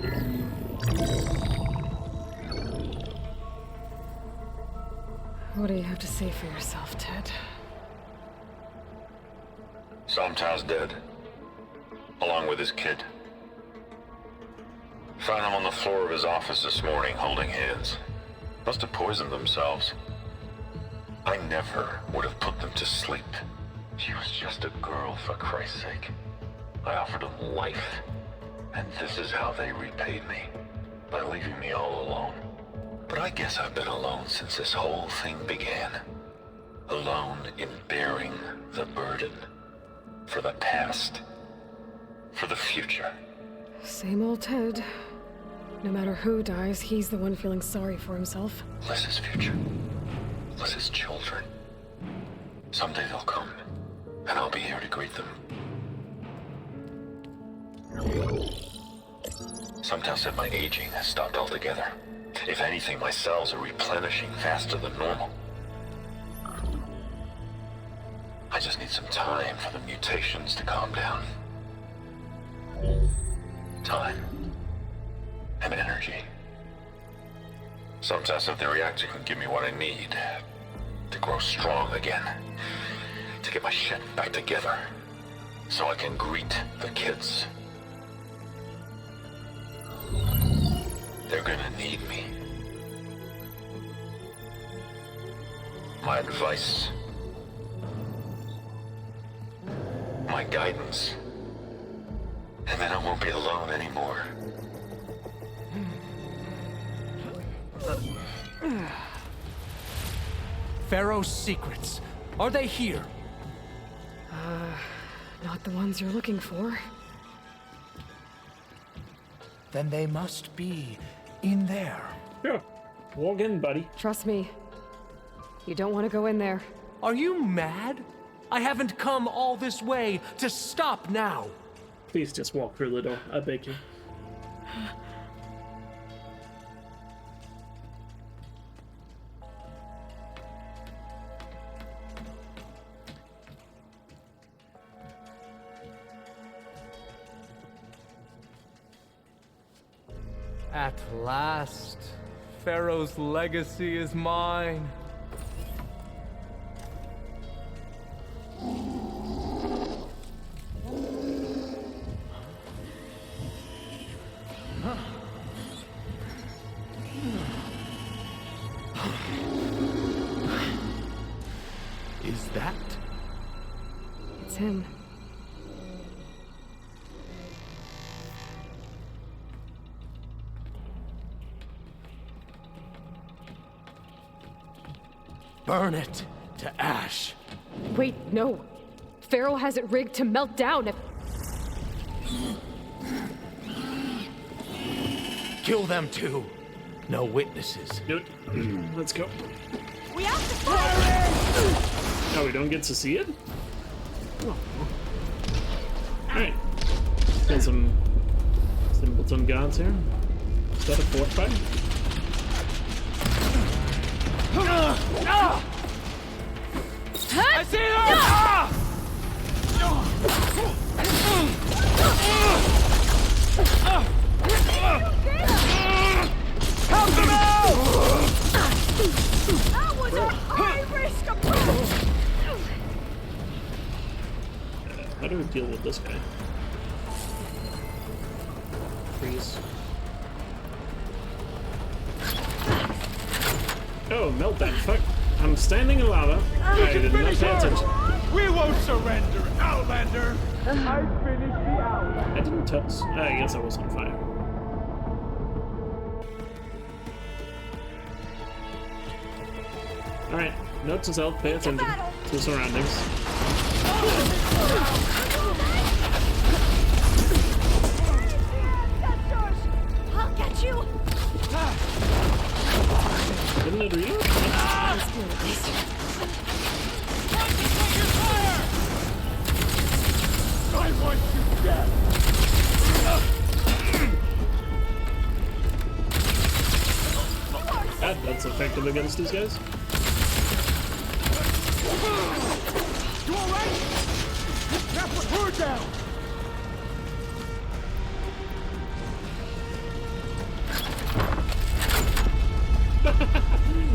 What do you have to say for yourself, Ted? Somtow's dead, along with his kid. Found them on the floor of his office this morning, holding hands. Must have poisoned themselves. I never would have put them to sleep. She was just a girl, for Christ's sake. I offered them life, and this is how they repaid me, by leaving me all alone. But I guess I've been alone since this whole thing began. Alone in bearing the burden. For the past. For the future. Same old Ted. No matter who dies, he's the one feeling sorry for himself. Liz's future. Liz's children. Someday they'll come, and I'll be here to greet them. Some tell said my aging has stopped altogether. If anything, my cells are replenishing faster than normal. I just need some time for the mutations to calm down. Time. And energy. Some test of the reactor can give me what I need to grow strong again. To get my shit back together. So I can greet the kids. They're gonna need me. My advice. My guidance. And then I won't be alone anymore. Pharaoh's secrets. Are they here? Not the ones you're looking for. Then they must be in there. Yeah. Walk in, buddy. Trust me. You don't want to go in there. Are you mad? I haven't come all this way to stop now. Please just walk through the door. I beg you. At last, Pharaoh's legacy is mine. Is that? It's him. Burn it to ash. Wait, no. Pharaoh has it rigged to melt down if... Kill them too. No witnesses. Do it. Let's go. We have to fire! Oh, we don't get to see it? Oh. Alright. Got some Simpleton guards here. Is that a fort fight? I see them! Help them out! That was a high-risk approach! How do we deal with this guy? Freeze. Oh, melt that. Fuck. I'm standing in lava. I did not pay attention. We won't surrender, Outlander! I finished the Outlander. I didn't touch. I guess I was on fire. Alright, note to self, pay attention to surroundings. I'll get you! Didn't it reload? I want you dead! That's effective against these guys. You alright? Now put her down!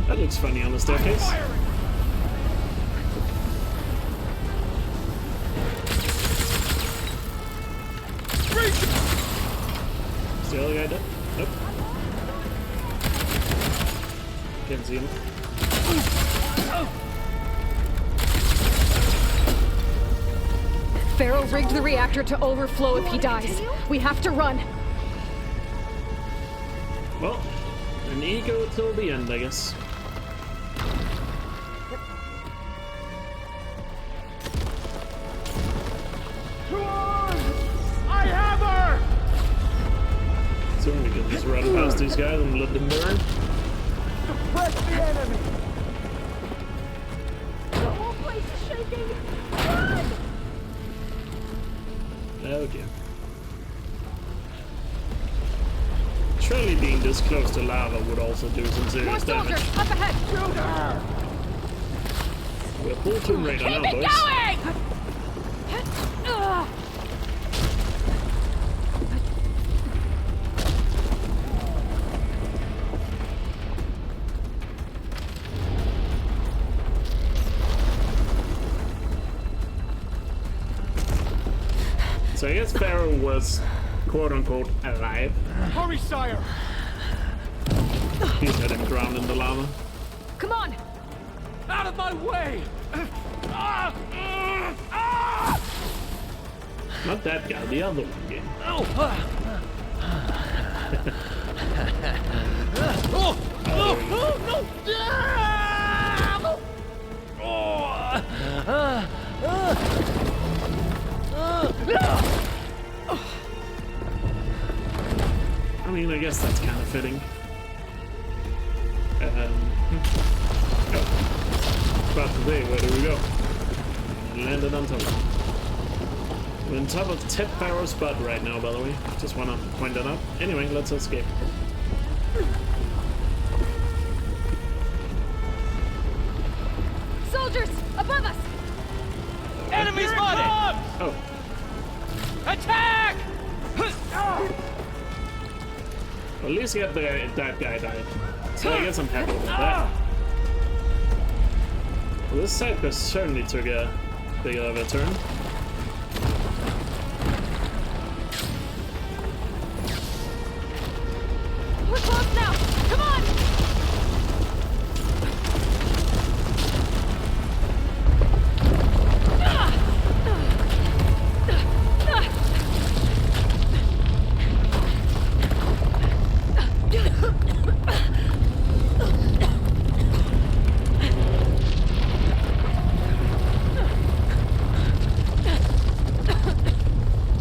That looks funny on the staircase. Is the other guy dead? Nope. Can't see him. Pharaoh rigged the reactor to overflow if he dies. We have to run. Well, An ego till the end, I guess. I have her! So we can just run past these guys and let them burn. Suppress the enemy! The whole place is shaking! Run! Oh dear. Surely being this close to lava would also do some More serious soldiers! damage. Up ahead! Shoot her! We're full Tomb Raider now, Keep it boys. going! So I guess Pharaoh was quote-unquote alive. Hurry, sire! He's had him drowned in the lava. Come on! Out of my way! Not that guy, the other one. Yeah. I mean, I guess that's kind of fitting. About to say, where do we go? Landed on top. We're on top of Ted Pharaoh's butt right now, by the way. Just want to point that out. Anyway, let's escape. Soldiers! Above us! Enemy spotted! Oh. Attack! Well, at least that guy died. So I guess I'm happy with that. Well, this side quest certainly took a big of a turn. We're close now! Come on!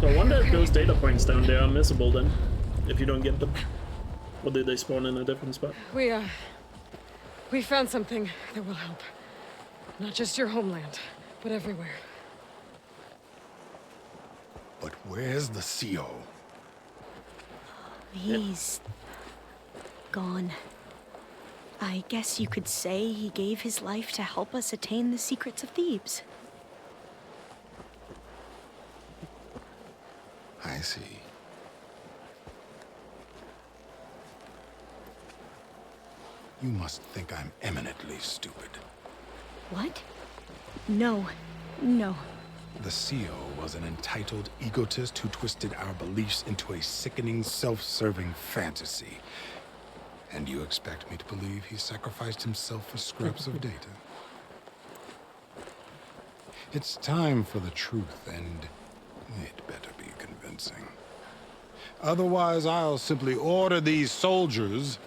So I wonder if those data points down there are missable then, if you don't get them. Or did they spawn in a different spot? We found something that will help. Not just your homeland, but everywhere. But where's the CO? He's gone. I guess you could say he gave his life to help us attain the secrets of Thebes. I see. You must think I'm eminently stupid. What? No. No. The CO was an entitled egotist who twisted our beliefs into a sickening, self-serving fantasy. And you expect me to believe he sacrificed himself for scraps of data? It's time for the truth, and it better be convincing. Otherwise, I'll simply order these soldiers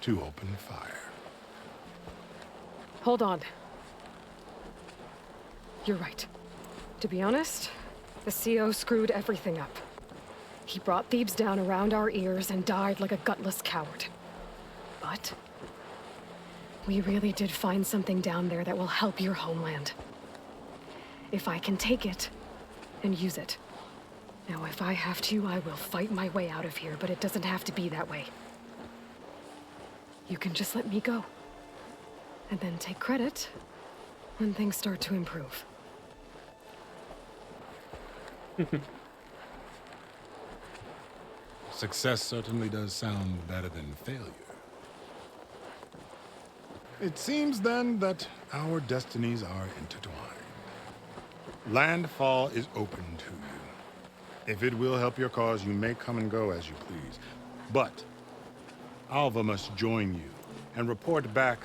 to open fire. Hold on. You're right. To be honest, the CO screwed everything up. He brought Thebes down around our ears and died like a gutless coward. But we really did find something down there that will help your homeland. If I can take it and use it. Now, if I have to, I will fight my way out of here, but it doesn't have to be that way. You can just let me go. And then take credit when things start to improve. Success certainly does sound better than failure. It seems then that our destinies are intertwined. Landfall is open to you. If it will help your cause, you may come and go as you please. But Alva must join you and report back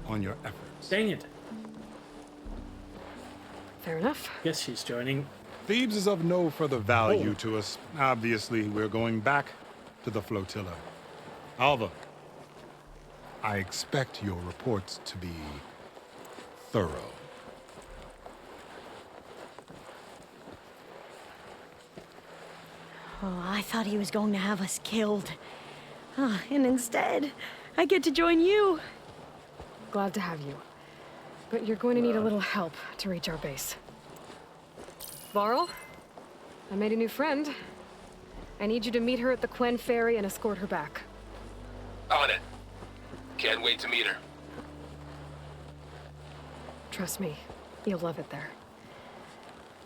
on your efforts. Dang it. Fair enough. Guess she's joining. Thebes is of no further value to us. Obviously, we're going back to the flotilla. Alva, I expect your reports to be thorough. Oh, I thought he was going to have us killed. And instead, I get to join you. Glad to have you. But you're going to need a little help to reach our base. Varl, I made a new friend. I need you to meet her at the Quen Ferry and escort her back. On it. Can't wait to meet her. Trust me, you'll love it there.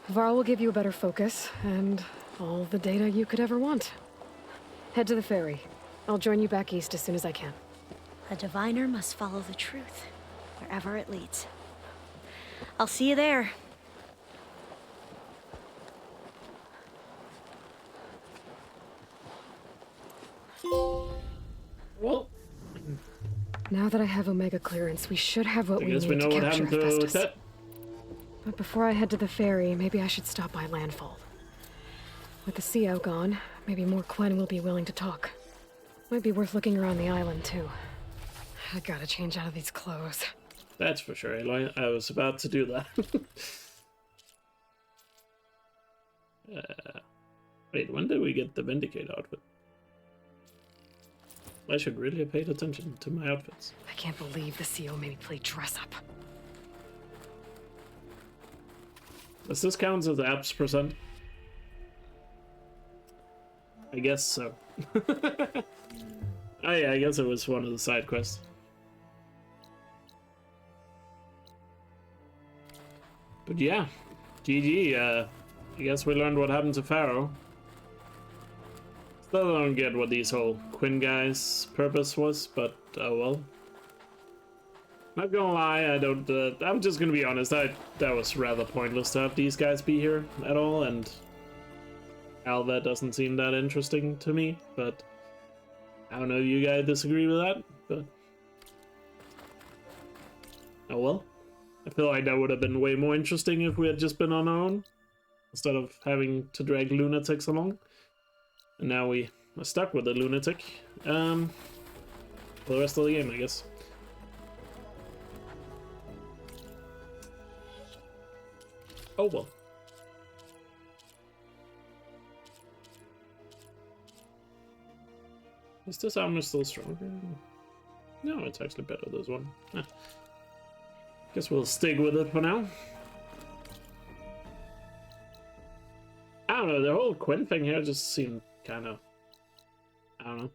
Varl will give you a better focus, and all the data you could ever want. Head to the ferry. I'll join you back east as soon as I can. A diviner must follow the truth, wherever it leads. I'll see you there. Well, now that I have Omega clearance, we should have what I we guess need we know to what capture happened to Hephaestus. Tet. But before I head to the ferry, maybe I should stop by Landfall. With the CO gone, maybe more Quen will be willing to talk. Might be worth looking around the island, too. I gotta change out of these clothes. That's for sure, Aloy. I was about to do that. Wait, when did we get the Vindicate outfit? I should really have paid attention to my outfits. I can't believe the CO made me play dress up. Does this count as apps percent? I guess so. Oh yeah, I guess it was one of the side quests. But yeah, GG. I guess we learned what happened to Pharaoh. Still don't get what these whole Quinn guys' purpose was, but oh well. Not gonna lie, I don't. I'm just gonna be honest. That was rather pointless to have these guys be here at all, and Alva doesn't seem that interesting to me. But I don't know if you guys disagree with that, but oh well. I feel like that would have been way more interesting if we had just been on our own, instead of having to drag lunatics along. And now we are stuck with a lunatic for the rest of the game, I guess. Oh well. Is this armor still stronger? No, it's actually better, this one. Guess we'll stick with it for now. I don't know, the whole Quinn thing here just seemed kind of... I don't know.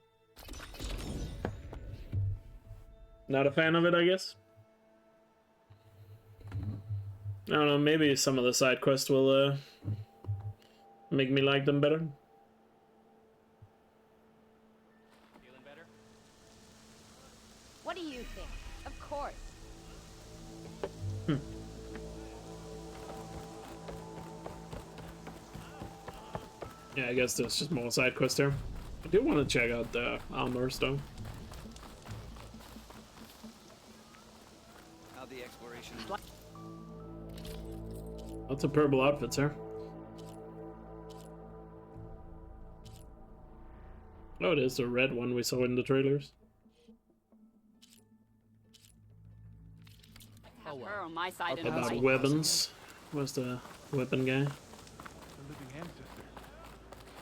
Not a fan of it, I guess. I don't know, maybe some of the side quests will make me like them better. Feeling better? What do you think? Of course. Yeah, I guess there's just more side quests there. I do want to check out the armor though. How the exploration. Lots of purple outfits here. Oh, it is the red one we saw in the trailers. Have her on my side in a About fight. weapons. Where's the weapon guy?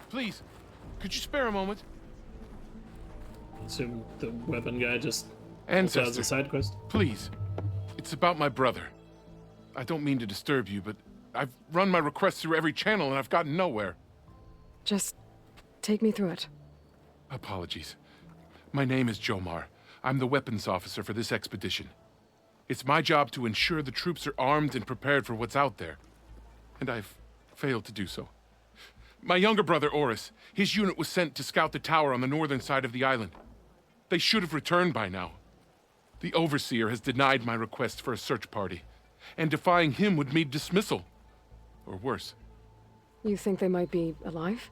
Please, could you spare a moment? Assume the weapon guy just Ancestor, also has a side quest. Please. It's about my brother. I don't mean to disturb you, but I've run my requests through every channel and I've gotten nowhere. Just take me through it. Apologies. My name is Jomar. I'm the weapons officer for this expedition. It's my job to ensure the troops are armed and prepared for what's out there. And I've failed to do so. My younger brother, Oris, his unit was sent to scout the tower on the northern side of the island. They should have returned by now. The Overseer has denied my request for a search party, and defying him would mean dismissal. Or worse. You think they might be alive?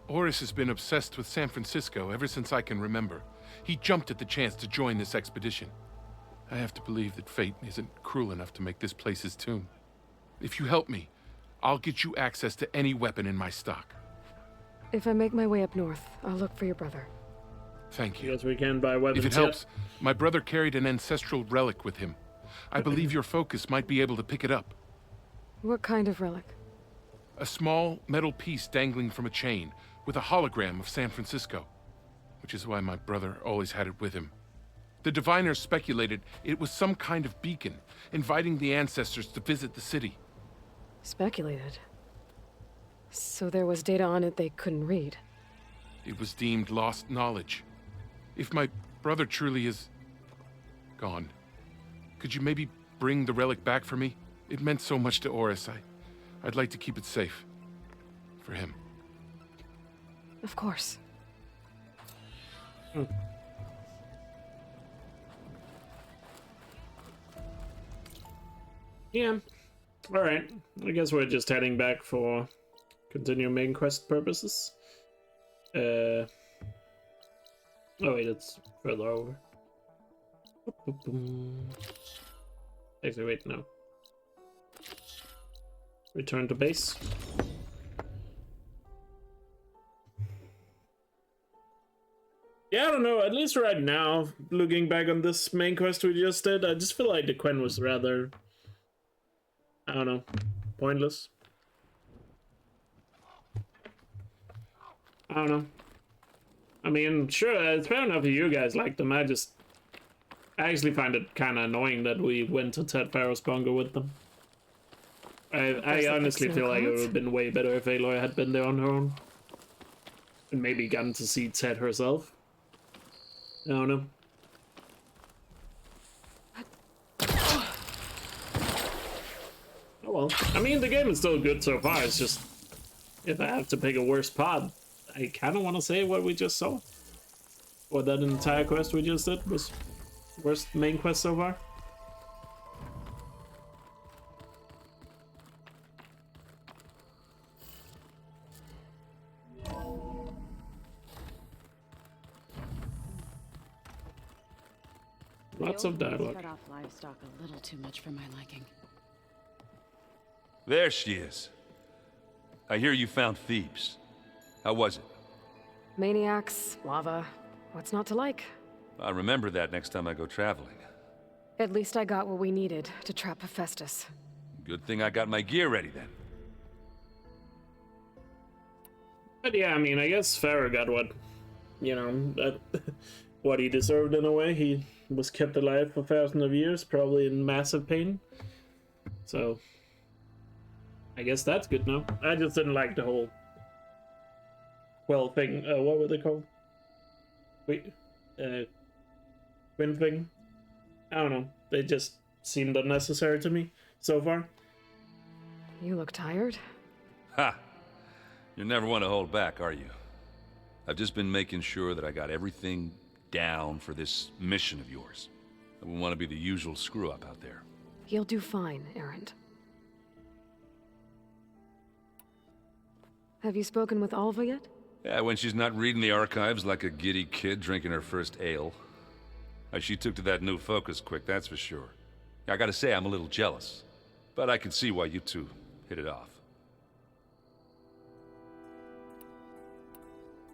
Oris has been obsessed with San Francisco ever since I can remember. He jumped at the chance to join this expedition. I have to believe that fate isn't cruel enough to make this place his tomb. If you help me, I'll get you access to any weapon in my stock. If I make my way up north, I'll look for your brother. Thank you. I guess we can buy weapons. If it helps, my brother carried an ancestral relic with him. I believe your focus might be able to pick it up. What kind of relic? A small metal piece dangling from a chain, with a hologram of San Francisco. Which is why my brother always had it with him. The diviners speculated it was some kind of beacon, inviting the ancestors to visit the city. Speculated? So there was data on it they couldn't read? It was deemed lost knowledge. If my brother truly is gone, could you maybe bring the relic back for me? It meant so much to Oris. I'd like to keep it safe. For him. Of course. Yeah. Alright. I guess we're just heading back for continue main quest purposes. Oh wait, it's further over. Actually, wait, no. Return to base. Yeah, I don't know, at least right now, looking back on this main quest we just did, I just feel like the Quen was rather, I don't know, pointless. I don't know. I mean, sure, it's fair enough if you guys liked them, I actually find it kind of annoying that we went to Ted Farrow's bunker with them. I honestly feel like it would have been way better if Aloy had been there on her own. And maybe gotten to see Ted herself. I don't know. Oh well. I mean, the game is still good so far. It's just, if I have to pick a worst part, I kind of want to say what we just saw. Or that entire quest we just did was worst main quest so far. Lots of dialogue. Cut off livestock a little too much for my liking. There she is. I hear you found Thebes. How was it? Maniacs, lava, what's not to like? I'll remember that next time I go traveling. At least I got what we needed to trap Hephaestus. Good thing I got my gear ready then. But yeah, I mean, I guess Farah got what, you know, what he deserved in a way. He was kept alive for thousands of years, probably in massive pain. So, I guess that's good now. I just didn't like the whole thing. What were they called? Wait, Quinn thing? I don't know. They just seemed unnecessary to me so far. You look tired. Ha! You never want to hold back, are you? I've just been making sure that I got everything down for this mission of yours. I wouldn't want to be the usual screw-up out there. You'll do fine, Erend. Have you spoken with Alva yet? Yeah, when she's not reading the archives like a giddy kid drinking her first ale. She took to that new focus quick, that's for sure. I gotta say, I'm a little jealous. But I can see why you two hit it off.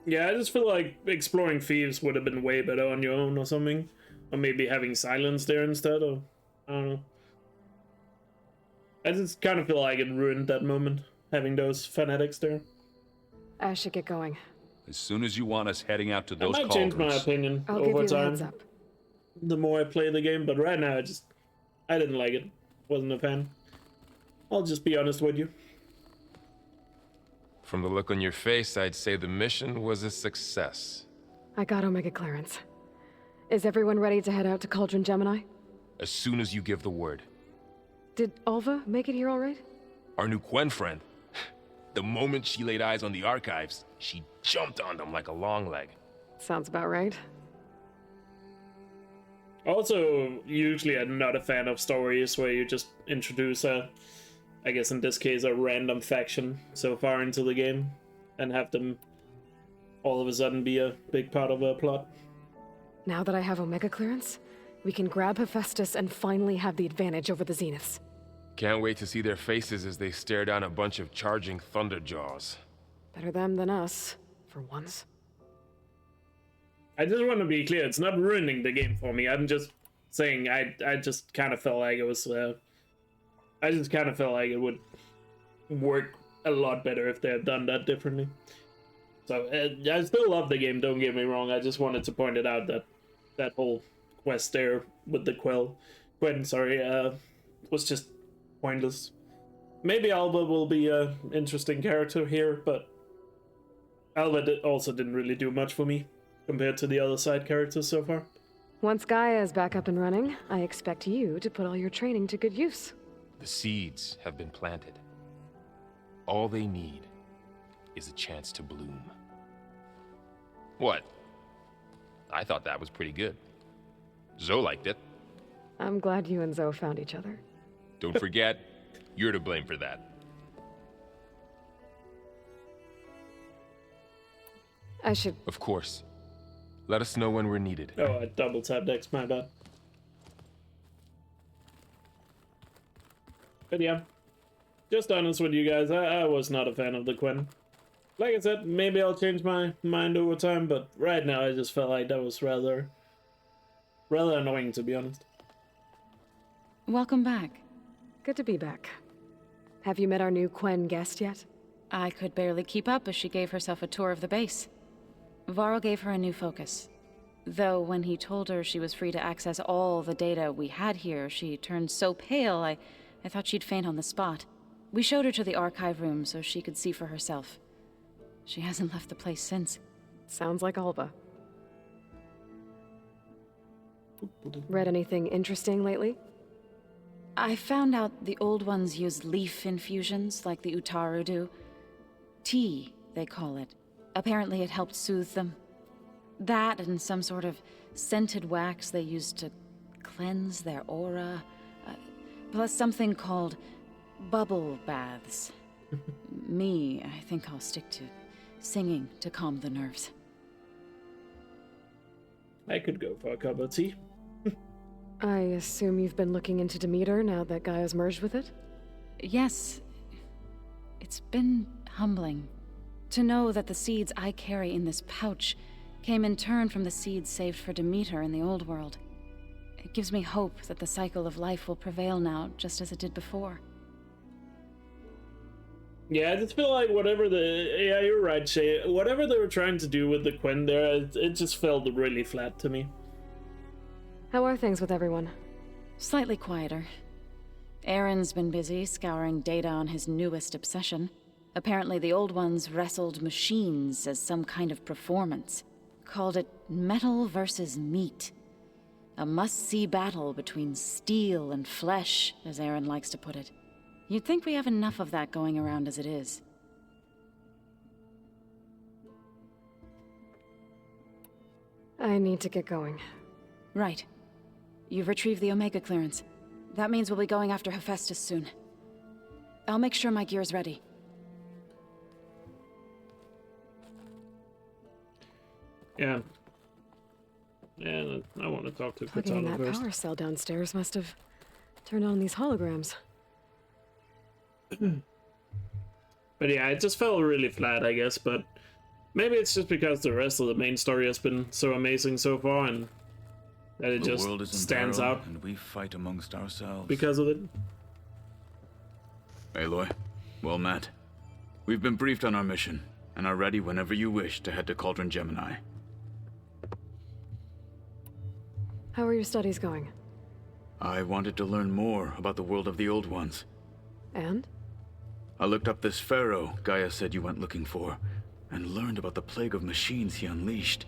Yeah, I just feel like exploring Thieves would have been way better on your own or something. Or maybe having silence there instead, or I don't know. I just kind of feel like it ruined that moment, having those fanatics there. I should get going. As soon as you want us heading out to those I might change my opinion I'll over give you a time. heads up. The more I play the game, but right now I didn't like it. Wasn't a fan. I'll just be honest with you. From the look on your face, I'd say the mission was a success. I got Omega clearance. Is everyone ready to head out to Cauldron Gemini? As soon as you give the word. Did Alva make it here all right? Our new Quen friend. The moment she laid eyes on the archives, she jumped on them like a long leg. Sounds about right. Also, usually I'm not a fan of stories where you just introduce I guess in this case, a random faction so far into the game and have them all of a sudden be a big part of a plot. Now that I have Omega clearance, we can grab Hephaestus and finally have the advantage over the Zeniths. Can't wait to see their faces as they stare down a bunch of charging Thunderjaws. Better them than us, for once. I just want to be clear. It's not ruining the game for me. I'm just saying I just kind of felt like it was. I just kind of felt like it would work a lot better if they had done that differently. So I still love the game. Don't get me wrong. I just wanted to point it out that that whole quest there with the Quen, was just pointless. Maybe Alba will be an interesting character here, but Alba also didn't really do much for me compared to the other side characters so far. Once Gaia is back up and running, I expect you to put all your training to good use. The seeds have been planted. All they need is a chance to bloom. What? I thought that was pretty good. Zoe liked it. I'm glad you and Zoe found each other. Don't forget, you're to blame for that. I should... Of course. Let us know when we're needed. Oh, I double tapped X, my bad. But yeah, just honest with you guys, I was not a fan of the Quen. Like I said, maybe I'll change my mind over time, but right now I just felt like that was rather annoying, to be honest. Welcome back. Good to be back. Have you met our new Quen guest yet? I could barely keep up as she gave herself a tour of the base. Varl gave her a new focus. Though when he told her she was free to access all the data we had here, she turned so pale I thought she'd faint on the spot. We showed her to the archive room so she could see for herself. She hasn't left the place since. Sounds like Alba. Read anything interesting lately? I found out the old ones use leaf infusions like the Utaru do. Tea, they call it. Apparently it helped soothe them. That and some sort of scented wax they used to cleanse their aura. Plus something called bubble baths. Me, I think I'll stick to singing to calm the nerves. I could go for a cup of tea. I assume you've been looking into Demeter now that Gaia's merged with it? Yes. It's been humbling to know that the seeds I carry in this pouch came in turn from the seeds saved for Demeter in the old world. It gives me hope that the cycle of life will prevail now, just as it did before. Yeah, I just feel like yeah, you're right, Shay. Whatever they were trying to do with the Quen there, it just felt really flat to me. How are things with everyone? Slightly quieter. Aaron's been busy scouring data on his newest obsession. Apparently the old ones wrestled machines as some kind of performance. Called it metal versus meat. A must-see battle between steel and flesh, as Aaron likes to put it. You'd think we have enough of that going around as it is. I need to get going. Right. You've retrieved the Omega clearance. That means we'll be going after Hephaestus soon. I'll make sure my gear's ready. Yeah. Yeah, I want to talk to Plugging in Cortana that first. power cell downstairs must have turned on these holograms. But yeah, it just felt really flat, I guess, but maybe it's just because the rest of the main story has been so amazing so far and that it just stands out and we fight amongst ourselves because of it. Aloy, well met. We've been briefed on our mission and are ready whenever you wish to head to Cauldron Gemini. How are your studies going? I wanted to learn more about the world of the Old Ones. And? I looked up this pharaoh Gaia said you went looking for, and learned about the plague of machines he unleashed.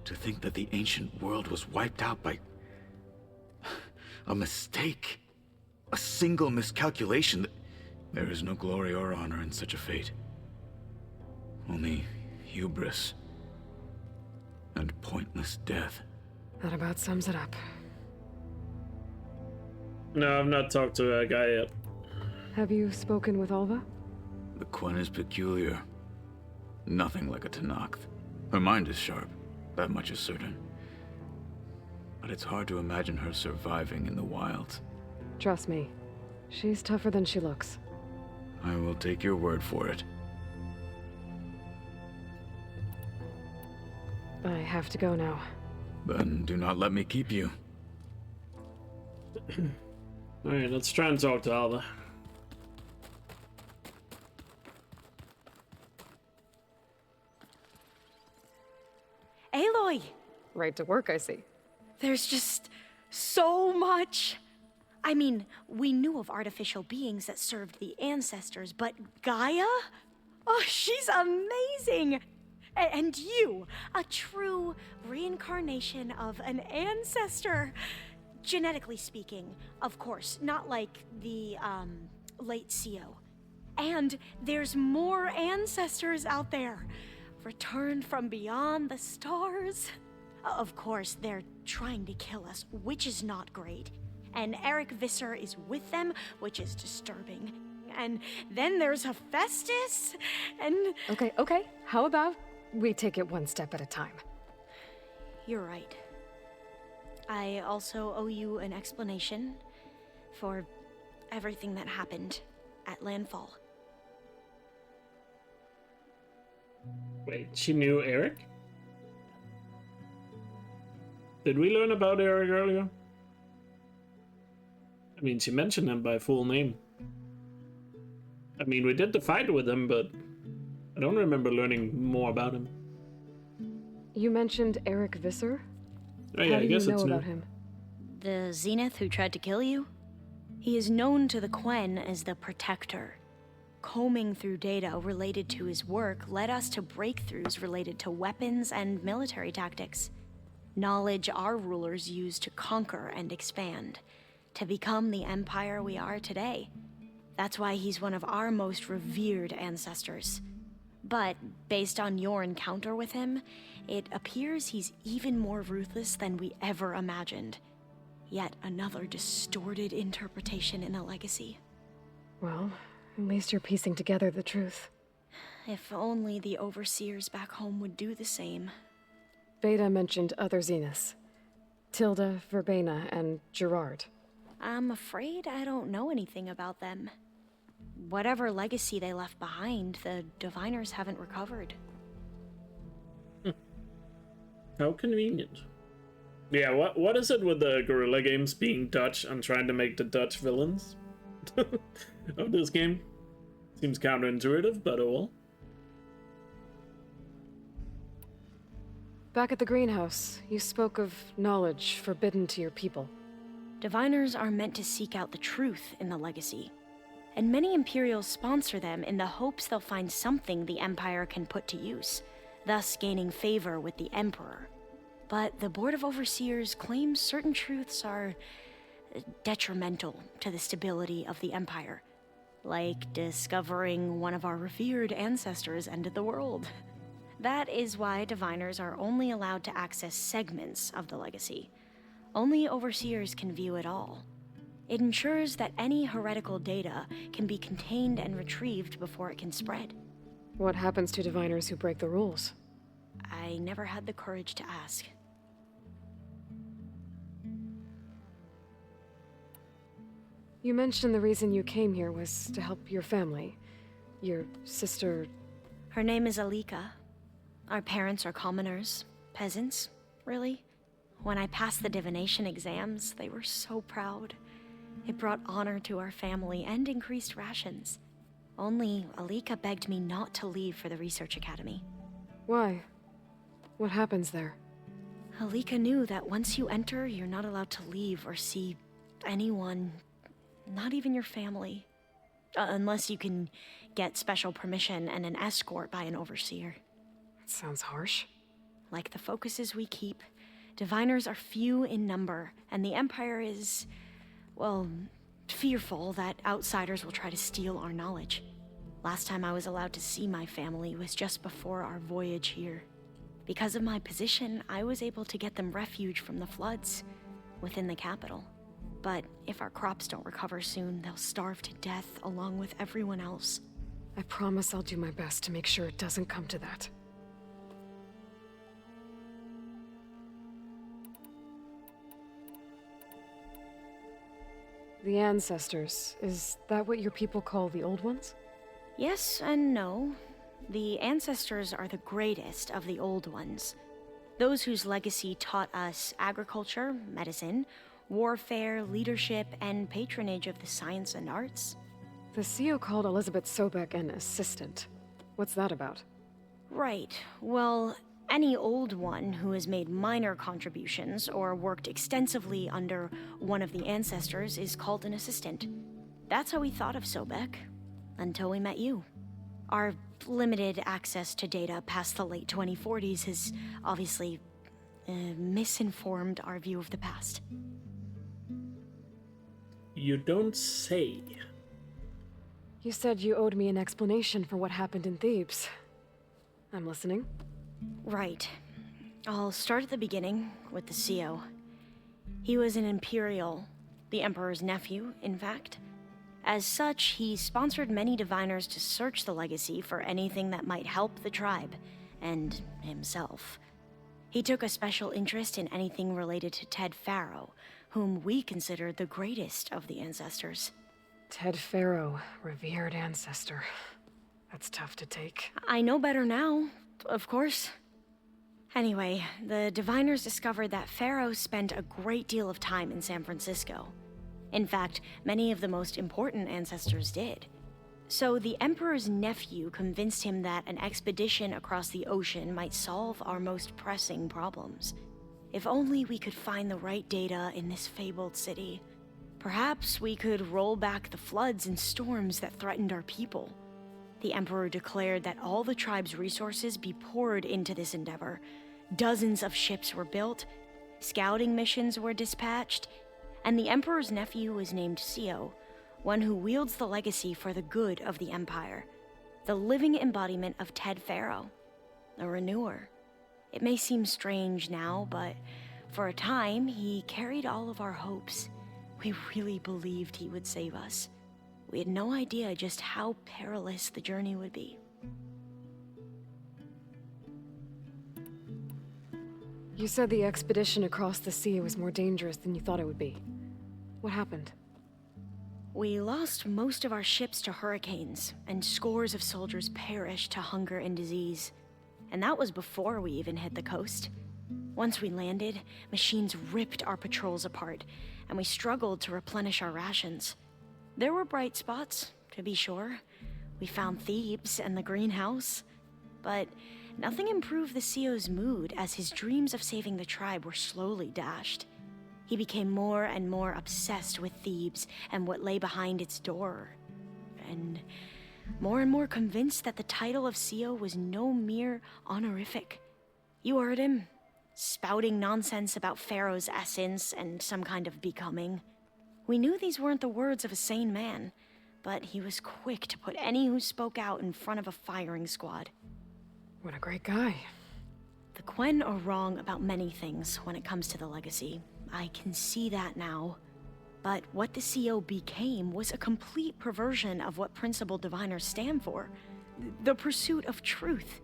To think that the ancient world was wiped out by a mistake. A single miscalculation. There is no glory or honor in such a fate. Only hubris and pointless death. That about sums it up. No, I've not talked to a guy yet. Have you spoken with Alva? The Quen is peculiar. Nothing like a Tenakth. Her mind is sharp, that much is certain. But it's hard to imagine her surviving in the wilds. Trust me, she's tougher than she looks. I will take your word for it. I have to go now. Then do not let me keep you. Alright, let's try and talk to Alva. Aloy! Right to work, I see. There's just so much. I mean, we knew of artificial beings that served the ancestors, but Gaia? Oh, she's amazing! And you, a true reincarnation of an ancestor. Genetically speaking, of course, not like the, late CO. And there's more ancestors out there, returned from beyond the stars. Of course, they're trying to kill us, which is not great. And Eric Visser is with them, which is disturbing. And then there's Hephaestus, and... Okay. How about we take it one step at a time? You're right. I also owe you an explanation for everything that happened at Landfall. Wait, she knew Eric? Did we learn about Eric earlier? I mean, she mentioned him by full name. I mean, we did the fight with him, but I don't remember learning more about him. You mentioned Eric Visser? Oh yeah, How do I guess you know it's new. about him? The Zenith who tried to kill you? He is known to the Quen as the Protector. Combing through data related to his work led us to breakthroughs related to weapons and military tactics. Knowledge our rulers used to conquer and expand, to become the empire we are today. That's why he's one of our most revered ancestors. But based on your encounter with him, it appears he's even more ruthless than we ever imagined. Yet another distorted interpretation in a legacy. Well, at least you're piecing together the truth. If only the overseers back home would do the same. Beta mentioned other Zeniths. Tilda, Verbena, and Gerard. I'm afraid I don't know anything about them. Whatever legacy they left behind, the Diviners haven't recovered. How convenient. Yeah, what is it with the Guerrilla Games being Dutch and trying to make the Dutch villains of this game? Seems counterintuitive, but oh well. Back at the greenhouse, you spoke of knowledge forbidden to your people. Diviners are meant to seek out the truth in the legacy, and many Imperials sponsor them in the hopes they'll find something the Empire can put to use, thus gaining favor with the Emperor. But the Board of Overseers claims certain truths are detrimental to the stability of the Empire, like discovering one of our revered ancestors ended the world. That is why Diviners are only allowed to access segments of the legacy. Only Overseers can view it all. It ensures that any heretical data can be contained and retrieved before it can spread. What happens to Diviners who break the rules? I never had the courage to ask. You mentioned the reason you came here was to help your family. Your sister... Her name is Alika. Our parents are commoners. Peasants, really. When I passed the divination exams, they were so proud. It brought honor to our family and increased rations. Only Alika begged me not to leave for the research academy. Why? What happens there? Alika knew that once you enter, you're not allowed to leave or see anyone, not even your family. Unless you can get special permission and an escort by an overseer. That sounds harsh. Like the focuses we keep, Diviners are few in number, and the Empire is, well, fearful that outsiders will try to steal our knowledge. Last time I was allowed to see my family was just before our voyage here. Because of my position, I was able to get them refuge from the floods within the capital. But if our crops don't recover soon, they'll starve to death along with everyone else. I promise I'll do my best to make sure it doesn't come to that. The ancestors, is that what your people call the old ones? Yes and no. The ancestors are the greatest of the old ones. Those whose legacy taught us agriculture, medicine, warfare, leadership, and patronage of the science and arts. The CEO called Elizabeth Sobek an assistant. What's that about? Right. Well, any old one who has made minor contributions or worked extensively under one of the ancestors is called an assistant. That's how we thought of Sobek, until we met you. Our limited access to data past the late 2040s has obviously misinformed our view of the past. You don't say. You said you owed me an explanation for what happened in Thebes. I'm listening. Right. I'll start at the beginning with the CEO. He was an Imperial, the Emperor's nephew, in fact. As such, he sponsored many diviners to search the legacy for anything that might help the tribe, and himself. He took a special interest in anything related to Ted Faro, whom we consider the greatest of the ancestors. Ted Faro, revered ancestor. That's tough to take. I know better now, of course. Anyway, the diviners discovered that Faro spent a great deal of time in San Francisco. In fact, many of the most important ancestors did. So the Emperor's nephew convinced him that an expedition across the ocean might solve our most pressing problems. If only we could find the right data in this fabled city. Perhaps we could roll back the floods and storms that threatened our people. The Emperor declared that all the tribe's resources be poured into this endeavor. Dozens of ships were built, scouting missions were dispatched, and the Emperor's nephew was named CEO, one who wields the legacy for the good of the Empire. The living embodiment of Ted Faro, a renewer. It may seem strange now, but for a time, he carried all of our hopes. We really believed he would save us. We had no idea just how perilous the journey would be. You said the expedition across the sea was more dangerous than you thought it would be. What happened? We lost most of our ships to hurricanes, and scores of soldiers perished to hunger and disease. And that was before we even hit the coast. Once we landed, machines ripped our patrols apart, and we struggled to replenish our rations. There were bright spots, to be sure. We found Thebes and the greenhouse. But nothing improved the CEO's mood as his dreams of saving the tribe were slowly dashed. He became more and more obsessed with Thebes and what lay behind its door. And more convinced that the title of CEO was no mere honorific. You heard him, spouting nonsense about Pharaoh's essence and some kind of becoming. We knew these weren't the words of a sane man, but he was quick to put any who spoke out in front of a firing squad. What a great guy. The Quen are wrong about many things when it comes to the legacy. I can see that now. But what the CEO became was a complete perversion of what principled diviners stand for. The pursuit of truth.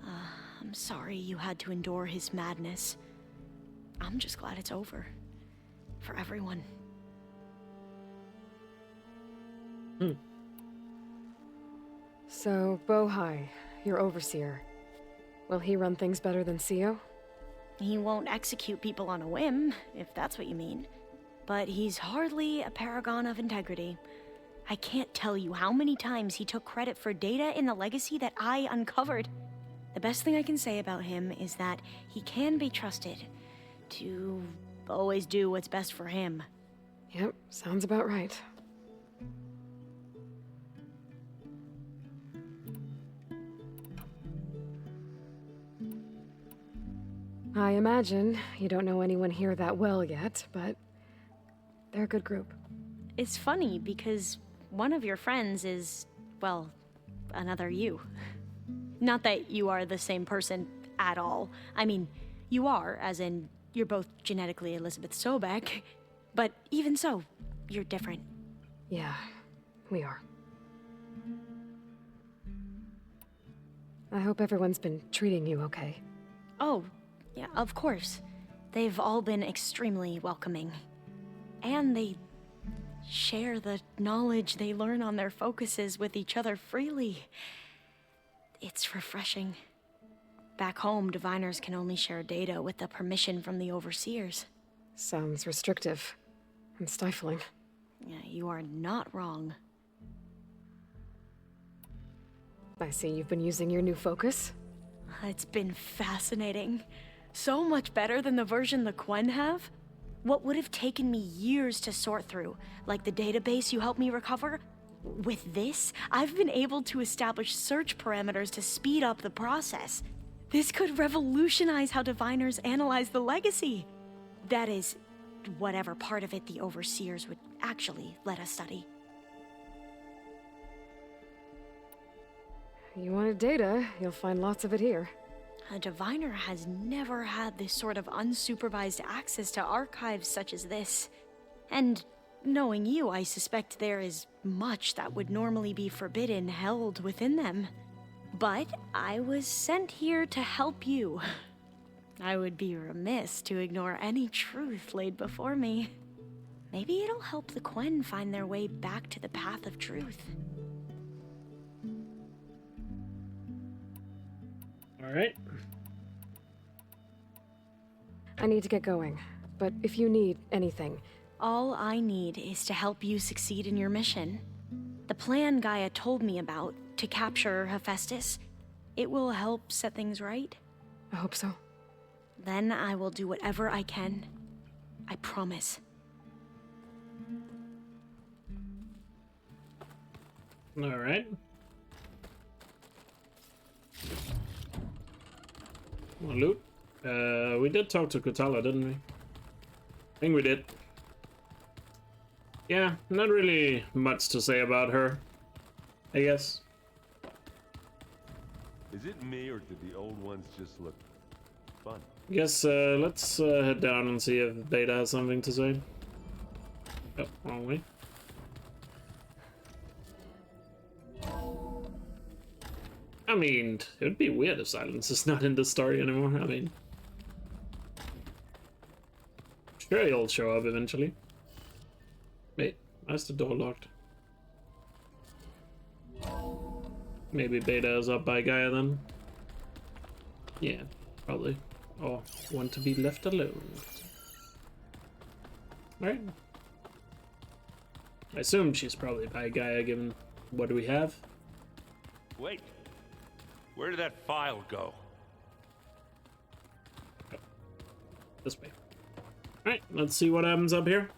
I'm sorry you had to endure his madness. I'm just glad it's over. For everyone. So, Bohai, your overseer. Will he run things better than CEO? He won't execute people on a whim, if that's what you mean. But he's hardly a paragon of integrity. I can't tell you how many times he took credit for data in the legacy that I uncovered. The best thing I can say about him is that he can be trusted to always do what's best for him. Yep, sounds about right. I imagine you don't know anyone here that well yet, but they're a good group. It's funny because one of your friends is, well, another you. Not that you are the same person at all. I mean, you are, as in, you're both genetically Elizabeth Sobek, but even so, you're different. Yeah, we are. I hope everyone's been treating you okay. Oh, yeah, of course. They've all been extremely welcoming. And they share the knowledge they learn on their focuses with each other freely. It's refreshing. Back home, diviners can only share data with the permission from the overseers. Sounds restrictive and stifling. Yeah, you are not wrong. I see you've been using your new focus. It's been fascinating. So much better than the version the Quen have. What would have taken me years to sort through, like the database you helped me recover, with this, I've been able to establish search parameters to speed up the process. This could revolutionize how diviners analyze the legacy. That is, whatever part of it the overseers would actually let us study. You wanted data, you'll find lots of it here. A diviner has never had this sort of unsupervised access to archives such as this. And knowing you, I suspect there is much that would normally be forbidden held within them. But I was sent here to help you. I would be remiss to ignore any truth laid before me. Maybe it'll help the Quen find their way back to the path of truth. Alright. I need to get going, but if you need anything... All I need is to help you succeed in your mission. The plan Gaia told me about, to capture Hephaestus, it will help set things right. I hope so. Then I will do whatever I can. I promise. Alright. Well, loot. We did talk to Kutala, didn't we? I think we did. Yeah, not really much to say about her, I guess. Is it me, or did the old ones just look fun? I guess, let's head down and see if Beta has something to say. Oh, wrong way. I mean, it would be weird if Silence is not in the story anymore. I mean, sure he'll show up eventually. Wait, why is the door locked? Maybe Beta is up by Gaia then? Yeah, probably. Or want to be left alone. Alright. I assume she's probably by Gaia given what do we have? Wait, where did that file go? Oh, this way. Alright, let's see what happens up here.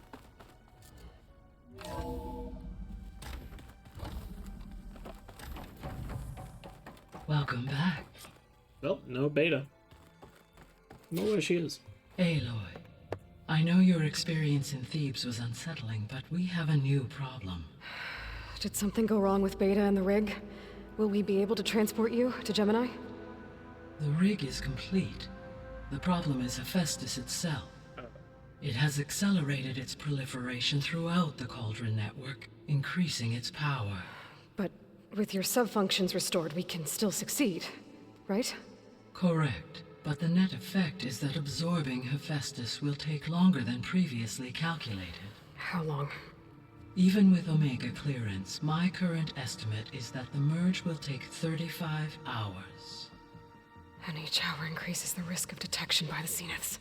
Welcome back. Well, no Beta. Know where she is. Aloy, I know your experience in Thebes was unsettling, but we have a new problem. Did something go wrong with Beta and the rig? Will we be able to transport you to Gemini? The rig is complete. The problem is Hephaestus itself. It has accelerated its proliferation throughout the Cauldron network, increasing its power. But with your sub-functions restored, we can still succeed, right? Correct. But the net effect is that absorbing Hephaestus will take longer than previously calculated. How long? Even with Omega clearance, my current estimate is that the merge will take 35 hours. And each hour increases the risk of detection by the Zeniths.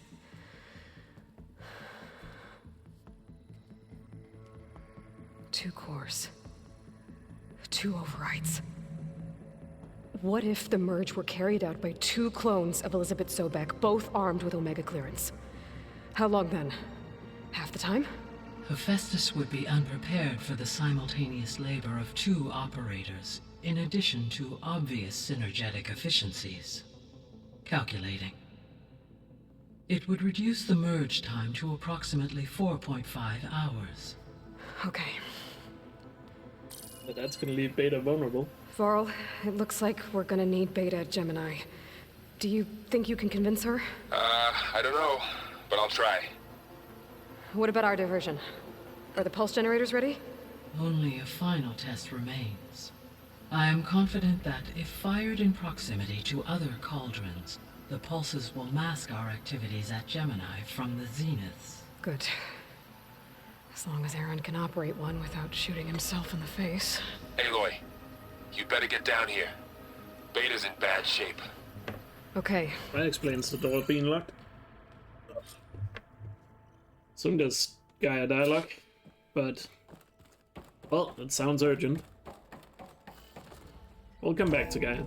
Two cores. 2 overrides. What if the merge were carried out by 2 clones of Elizabeth Sobek, both armed with Omega clearance? How long then? Half the time? Hephaestus would be unprepared for the simultaneous labor of 2 operators, in addition to obvious synergetic efficiencies. Calculating. It would reduce the merge time to approximately 4.5 hours. Okay. But that's gonna leave Beta vulnerable. Varl, it looks like we're gonna need Beta at Gemini. Do you think you can convince her? I don't know, but I'll try. What about our diversion? Are the pulse generators ready? Only a final test remains. I am confident that if fired in proximity to other cauldrons, the pulses will mask our activities at Gemini from the Zeniths. Good. As long as Aaron can operate one without shooting himself in the face. Aloy, you better get down here. Beta's in bad shape. Okay. That explains the door being locked. Assume there's Gaia dialogue, but well, it sounds urgent. We'll come back to Gaia.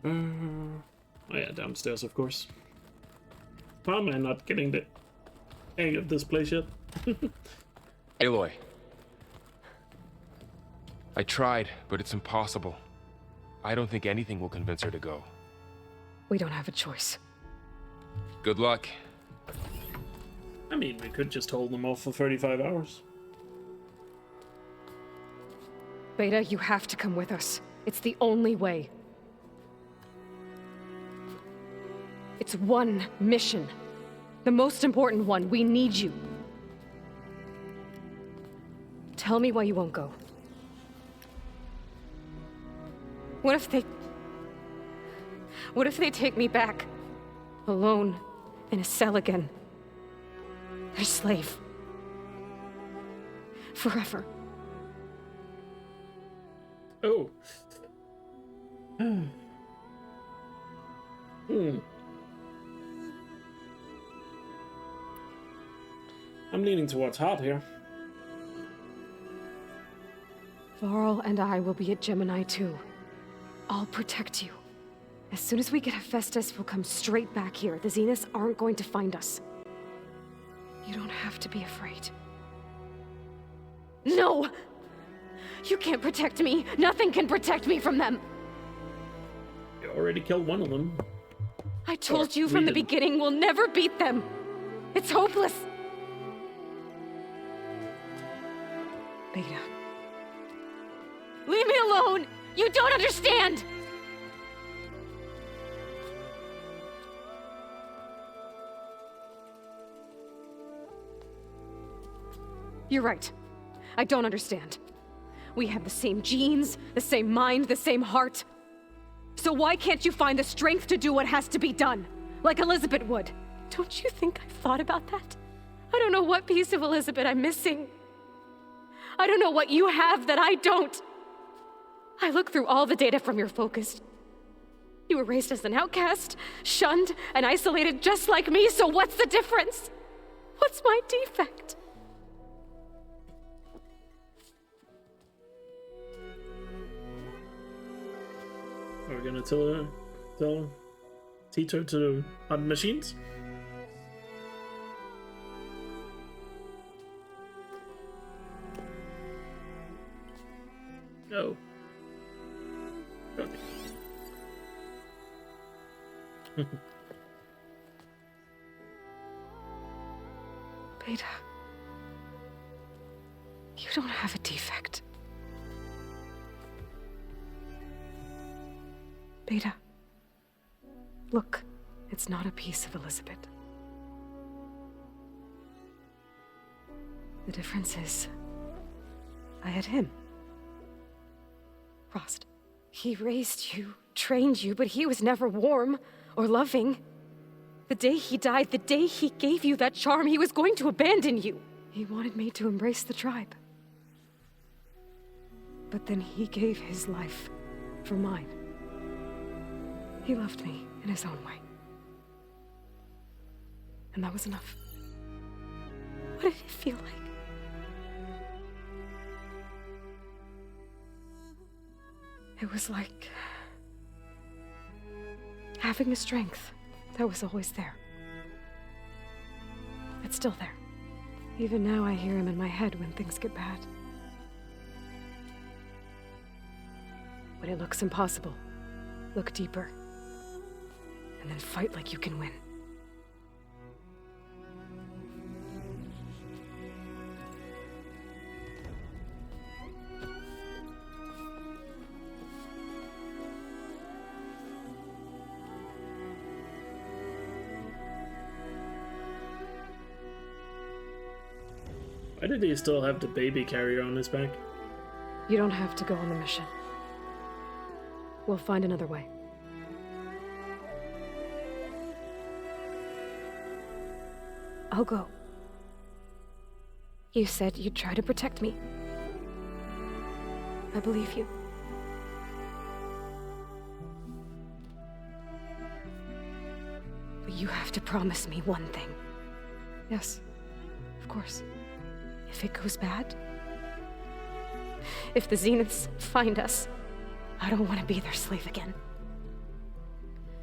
Oh yeah, downstairs, of course. How am I not getting the hang of this place yet? Aloy. I tried, but it's impossible. I don't think anything will convince her to go. We don't have a choice. Good luck. I mean, we could just hold them off for 35 hours. Beta, you have to come with us. It's the only way. It's one mission. The most important one. We need you. Tell me why you won't go. What if they take me back? Alone, in a cell again. Their slave. Forever. Oh. I'm leaning towards hard here. Varl and I will be at Gemini too. I'll protect you. As soon as we get Hephaestus, we'll come straight back here. The Zeniths aren't going to find us. You don't have to be afraid. No! You can't protect me. Nothing can protect me from them. You already killed one of them. I told you from the beginning, we'll never beat them. It's hopeless. Beta. Leave me alone! You don't understand! You're right. I don't understand. We have the same genes, the same mind, the same heart. So why can't you find the strength to do what has to be done? Like Elizabeth would. Don't you think I've thought about that? I don't know what piece of Elizabeth I'm missing. I don't know what you have that I don't. I look through all the data from your focus. You were raised as an outcast, shunned, and isolated just like me, so what's the difference? What's my defect? Are we gonna teach her to hunt machines? Oh. Okay. Beta. You don't have a defect. Beta. Look, it's not a piece of Elizabeth. The difference is, I had him. Frost. He raised you, trained you, but he was never warm or loving. The day he died, the day he gave you that charm, he was going to abandon you. He wanted me to embrace the tribe. But then he gave his life for mine. He loved me in his own way. And that was enough. What did it feel like? It was like having a strength that was always there. It's still there. Even now I hear him in my head when things get bad. When it looks impossible, look deeper. And then fight like you can win. Why did he still have the baby carrier on his back? You don't have to go on the mission. We'll find another way. I'll go. You said you'd try to protect me. I believe you. But you have to promise me one thing. Yes, of course. If it goes bad, if the Zeniths find us, I don't want to be their slave again.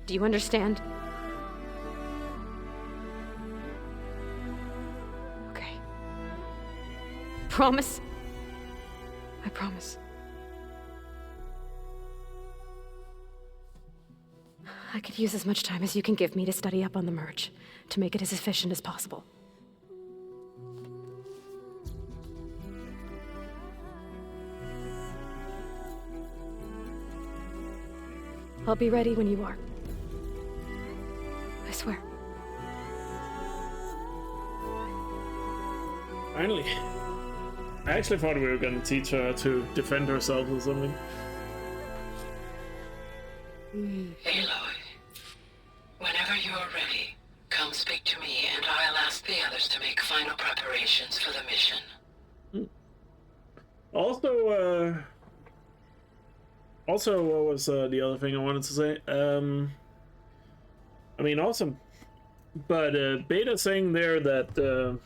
Do you understand? Okay. Promise? I promise. I could use as much time as you can give me to study up on the merge, to make it as efficient as possible. I'll be ready when you are. I swear. Finally. I actually thought we were gonna teach her to defend herself or something. Aloy, whenever you're ready, come speak to me and I'll ask the others to make final preparations for the mission. Also, what was the other thing I wanted to say? I mean, awesome. But Beta saying there that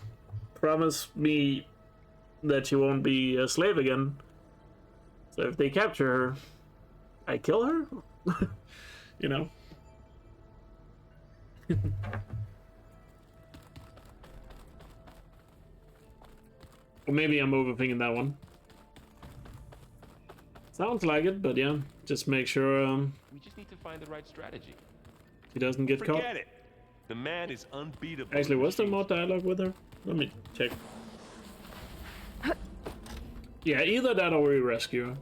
promise me that you won't be a slave again. So if they capture her, I kill her? You know? Or maybe I'm overthinking that one. Sounds like it, but yeah, just make sure we just need to find the right strategy. he doesn't get caught. Forget it. The man is unbeatable. Actually, was there more dialogue with her? Let me check. Yeah, either that or we rescue her.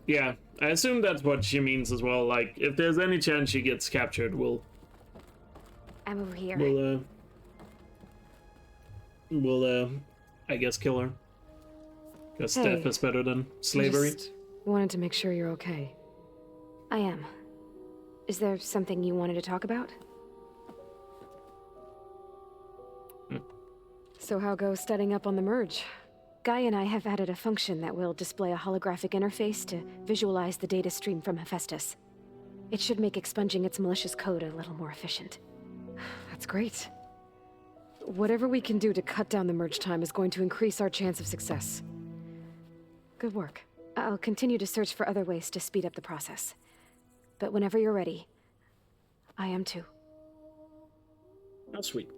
Yeah, I assume that's what she means as well. Like, if there's any chance she gets captured, we'll I'm over here. We'll I guess kill her. Because death is better than slavery. I just wanted to make sure you're okay. I am. Is there something you wanted to talk about? So how goes studying up on the merge? Guy and I have added a function that will display a holographic interface to visualize the data stream from Hephaestus. It should make expunging its malicious code a little more efficient. That's great. Whatever we can do to cut down the merge time is going to increase our chance of success. Good work. I'll continue to search for other ways to speed up the process. But whenever you're ready, I am too. Oh, sweet.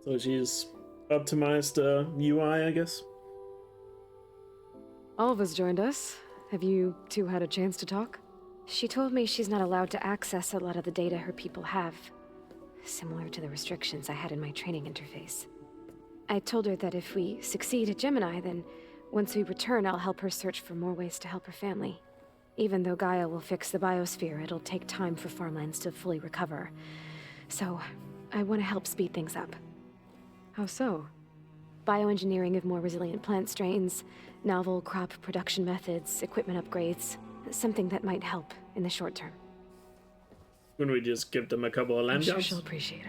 So she's optimized UI, I guess? Alva's joined us. Have you two had a chance to talk? She told me she's not allowed to access a lot of the data her people have. Similar to the restrictions I had in my training interface. I told her that if we succeed at Gemini, then once we return, I'll help her search for more ways to help her family. Even though Gaia will fix the biosphere, it'll take time for farmlands to fully recover. So, I want to help speed things up. How so? Bioengineering of more resilient plant strains, novel crop production methods, equipment upgrades. Something that might help in the short term. When we just give them a couple of land I'm sure jobs? she'll appreciate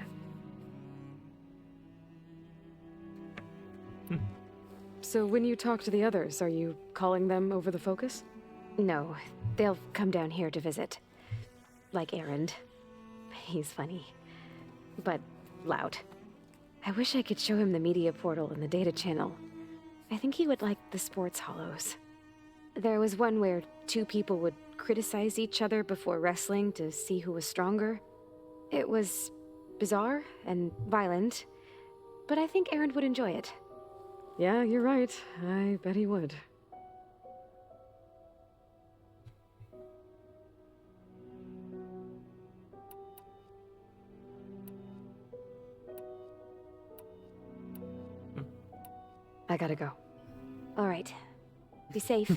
it. So when you talk to the others, are you calling them over the focus? No, they'll come down here to visit. Like Erend. He's funny. But loud. I wish I could show him the media portal and the data channel. I think he would like the sports hollows. There was one where two people would criticize each other before wrestling to see who was stronger. It was bizarre and violent, but I think Erend would enjoy it. Yeah, you're right. I bet he would. I gotta go. All right. Be safe.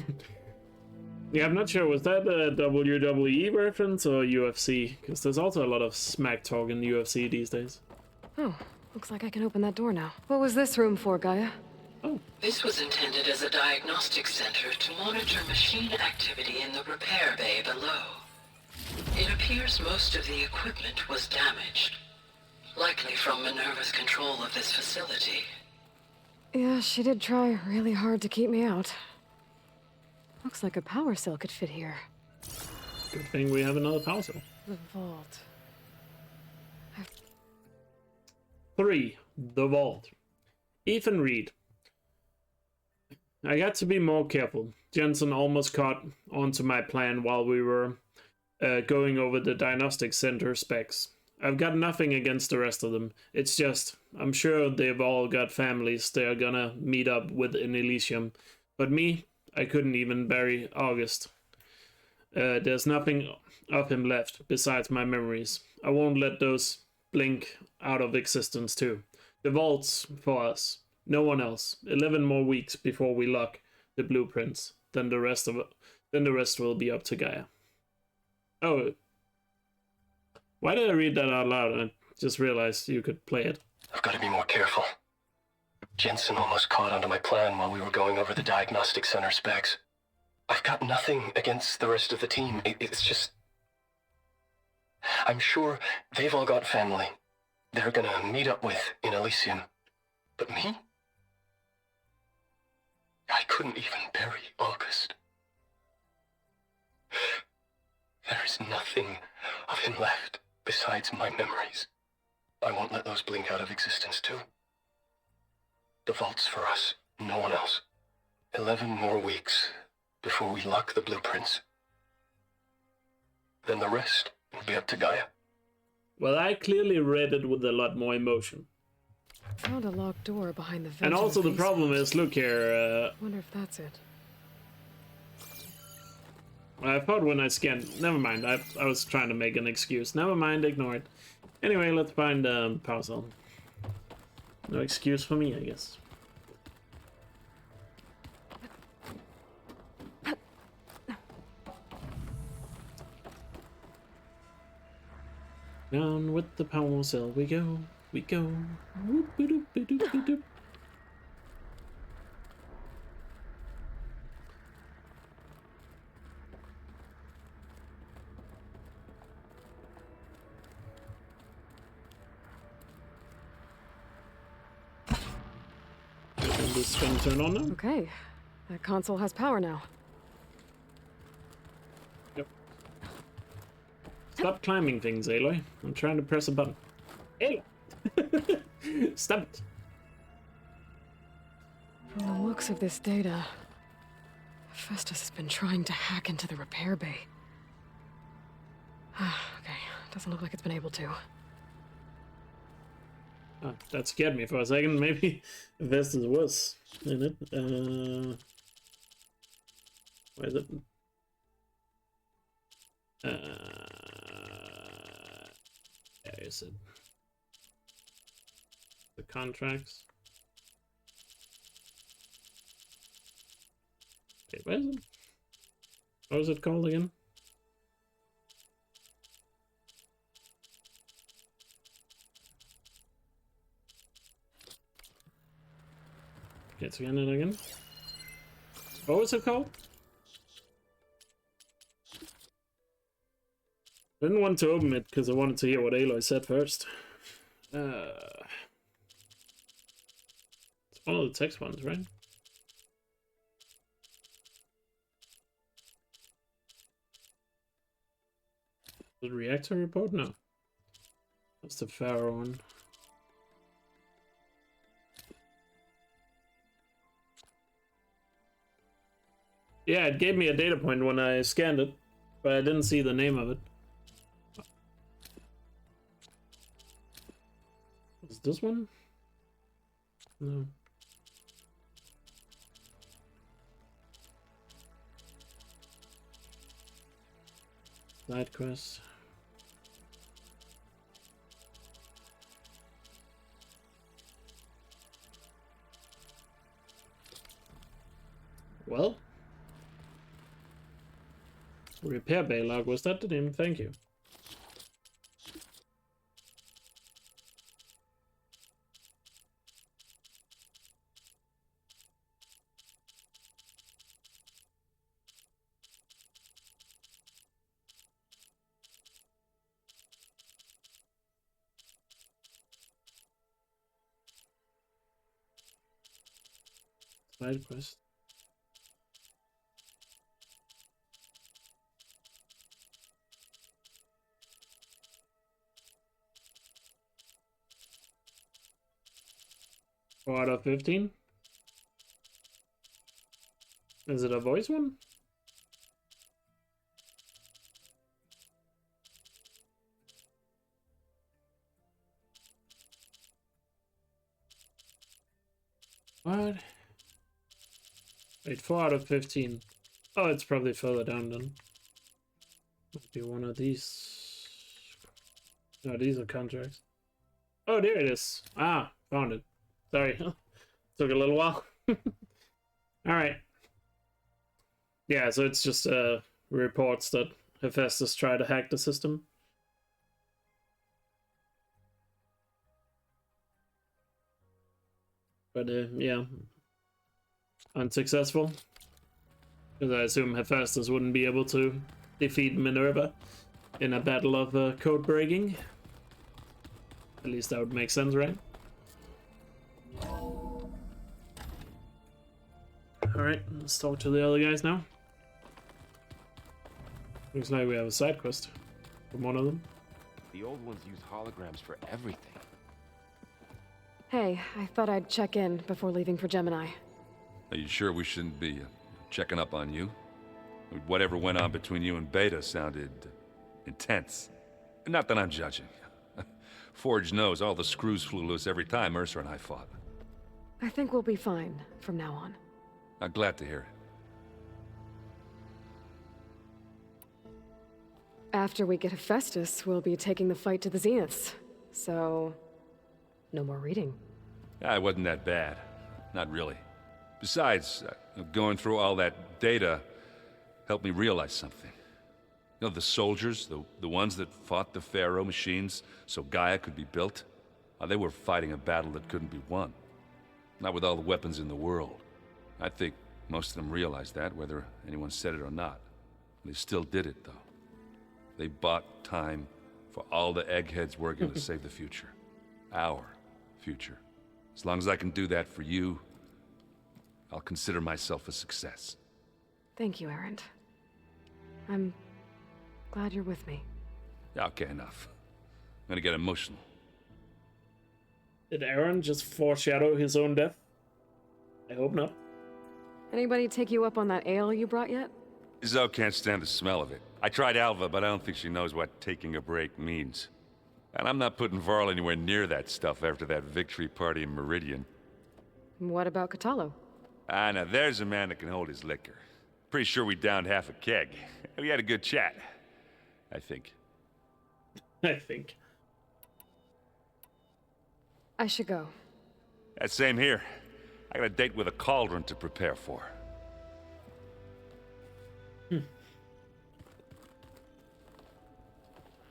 Yeah, I'm not sure. Was that a WWE reference or UFC? Because there's also a lot of smack talk in the UFC these days. Oh, looks like I can open that door now. What was this room for, Gaia? This was intended as a diagnostic center to monitor machine activity in the repair bay below. It appears most of the equipment was damaged, likely from Minerva's control of this facility. Yeah, she did try really hard to keep me out. Looks like a power cell could fit here. Good thing we have another power cell. The vault. 3. The vault. Ethan Reed. I got to be more careful. Jensen almost caught onto my plan while we were going over the diagnostic center specs. I've got nothing against the rest of them. It's just, I'm sure they've all got families they're gonna meet up with in Elysium. But me, I couldn't even bury August. There's nothing of him left besides my memories. I won't let those blink out of existence too. The vault's for us. No one else. 11 more weeks before we lock the blueprints. Then the rest will be up to Gaia. Oh. Why did I read that out loud? I just realized you could play it. I've got to be more careful. Jensen almost caught onto my plan while we were going over the diagnostic center specs. I've got nothing against the rest of the team. It's just... I'm sure they've all got family they're gonna meet up with in Elysium. But me? I couldn't even bury August. There is nothing of him left besides my memories. I won't let those blink out of existence too. The vault's for us, no one else. 11 more weeks before we lock the blueprints. Then the rest will be up to Gaia. Well, I clearly read it with a lot more emotion. Found a locked door behind the vent. And also the problem is, look here. Wonder if that's it. I thought when I scanned. Never mind. I was trying to make an excuse. Never mind. Ignore it. Anyway, let's find power cell. No excuse for me, I guess. Down with the power cell we go. We go. Whoop-a-doop-a-doop-a-doop. And this is gonna turn on now? Okay. That console has power now. Yep. Stop climbing things, Aloy. I'm trying to press a button. Aloy! Stop it. From the looks of this data, Festus has been trying to hack into the repair bay. Okay, doesn't look like it's been able to. Oh, that scared me for a second. Maybe Festus was in it. Where is it? There is it. The contracts. Wait, where is it? What was it called again? Okay, scan it again. What was it called? I didn't want to open it because I wanted to hear what Aloy said first. It's one of the text ones, right? The reactor report? No. That's the Pharaoh one. Yeah, it gave me a data point when I scanned it, but I didn't see the name of it. Is this one? No. Side quest. Well. Repair bay log, was that the name? Thank you. Side quest. Four out of 15. Is it a voice one? What? Wait, 4 out of 15. Oh, it's probably further down then. Might be one of these. No, these are contracts. Oh, there it is. Ah, found it. Sorry. Took a little while. Alright. Yeah, so it's just reports that Hephaestus tried to hack the system. But yeah, unsuccessful. Because I assume Hephaestus wouldn't be able to defeat Minerva in a battle of code breaking. At least that would make sense, right? Alright, let's talk to the other guys now. Looks like we have a side quest from one of them. The old ones use holograms for everything. Hey, I thought I'd check in before leaving for Gemini. Are you sure we shouldn't be checking up on you? Whatever went on between you and Beta sounded intense. Not that I'm judging. Forge knows all the screws flew loose every time Mercer and I fought. I think we'll be fine from now on. I'm glad to hear it. After we get Hephaestus, we'll be taking the fight to the Zeniths. So, no more reading. It wasn't that bad. Not really. Besides, going through all that data helped me realize something. You know, the soldiers, the ones that fought the Pharaoh machines so Gaia could be built, they were fighting a battle that couldn't be won. Not with all the weapons in the world. I think most of them realized that, whether anyone said it or not. They still did it, though. They bought time for all the eggheads working to save the future. Our future. As long as I can do that for you, I'll consider myself a success. Thank you, Erend. I'm glad you're with me. Okay, enough. I'm gonna get emotional. Did Aaron just foreshadow his own death? I hope not. Anybody take you up on that ale you brought yet? Zoe can't stand the smell of it. I tried Alva, but I don't think she knows what taking a break means. And I'm not putting Varl anywhere near that stuff after that victory party in Meridian. What about Catallo? Now there's a man that can hold his liquor. Pretty sure we downed half a keg. We had a good chat. I think. I think. I should go. Same here. I got a date with a cauldron to prepare for.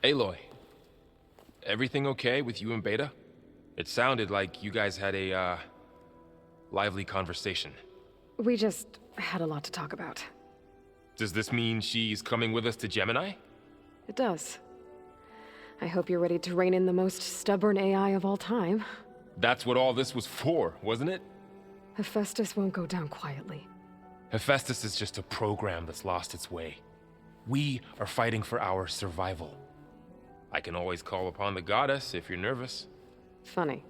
Aloy, everything okay with you and Beta? It sounded like you guys had a, lively conversation. We just had a lot to talk about. Does this mean she's coming with us to Gemini? It does. I hope you're ready to rein in the most stubborn AI of all time. That's what all this was for, wasn't it? Hephaestus won't go down quietly. Hephaestus is just a program that's lost its way. We are fighting for our survival. I can always call upon the goddess if you're nervous. Funny.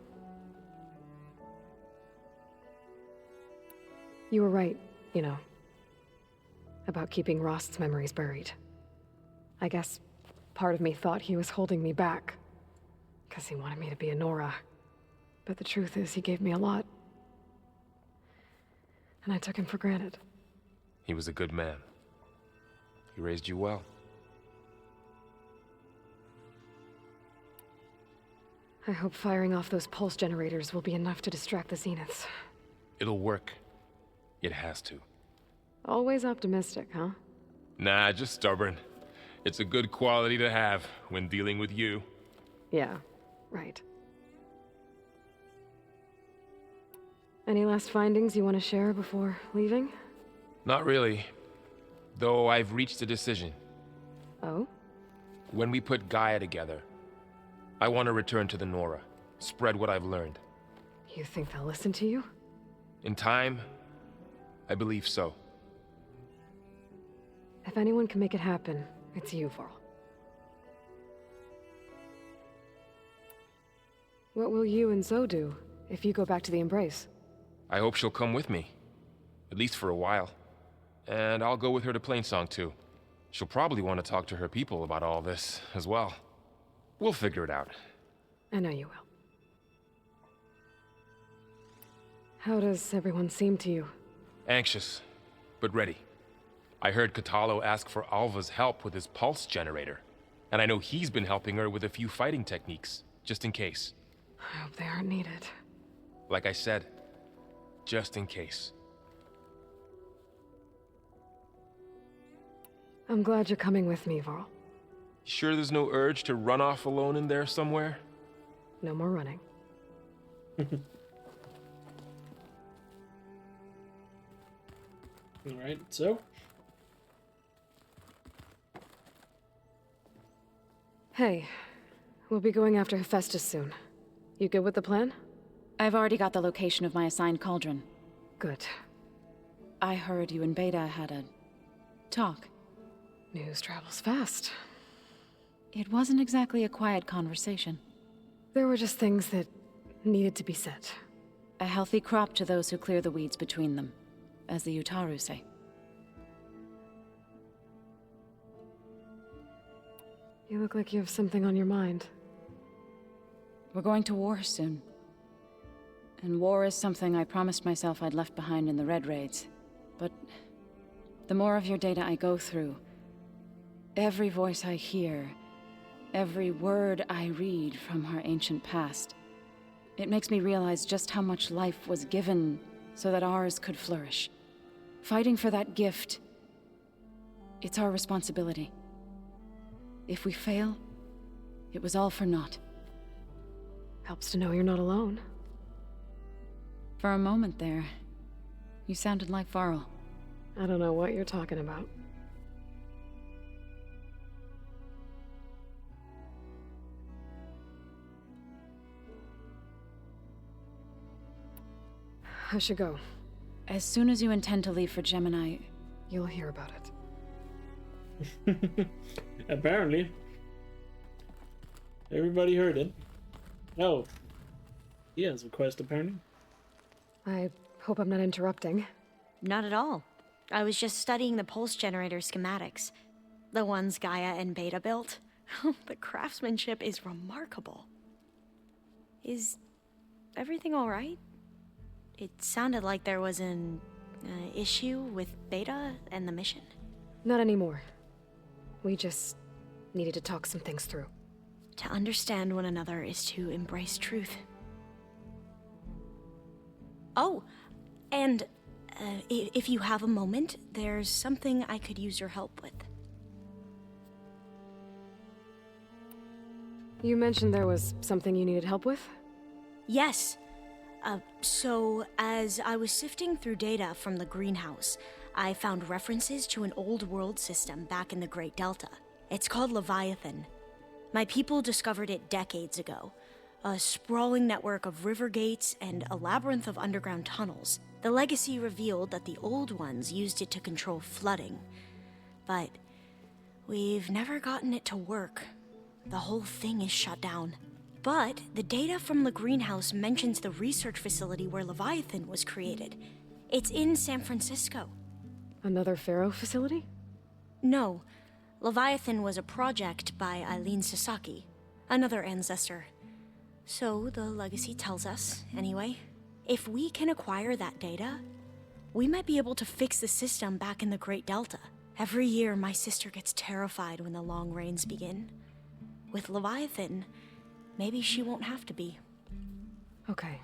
You were right, you know, about keeping Rost's memories buried. I guess part of me thought he was holding me back, because he wanted me to be a Nora. But the truth is, he gave me a lot. And I took him for granted. He was a good man. He raised you well. I hope firing off those pulse generators will be enough to distract the Zeniths. It'll work. It has to. Always optimistic, huh? Nah, just stubborn. It's a good quality to have when dealing with you. Yeah, right. Any last findings you want to share before leaving? Not really. Though I've reached a decision. Oh? When we put Gaia together, I want to return to the Nora. Spread what I've learned. You think they'll listen to you? In time, I believe so. If anyone can make it happen, it's you, Varl. What will you and Zoe do if you go back to the Embrace? I hope she'll come with me. At least for a while. And I'll go with her to Plainsong too. She'll probably want to talk to her people about all this as well. We'll figure it out. I know you will. How does everyone seem to you? Anxious, but ready. I heard Katalo ask for Alva's help with his pulse generator. And I know he's been helping her with a few fighting techniques, just in case. I hope they aren't needed. Like I said, just in case. I'm glad you're coming with me, Varl. Sure there's no urge to run off alone in there somewhere? No more running. Alright, so? Hey, we'll be going after Hephaestus soon. You good with the plan? I've already got the location of my assigned cauldron. Good. I heard you and Beta had a talk. News travels fast. It wasn't exactly a quiet conversation. There were just things that needed to be said. A healthy crop to those who clear the weeds between them, as the Utaru say. You look like you have something on your mind. We're going to war soon. And war is something I promised myself I'd left behind in the Red Raids. But the more of your data I go through, every voice I hear, every word I read from our ancient past, it makes me realize just how much life was given so that ours could flourish. Fighting for that gift, it's our responsibility. If we fail, it was all for naught. Helps to know you're not alone. For a moment there, you sounded like Varl. I don't know what you're talking about. I should go. As soon as you intend to leave for Gemini, you'll hear about it. Apparently. Everybody heard it. Oh. He has a quest, apparently. I hope I'm not interrupting. Not at all. I was just studying the pulse generator schematics. The ones Gaia and Beta built. The craftsmanship is remarkable. Is everything all right? It sounded like there was an issue with Beta and the mission. Not anymore. We just needed to talk some things through. To understand one another is to embrace truth. Oh, and if you have a moment, there's something I could use your help with. You mentioned there was something you needed help with? Yes. So, as I was sifting through data from the greenhouse, I found references to an old world system back in the Great Delta. It's called Leviathan. My people discovered it decades ago. A sprawling network of river gates and a labyrinth of underground tunnels. The legacy revealed that the old ones used it to control flooding. But we've never gotten it to work. The whole thing is shut down. But the data from the greenhouse mentions the research facility where Leviathan was created. It's in San Francisco. Another Pharaoh facility? No. Leviathan was a project by Eileen Sasaki, another ancestor. So the legacy tells us, anyway. If we can acquire that data, we might be able to fix the system back in the Great Delta. Every year, my sister gets terrified when the long rains begin. With Leviathan, maybe she won't have to be. Okay.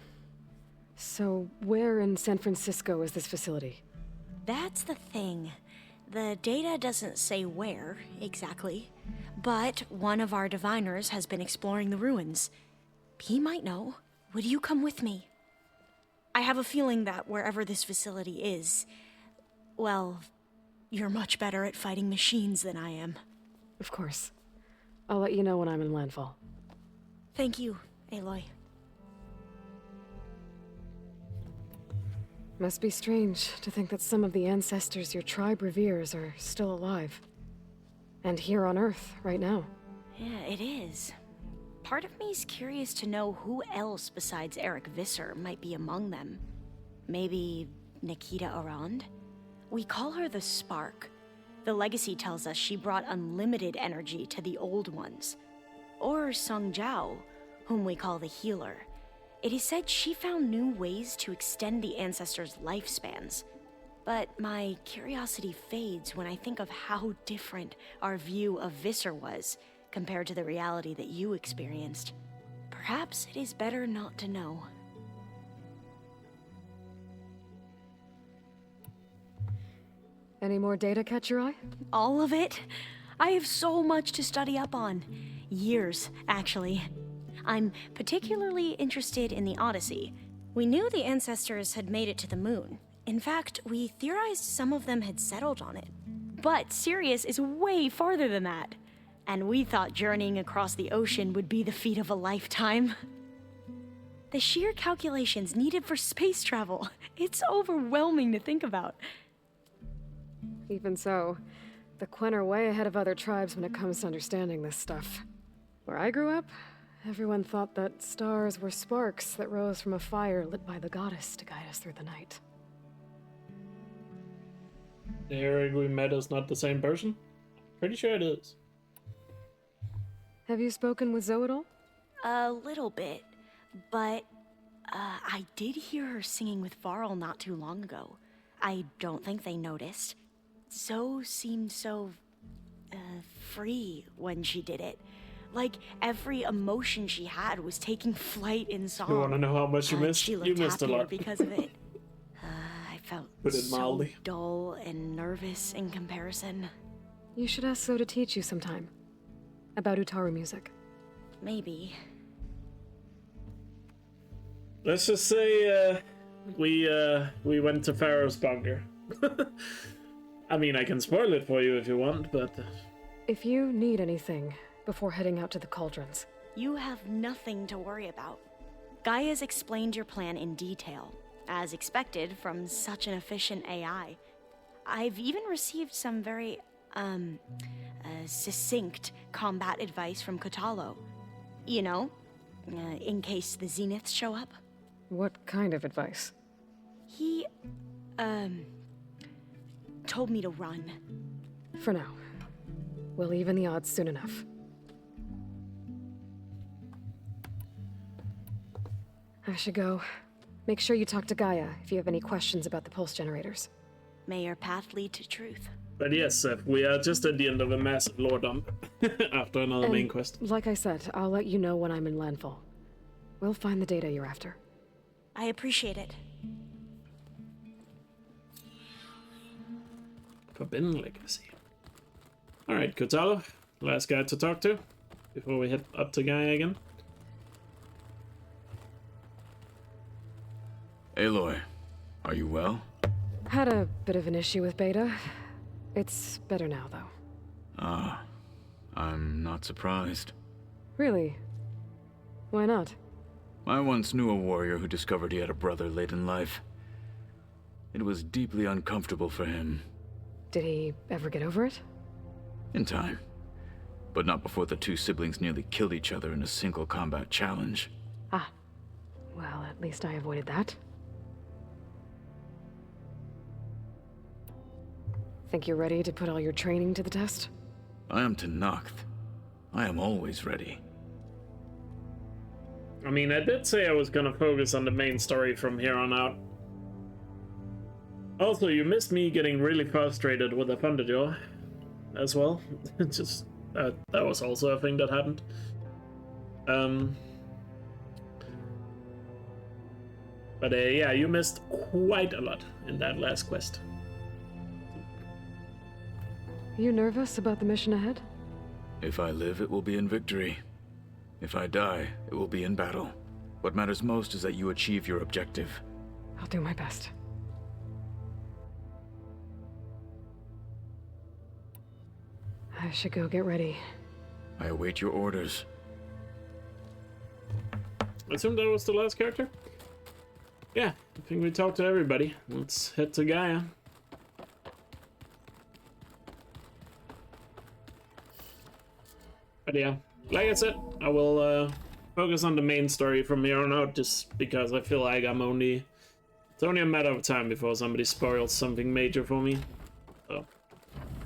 So, where in San Francisco is this facility? That's the thing. The data doesn't say where, exactly. But one of our diviners has been exploring the ruins. He might know. Would you come with me? I have a feeling that wherever this facility is, well, you're much better at fighting machines than I am. Of course. I'll let you know when I'm in landfall. Thank you, Aloy. Must be strange to think that some of the ancestors your tribe reveres are still alive. And here on Earth, right now. Yeah, it is. Part of me's curious to know who else besides Eric Visser might be among them. Maybe Nikita Arand? We call her the Spark. The legacy tells us she brought unlimited energy to the old ones. Or Sung Jiao, whom we call the Healer. It is said she found new ways to extend the ancestors' lifespans. But my curiosity fades when I think of how different our view of Visser was compared to the reality that you experienced. Perhaps it is better not to know. Any more data catch your eye? All of it? I have so much to study up on. Years, actually. I'm particularly interested in the Odyssey. We knew the ancestors had made it to the moon. In fact, we theorized some of them had settled on it. But Sirius is way farther than that. And we thought journeying across the ocean would be the feat of a lifetime. The sheer calculations needed for space travel, it's overwhelming to think about. Even so, the Quen are way ahead of other tribes when it comes to understanding this stuff. Where I grew up, everyone thought that stars were sparks that rose from a fire lit by the goddess to guide us through the night. The Eric we met is not the same person? Pretty sure it is. Have you spoken with Zoe at all? A little bit, but I did hear her singing with Varl not too long ago. I don't think they noticed. Zoe seemed so free when she did it. Like every emotion she had was taking flight in song. You want to know how much you missed? She looked You missed a happier lot. because of it. I felt Put it so mildly. dull and nervous in comparison. You should ask Zoe to teach you sometime. About Utaru music. Maybe. Let's just say we went to Pharaoh's bunker. I mean, I can spoil it for you if you want, but... If you need anything before heading out to the cauldrons... You have nothing to worry about. Gaia's explained your plan in detail, as expected from such an efficient AI. I've even received some very, succinct combat advice from Kotalo. You know, in case the Zeniths show up. What kind of advice? He, told me to run. For now. We'll even the odds soon enough. I should go. Make sure you talk to Gaia if you have any questions about the pulse generators. May your path lead to truth. But yes, we are just at the end of a massive lore dump after another main quest. Like I said, I'll let you know when I'm in landfall. We'll find the data you're after. I appreciate it. Forbidden Legacy. Alright, Kotalo, last guy to talk to before we head up to Gaia again. Aloy, are you well? Had a bit of an issue with Beta. It's better now, though. Ah, I'm not surprised. Really? Why not? I once knew a warrior who discovered he had a brother late in life. It was deeply uncomfortable for him. Did he ever get over it? In time. But not before the two siblings nearly killed each other in a single combat challenge. Ah. Well, at least I avoided that. Think you're ready to put all your training to the test? I am Tenakth. I am always ready. I mean, I did say I was gonna focus on the main story from here on out. Also, you missed me getting really frustrated with the Thunderjaw as well. Just, that was also a thing that happened. But yeah, you missed quite a lot in that last quest. You nervous about the mission ahead? If I live, it will be in victory. If I die, it will be in battle. What matters most is that you achieve your objective. I'll do my best. I should go get ready. I await your orders. I assume that was the last character? Yeah, I think we talked to everybody. Let's head to Gaia. But yeah, like I said, I will focus on the main story from here on out, just because I feel like it's only a matter of time before somebody spoils something major for me. So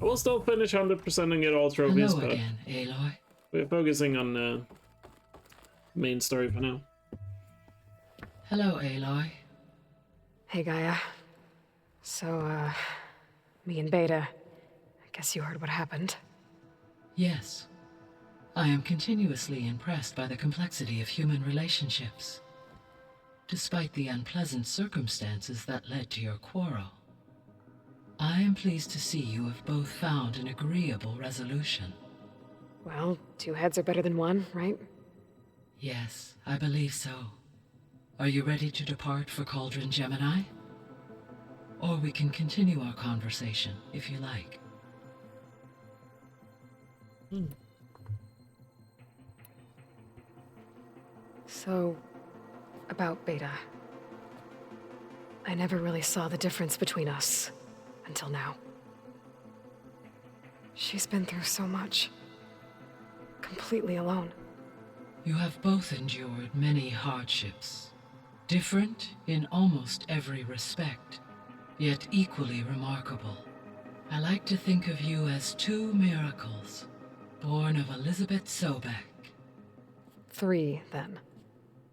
I will still finish 100% and get all trophies, Hello but again, Aloy. we're focusing on the main story for now. Hello, Aloy. Hey, Gaia. So, me and Beta, I guess you heard what happened. Yes. I am continuously impressed by the complexity of human relationships. Despite the unpleasant circumstances that led to your quarrel, I am pleased to see you have both found an agreeable resolution. Well, two heads are better than one, right? Yes, I believe so. Are you ready to depart for Cauldron Gemini? Or we can continue our conversation, if you like. So, about Beta. I never really saw the difference between us until now. She's been through so much. Completely alone. You have both endured many hardships. Different in almost every respect, yet equally remarkable. I like to think of you as two miracles, born of Elizabeth Sobek. 3, then.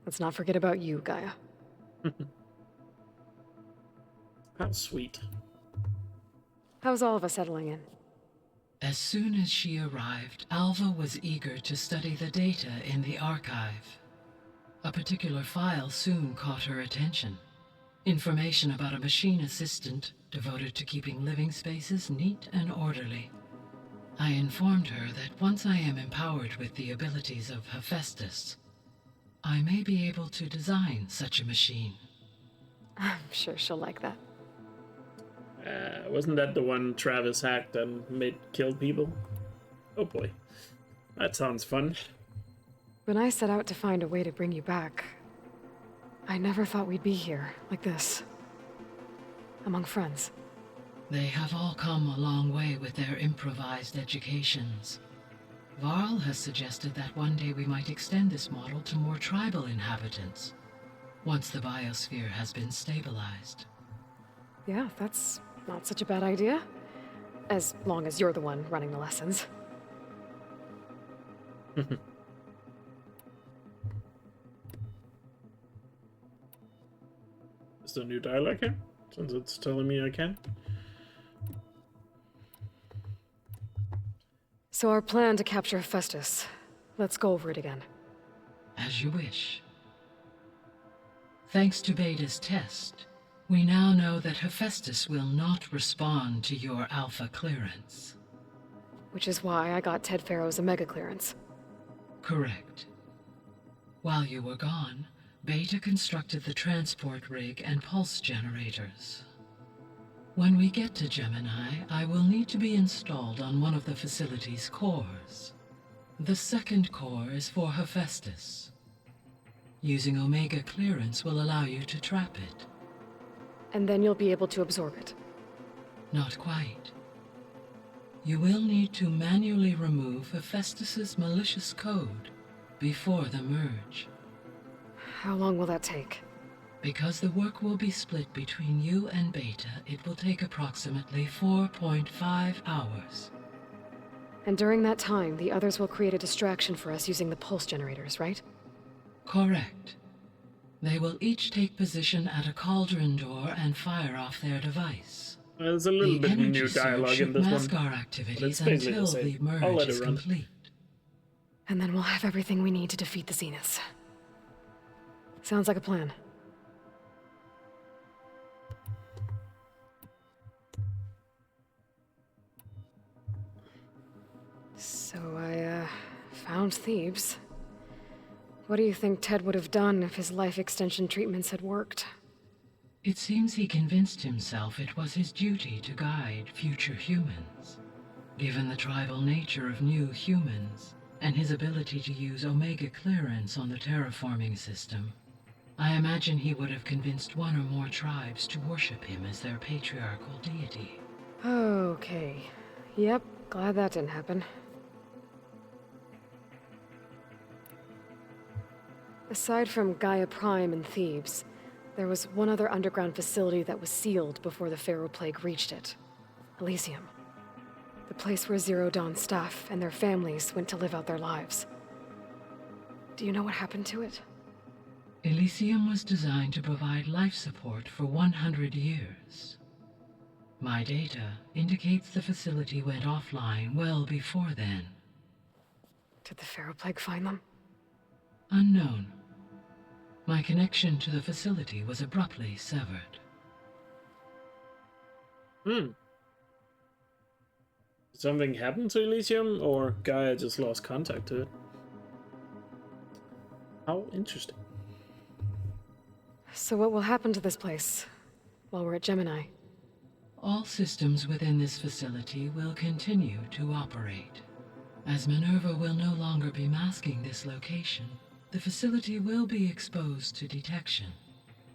Let's not forget about you, Gaia. How sweet. How's all of us settling in? As soon as she arrived, Alva was eager to study the data in the archive. A particular file soon caught her attention. Information about a machine assistant devoted to keeping living spaces neat and orderly. I informed her that once I am empowered with the abilities of Hephaestus, I may be able to design such a machine. I'm sure she'll like that. Wasn't that the one Travis hacked and killed people? Oh boy. That sounds fun. When I set out to find a way to bring you back, I never thought we'd be here, like this. Among friends. They have all come a long way with their improvised educations. Varl has suggested that one day we might extend this model to more tribal inhabitants, once the biosphere has been stabilized. Yeah, that's not such a bad idea. As long as you're the one running the lessons. Is there a new dialogue here? Since it's telling me I can. So our plan to capture Hephaestus. Let's go over it again. As you wish. Thanks to Beta's test, we now know that Hephaestus will not respond to your Alpha clearance. Which is why I got Ted Farrow's Omega clearance. Correct. While you were gone, Beta constructed the transport rig and pulse generators. When we get to Gemini, I will need to be installed on one of the facility's cores. The second core is for Hephaestus. Using Omega clearance will allow you to trap it. And then you'll be able to absorb it. Not quite. You will need to manually remove Hephaestus's malicious code before the merge. How long will that take? Because the work will be split between you and Beta, it will take approximately 4.5 hours. And during that time, the others will create a distraction for us using the pulse generators, right? Correct. They will each take position at a cauldron door and fire off their device. There's a little bit of new dialogue in this mask one. our activities But it's basically until the same. the merge I'll let is it run. complete. And then we'll have everything we need to defeat the Zeniths. Sounds like a plan. So I, found Thebes. What do you think Ted would have done if his life extension treatments had worked? It seems he convinced himself it was his duty to guide future humans. Given the tribal nature of new humans, and his ability to use Omega clearance on the terraforming system, I imagine he would have convinced one or more tribes to worship him as their patriarchal deity. Okay. Yep, glad that didn't happen. Aside from Gaia Prime and Thebes, there was one other underground facility that was sealed before the Pharaoh Plague reached it. Elysium. The place where Zero Dawn staff and their families went to live out their lives. Do you know what happened to it? Elysium was designed to provide life support for 100 years. My data indicates the facility went offline well before then. Did the Pharaoh Plague find them? Unknown. My connection to the facility was abruptly severed. Something happened to Elysium, or Gaia just lost contact to it? How interesting. So what will happen to this place while we're at Gemini? All systems within this facility will continue to operate. As Minerva will no longer be masking this location, the facility will be exposed to detection.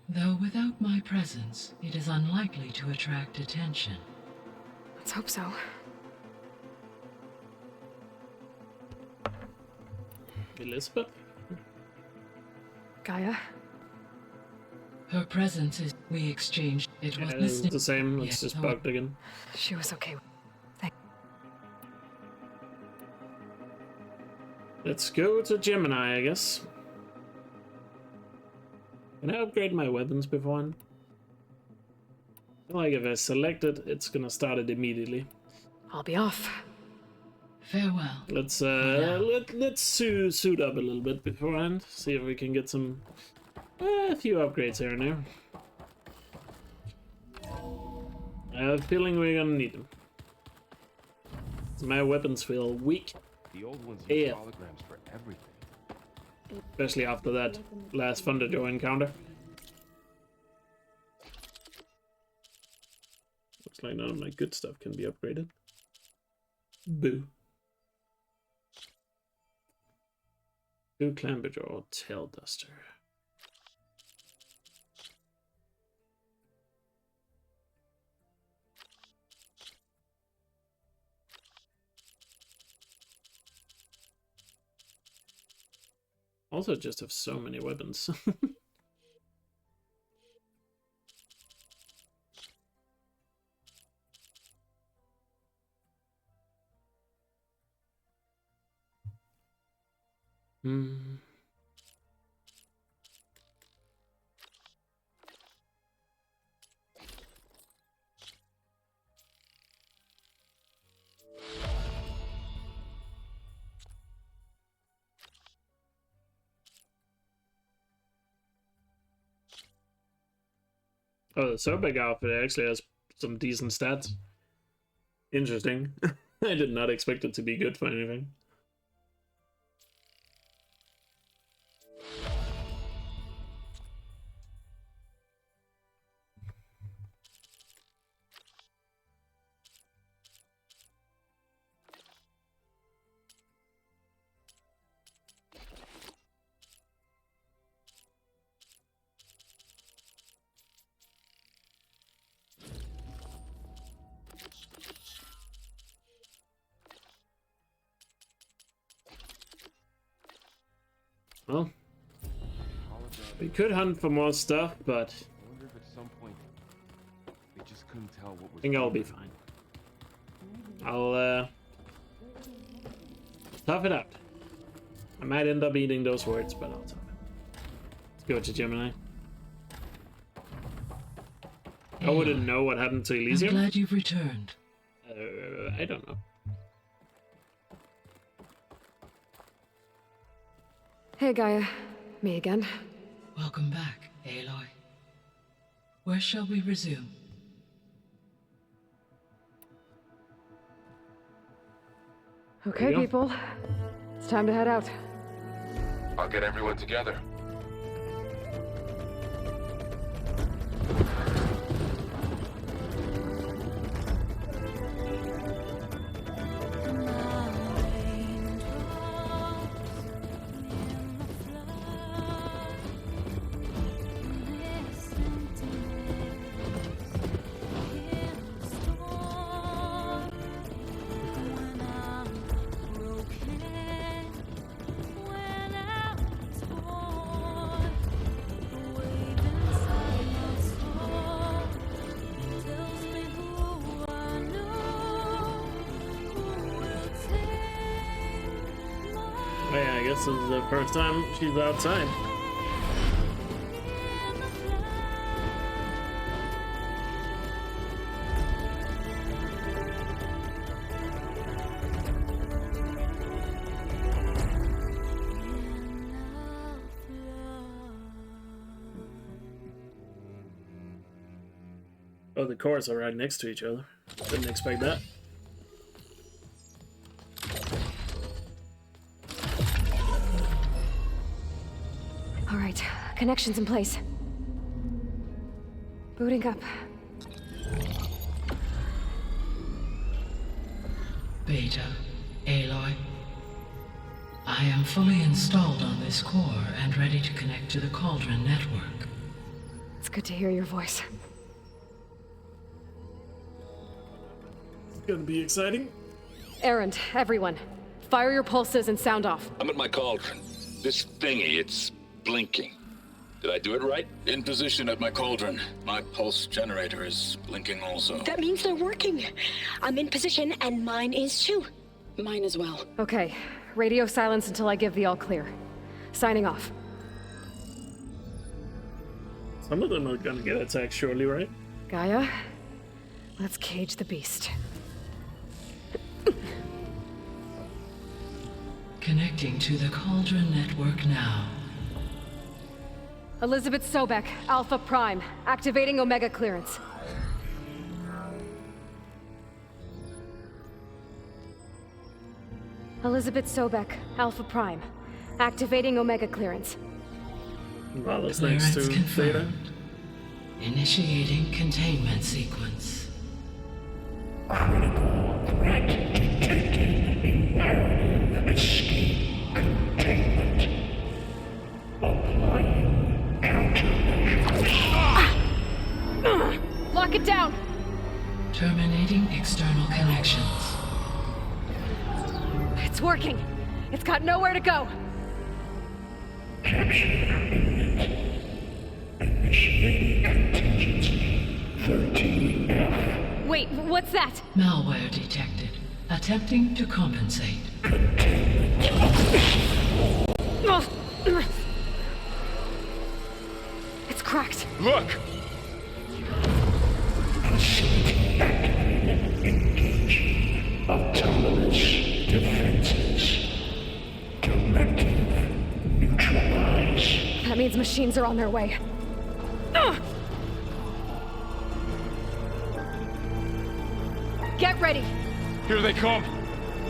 Though without my presence, it is unlikely to attract attention. Let's hope so. Elizabeth? Gaia? Her presence is... We exchanged... It was listening... The same, it's just bugged again. She was okay. Let's go to Gemini, I guess. Can I upgrade my weapons beforehand? I feel like if I select it, it's gonna start it immediately. I'll be off. Farewell. Let's let's suit up a little bit beforehand. See if we can get some a few upgrades here and there. I have a feeling we're gonna need them. My weapons feel weak. The old ones use holograms for everything. Especially after that last Thunderjaw encounter. Looks like none of my good stuff can be upgraded. Boo. Blue Clamberjaw Tail Duster. Also just have so many weapons. Oh, the Sobek outfit actually has some decent stats. Interesting. I did not expect it to be good for anything. Well, we could hunt for more stuff, but I wonder if at some point they just couldn't tell what was. I think I'll be fine. I'll tough it out. I might end up eating those words, but I'll tough it. Let's go to Gemini. I wouldn't know what happened to Elysium. I'm glad you've returned. I don't know. Hey, Gaia. Me again. Welcome back, Aloy. Where shall we resume? Okay, people. It's time to head out. I'll get everyone together. Oh yeah, I guess this is the first time she's outside. Oh, the cores are right next to each other. Didn't expect that. All right, connections in place. Booting up. Beta, Aloy. I am fully installed on this core and ready to connect to the Cauldron network. It's good to hear your voice. It's gonna be exciting. Errand, everyone. Fire your pulses and sound off. I'm at my cauldron. This thingy, it's blinking. Did I do it right? In position at my cauldron. My pulse generator is blinking also. That means they're working. I'm in position, and mine is too. Mine as well. Okay, radio silence until I give the all clear. Signing off. Some of them are gonna get attacked shortly, right? Gaia, let's cage the beast. Connecting to the Cauldron network now. Elizabeth Sobek, Alpha Prime, activating Omega clearance. Elizabeth Sobek, Alpha Prime, activating Omega clearance. Well, that's next to Theta. Initiating containment sequence. Critical threat detected. Imperative escape containment. Applying countermeasures. Lock it down! Terminating external connections. It's working! It's got nowhere to go! Capture imminent. Initiating contingency 13F. Wait, what's that? Malware detected. Attempting to compensate. It's cracked. Look! Facility activated. Engaging autonomous defenses. Directive neutralize. That means machines are on their way. Get ready! Here they come!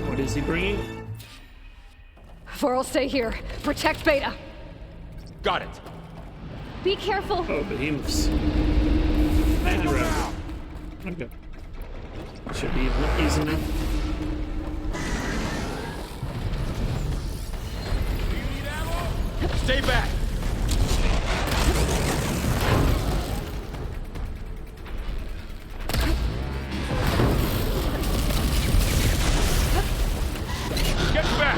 What is he bringing? Vor'll stay here. Protect Beta. Got it. Be careful. Oh, behemoths. And around. Okay. Should be easy enough. Stay back! Get back!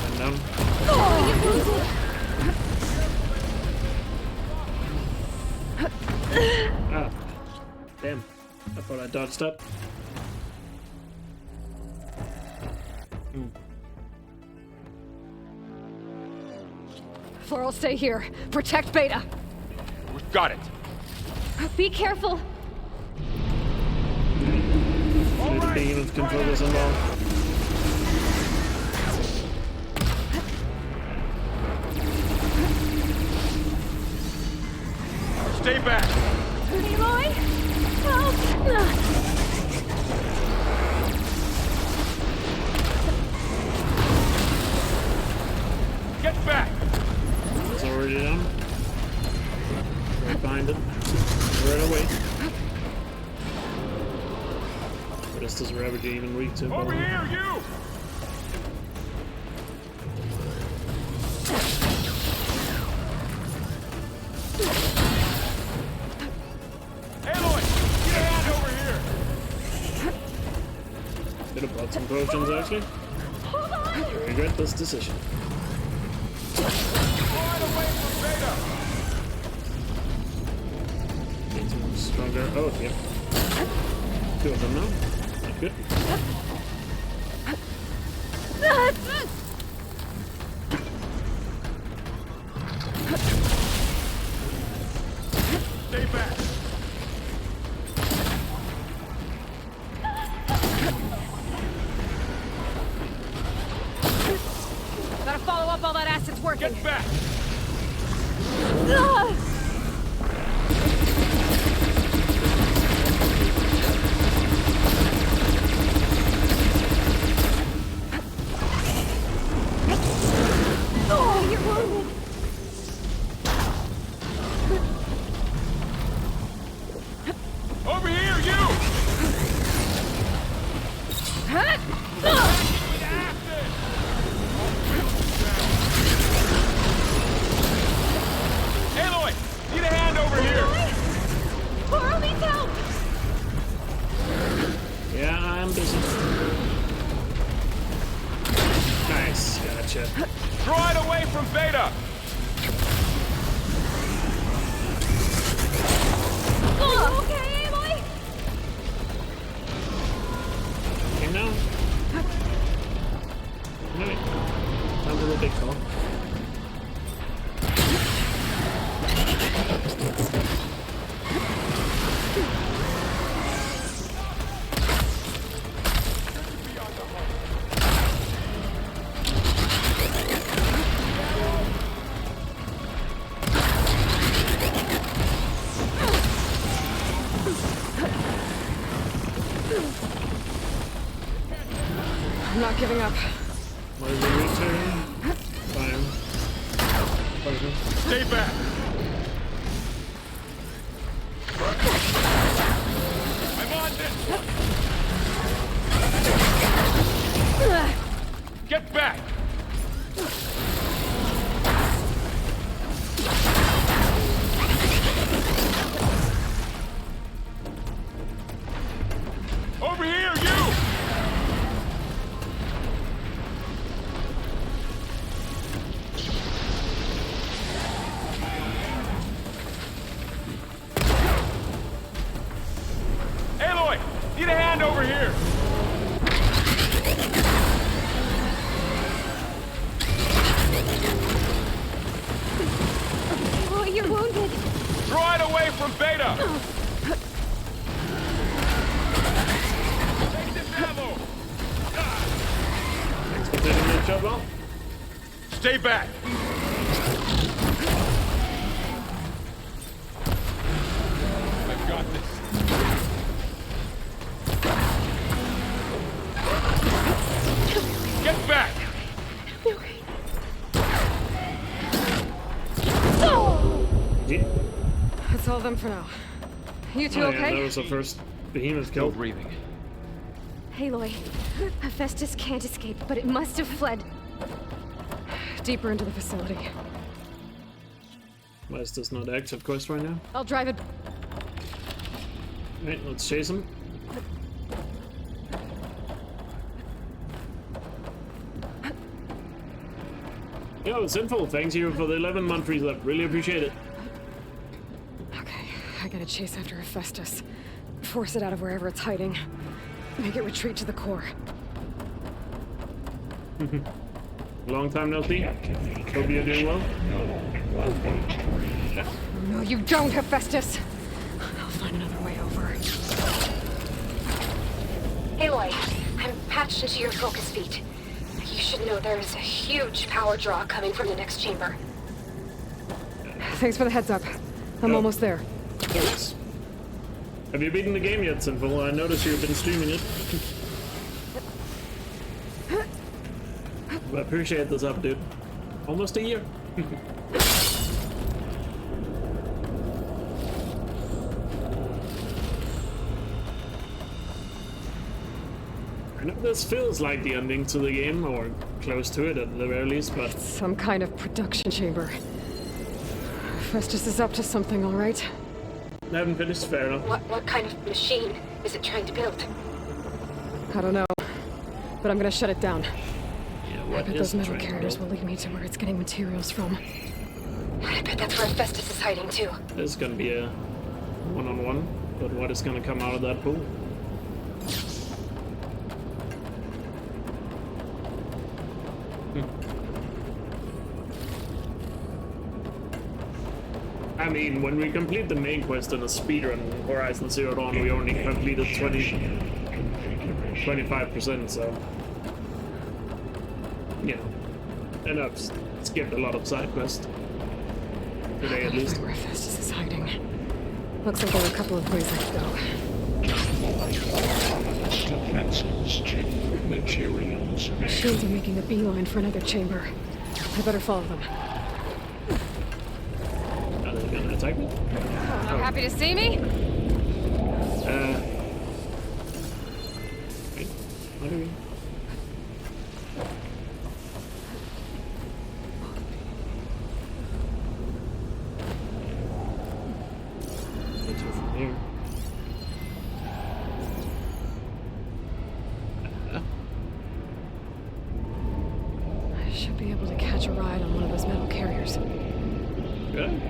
And down. Ah. Damn. I thought I dodged up. Vor'll stay here. Protect Beta. We've got it. Be careful. The behemoth can focus on all. Stay back! Aloy! Help! Get back! It's already done. Right behind it. Right away. What is this Ravager even weak to? Over here, you! Aloy! Get your hand over here! Could have bought some potions actually. I regret this decision. Slide away from Beta! Need some stronger. Oh, yeah. Two of them now. Not good. Stay back. Gotta follow up all that acid's working. Get back! Oh, you're wounded. Over here, you! Aloy! Need a hand over here! Coral needs help! Yeah, I'm busy. Nice, gotcha. Draw it away from Beta! Oh, okay, Aloy? Okay, now. Alright. Time for the big call. I'm not giving up. What is the return? Fine. Poison. Stay back! I'm on this! Get back! Over here, you! Aloy! Need a hand over here! Oh, you're wounded. Draw it away from Beta! Take this ammo! Thanks for taking that job off. Stay back! I've got this. Get back! Yeah. That's all of them for now. You two Oh, okay? yeah, that was the first behemoth kill. breathing. Aloy, Hephaestus can't escape, but it must have fled deeper into the facility. Why is this not active quest right now? I'll drive it. Alright, let's chase him. Yo, Sinful, thanks you for the 11-month resub. Really appreciate it. Okay, I gotta chase after Hephaestus. Force it out of wherever it's hiding. Make it retreat to the core. Long time no see. Hope you're doing well. No, you don't, Hephaestus! I'll find another way over. Aloy, I'm patched into your focus feed. You should know there is a huge power draw coming from the next chamber. Thanks for the heads up. I'm almost there. Thanks. Have you beaten the game yet, Sinful? I noticed you've been streaming it. I appreciate this up, dude. Almost a year. I know this feels like the ending to the game, or close to it at the very least, but... Some kind of production chamber. Festus is up to something, all right? I haven't finished, fair enough. What kind of machine is it trying to build? I don't know, but I'm gonna shut it down. Yeah, I what bet is those it metal trying to carriers build? will lead me to where it's getting materials from. I bet that's where Festus is hiding too. This is gonna be a one-on-one, but what is gonna come out of that pool? I'm mean, when we complete the main quest in a speedrun Horizon Zero Dawn, we only completed 25%, so... You know. And I've skipped a lot of side quests. Today, at least. Where Festus is hiding. Looks like there are a couple of ways I could go. Materials. Machines are making a beeline for another chamber. I better follow them. Are they gonna attack me? Oh. Happy to see me? Wait, what are we? From here. I should be able to catch a ride on one of those metal carriers. Good.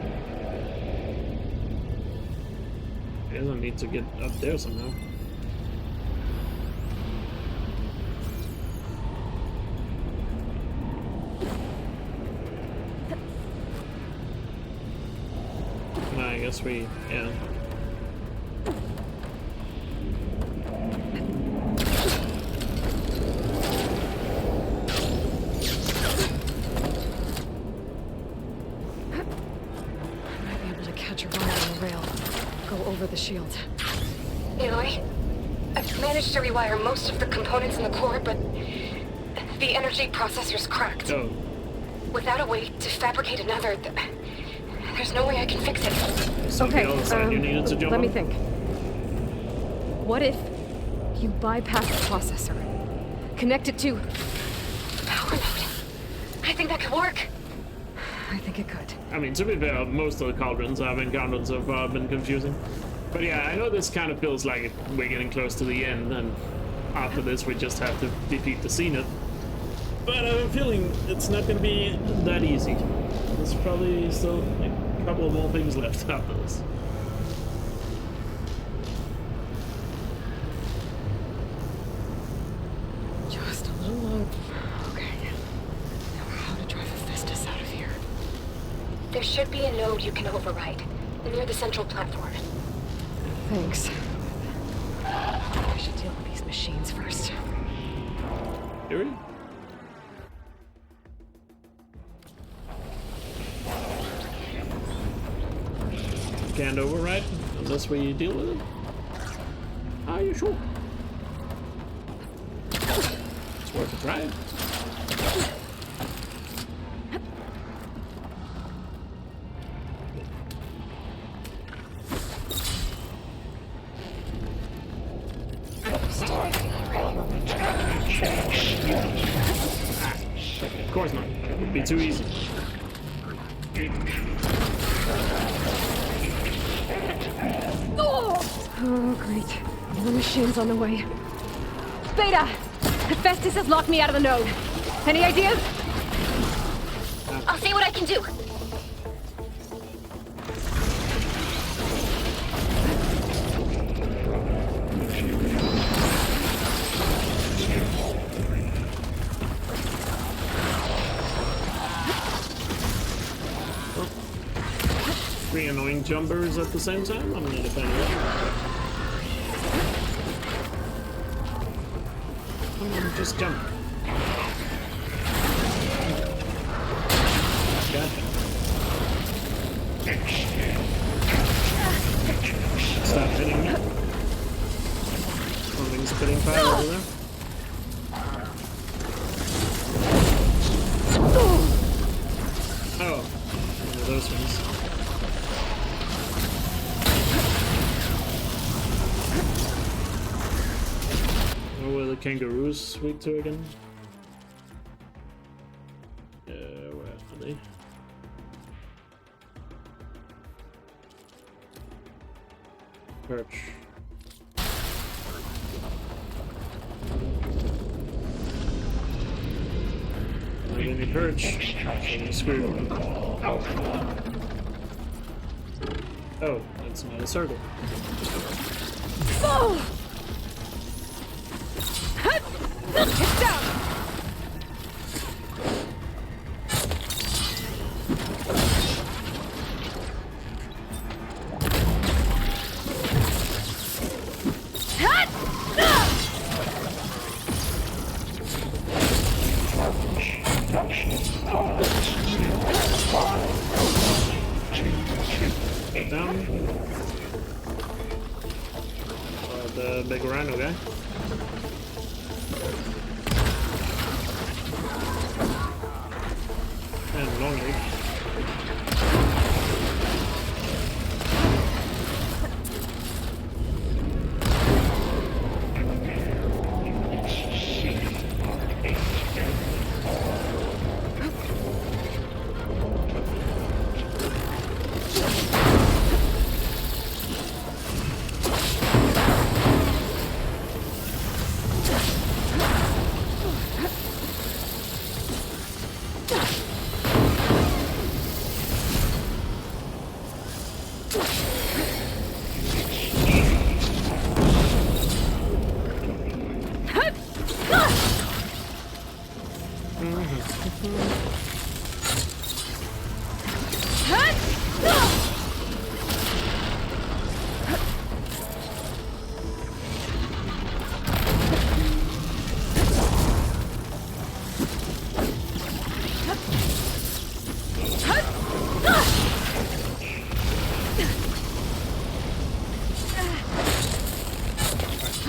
I guess I need to get up there somehow. I guess we, yeah. Over the shield. Aloy, I've managed to rewire most of the components in the core, but the energy processor's cracked. Oh. Without a way to fabricate another, there's no way I can fix it. Okay, let me think. What if you bypass the processor? Connect it to... Power node. I think that could work. I think it could. I mean, to be fair, most of the cauldrons I've encountered so far have been confusing. But yeah, I know this kind of feels like we're getting close to the end, and after this we just have to defeat the Zenith. But I have a feeling it's not going to be that easy. There's probably still a couple more things left after this. Just a little low. Okay. Now how to drive Festus out of here. There should be a node you can override, near the central platform. Thanks. I should deal with these machines first. Here we can't override unless we deal with it. Are you sure? It's worth a try. Of course not. It would be too easy. Oh, great. More machines on the way. Beta! Festus has locked me out of the node. Any ideas? I'll see what I can do. Three annoying jumpers at the same time? I'm gonna defend it. Come on, just jump. Gotcha. Stop hitting me. Something's spitting fire over there. Oh, one of those ones. What were the kangaroos weak to again? Where are they? Perch. Not any perch. Any screw. Oh, that's not a circle. Oh! It's down! the big rhino guy. And long leg.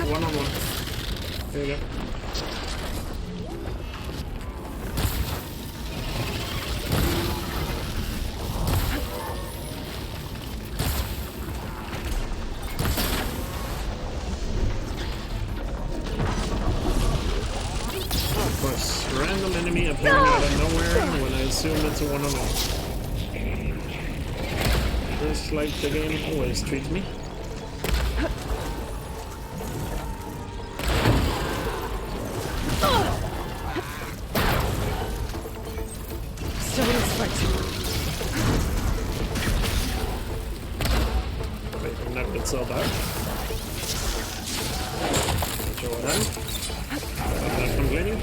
One-on-one. There you go. Of course, random enemy appearing out of nowhere when I assume it's a one-on-one. Just like the game always treats me. Itself out. Show what happened. I'm not complaining.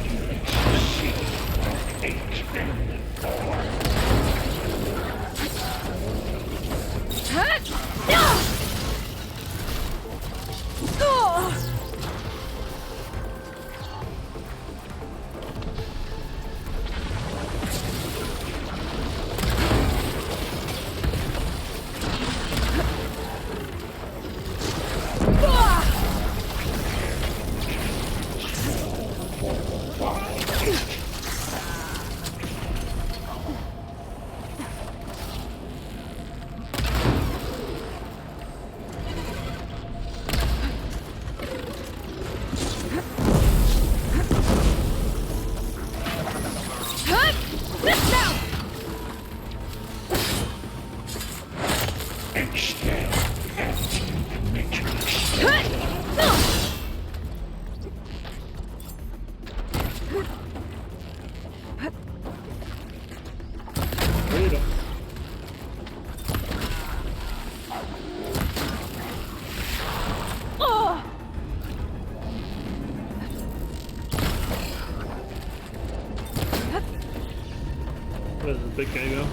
Where does the big guy go?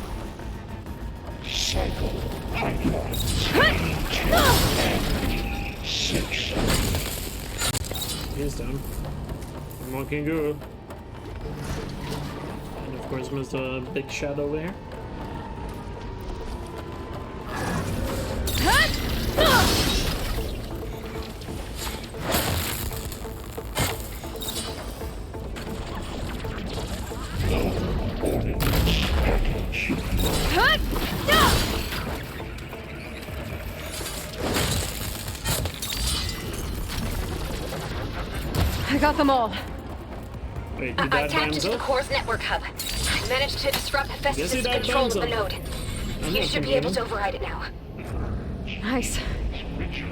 Cycle icons. He's down. I'm walking good. And of course, Mr. Big Shadow over here. I got them all. Wait, I tapped into the core's network hub. I managed to disrupt Festus' control of the node. You should be able to override it now. Nice.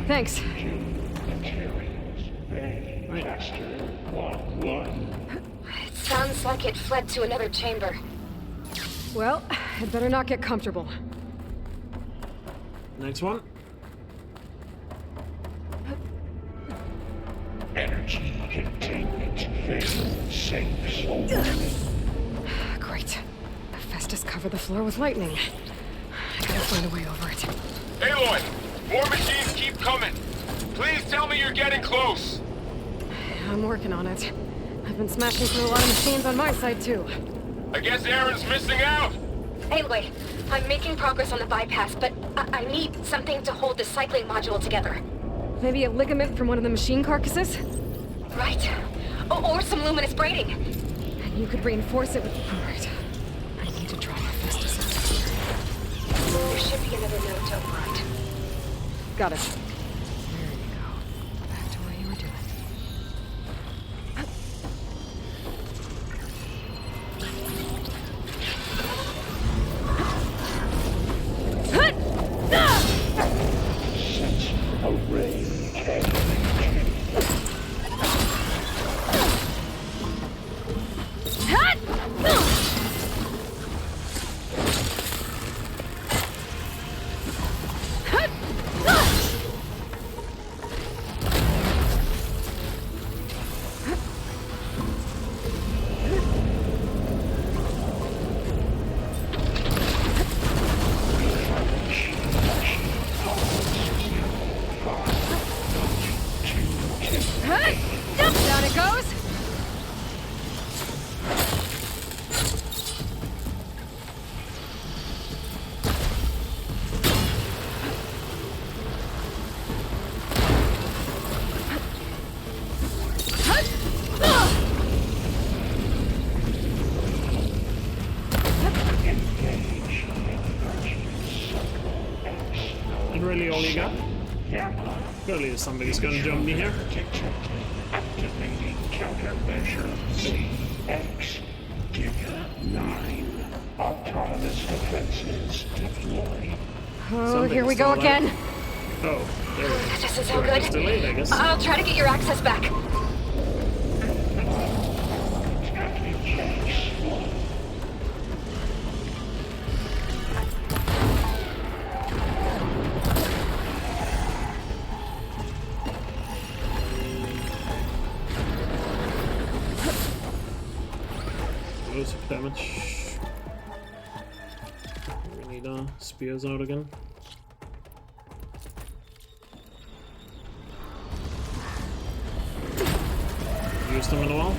Thanks. It sounds like it fled to another chamber. Well, I'd better not get comfortable. Next one. Energy containment failed safe zone. Great. Festus covered the floor with lightning. I gotta find a way over it. Aloy! More machines keep coming! Please tell me you're getting close! I'm working on it. I've been smashing through a lot of machines on my side, too. I guess Aaron's missing out! Aloy, I'm making progress on the bypass, but I need something to hold the cycling module together. Maybe a ligament from one of the machine carcasses? Right. Or some luminous braiding. And you could reinforce it with... Alright. I need to try Hephaestus. There should be another note to override. Got it. There you go. Back to what you were doing. Down it goes! And really all you got? Surely somebody's gonna jump me here. Activating countermeasure CX. Giga 9. Autonomous defenses deployed. Oh, here we go again. Oh, there we go. This is so good. It's delayed, I guess. I'll try to get your access back. Explosive damage. We need our spears out again. Used them in a while.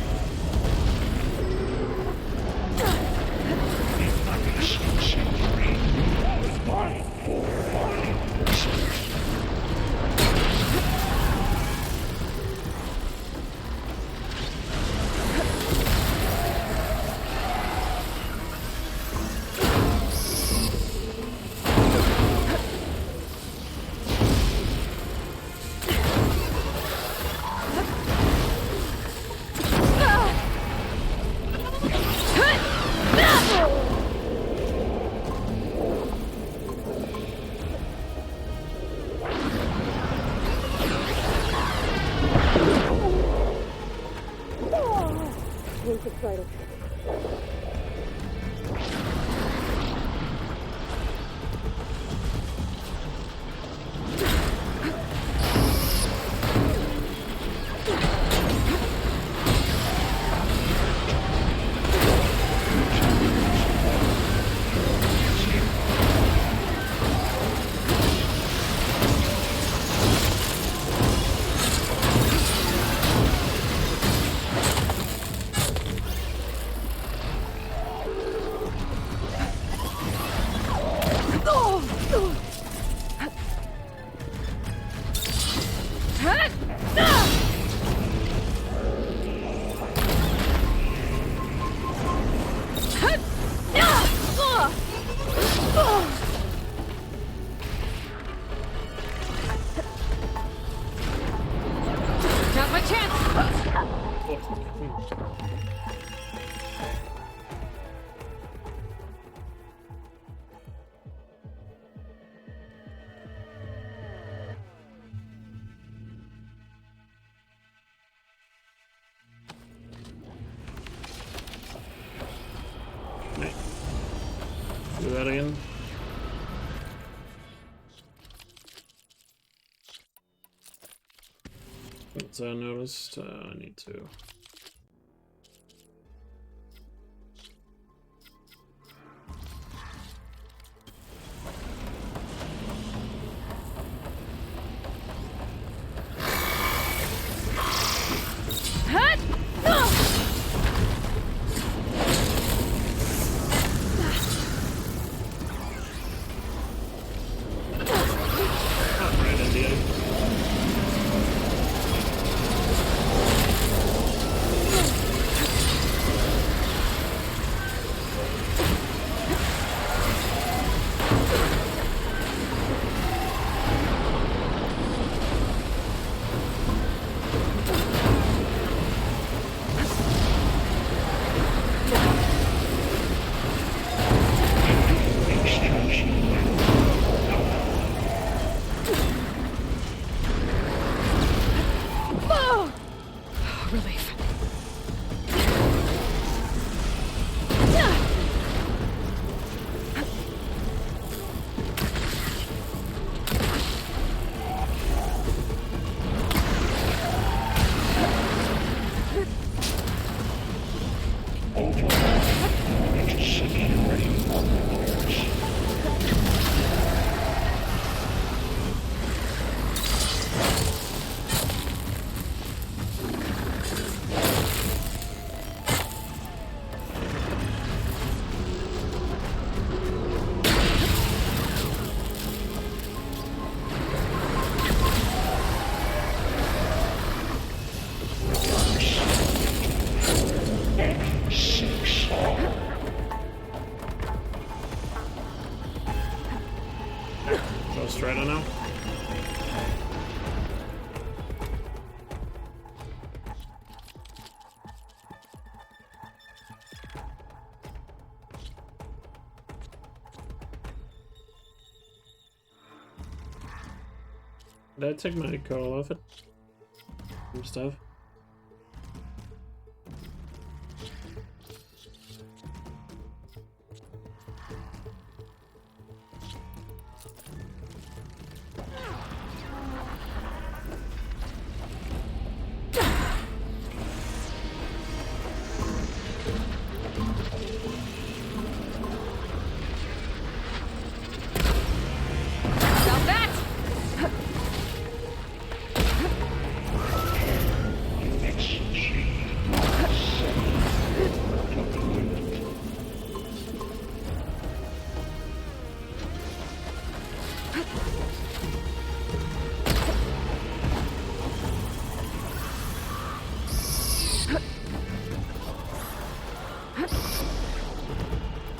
Now's my chance! Do that again. What's I noticed? I need to. Did I take my coal off it? Some stuff.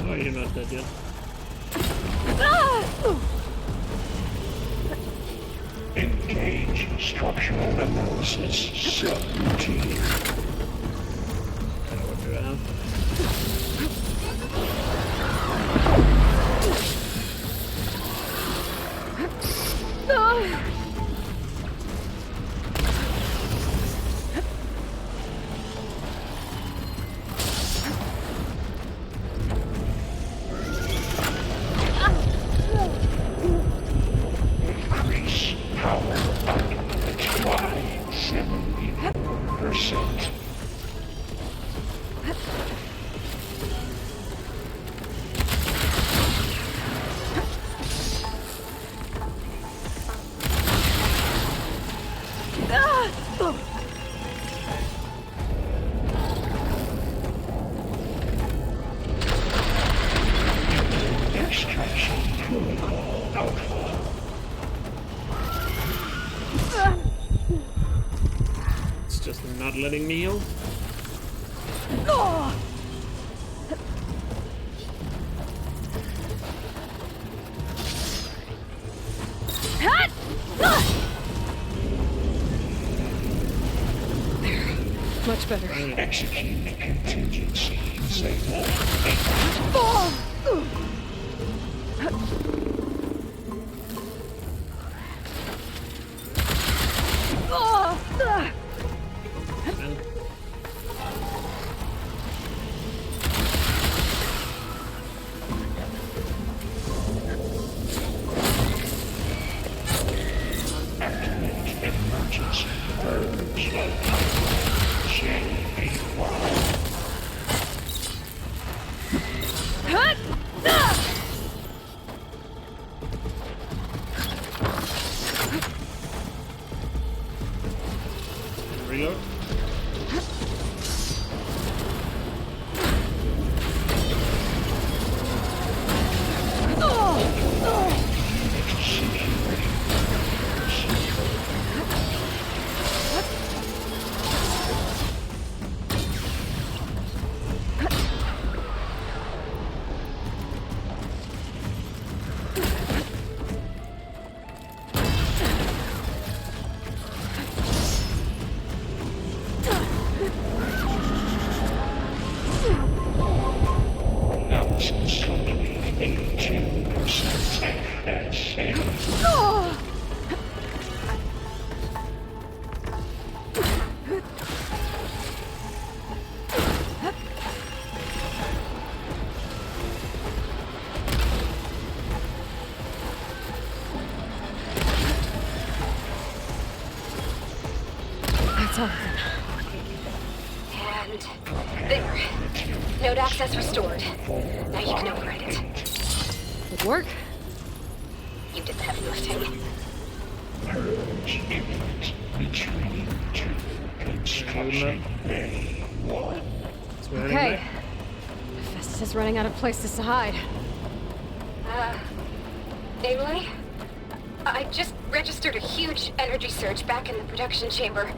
Oh, you're not dead yet. Engage structural analysis subroutine. What do I have? Increase power output by 70%. Extraction protocol alpha. It's just not letting me heal. Much better. Execute contingency signal. Activate emergency purge. Reload. Analysis complete. 82% FSA. That's all. And there. Node access restored. Now you can override it. Good work. You did the heavy lifting. Purge imminent. Retreating to construction bay 1. Okay. Festus is running out of places to hide. Aloy? I just registered a huge energy surge back in the production chamber.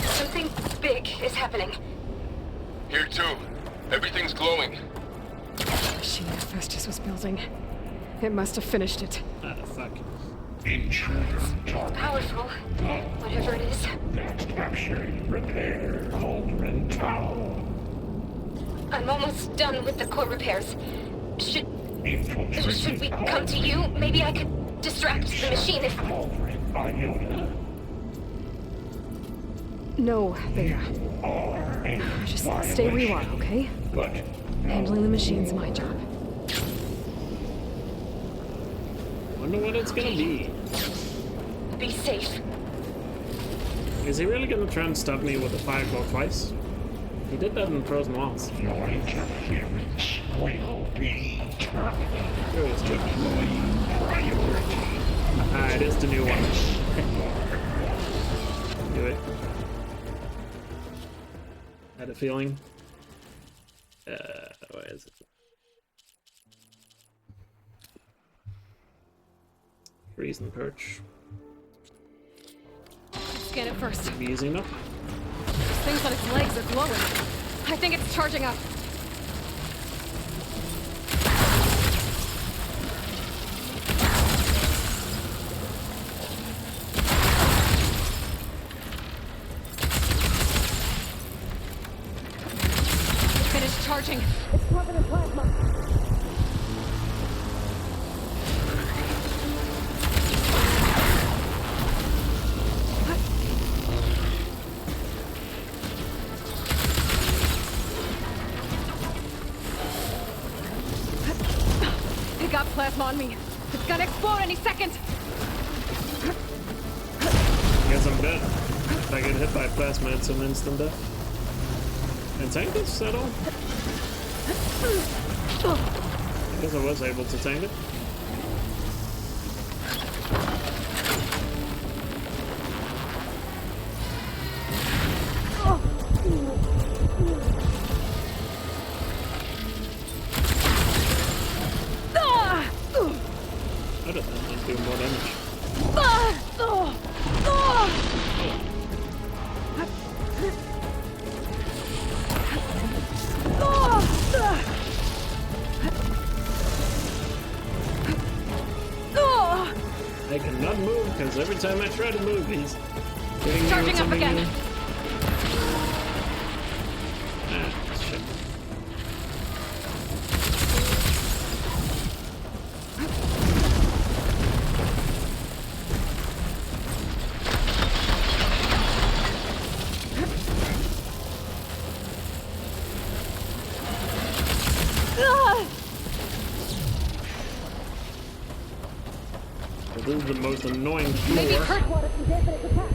Something big is happening. Here too. Everything's glowing. The machine that Festus was building. It must have finished it. Ah, fuck. Intruder target. Powerful. Whatever it is. That captured repair cauldron tower. I'm almost done with the core repairs. Should we Infiltrating come to you? Maybe I could distract the machine if... cauldron. Iona. No, Beta. Just stay where you are, okay? But handling the machine's my job. Wonder what it's gonna be. Be safe. Is he really gonna try and stop me with a firecrawl twice? He did that in Frozen Wilds. Your interference will be Curious to deploying priority. Ah, it is the new one. Do it. Had a feeling. Where is it? Freeze and perch. Scan it first. Should be easy enough. Those things on its legs are glowing. I think it's charging up. Finish charging. It's covered in plasma. It got plasma on me. It's gonna explode any second. Guess I'm dead. If I get hit by plasma, it's an instant death. And tank it, is that all? I guess I was able to tank it. I don't know, I'm doing more damage. I cannot move because every time I try to move, he's hitting me Charging with up something again. new. Ah, shit. This is the most annoying Maybe floor. hurt water from dampen its attack.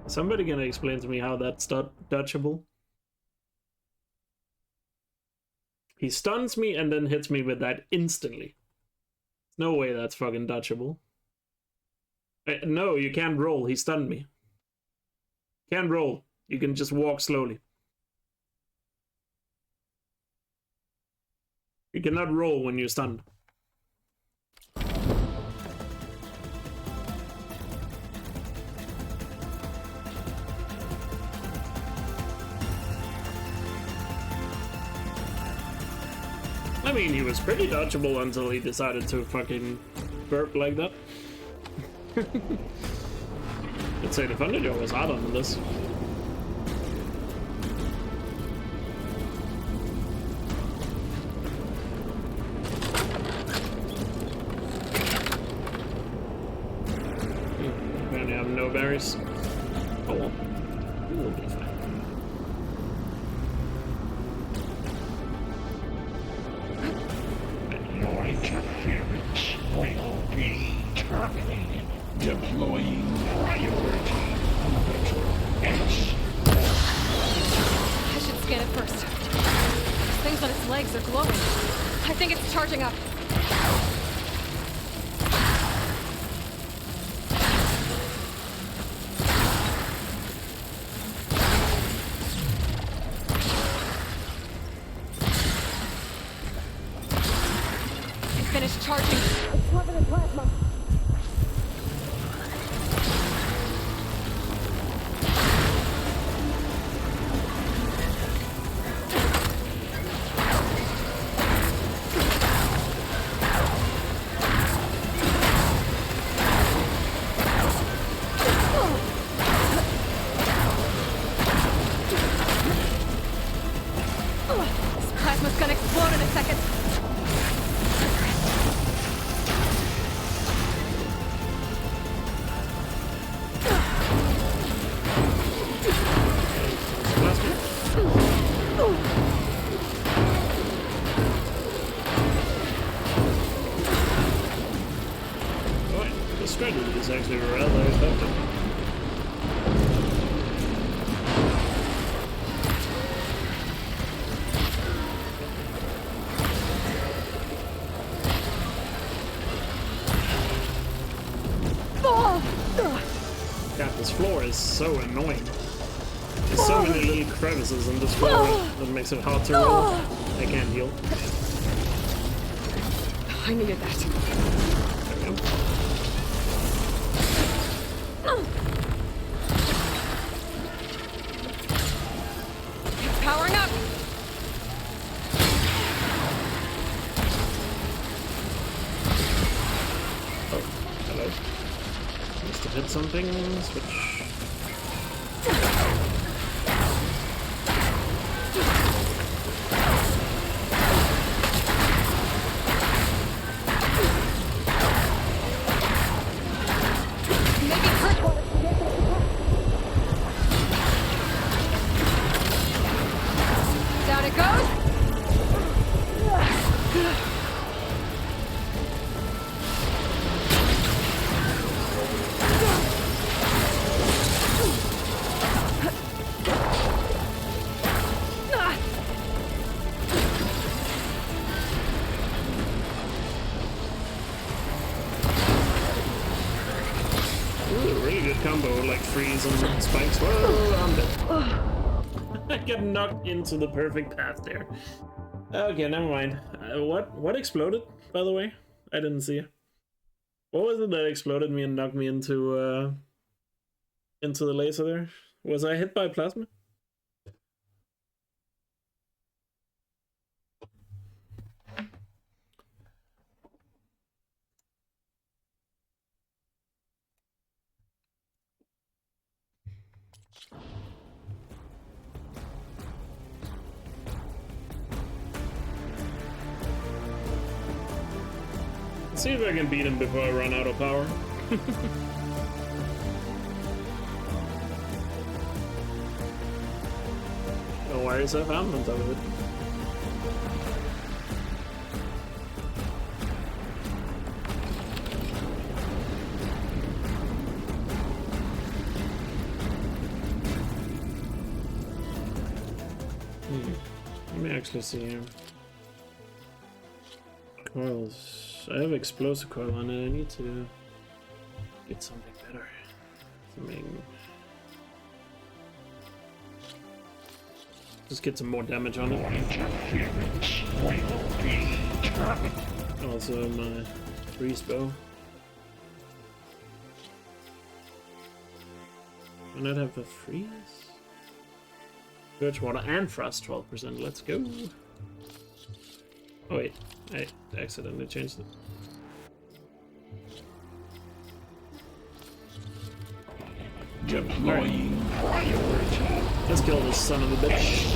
Somebody gonna explain to me how that's dodgeable? He stuns me and then hits me with that instantly. No way that's fucking dodgeable. No, you can't roll. He stunned me. Can't roll. You can just walk slowly. You cannot roll when you're stunned. I mean, he was pretty dodgeable until he decided to fucking burp like that. I'd say the Thunderjaw was hard on this. Apparently I have no berries. Oh well. We'll be fine. Your interference will be terminated. Deploying priority orbital S. I should scan it first. Those things on its legs are glowing. I think it's charging up. Finished charging. It's covered in plasma. This plasma's gonna explode in a second. The strategy is actually rather effective. God, this floor is so annoying. There's so many little crevices in this floor that makes it hard to roll. I can't heal. I needed that. There we go. It's powering up. Oh, hello. Must have hit something. Switch. Down it goes. Ooh, really good combo, like freeze and spikes. Whoa, I'm dead. I get knocked into the perfect path there. Okay, never mind. What exploded, by the way? I didn't see it. What was it that exploded me and knocked me into the laser there? Was I hit by plasma? Let's see if I can beat him before I run out of power. Don't worry yourself, I'm on top of it. actually see here? Coils. I have explosive coil on it. I need to get something better. Something. Just get some more damage on it. Also my freeze bow. Why not have a freeze? Scorch water and frost 12%. Let's go. Oh wait, I accidentally changed it. Deploying priority. Let's kill this son of a bitch.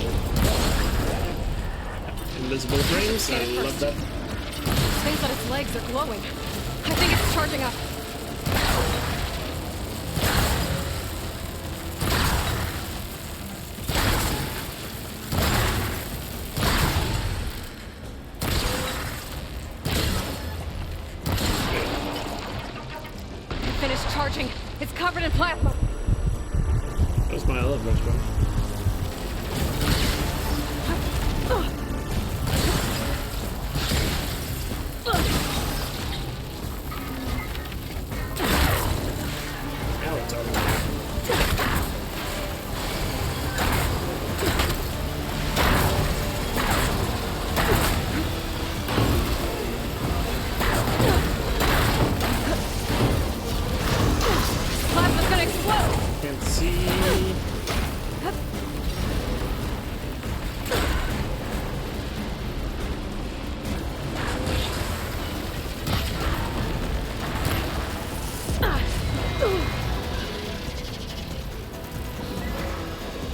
Invisible frames, I love that. Things on its legs are glowing. I think it's charging up. Finished charging. It's covered in plasma. That's my other flashbang. Now it's over. Plasma's gonna explode. Can't see.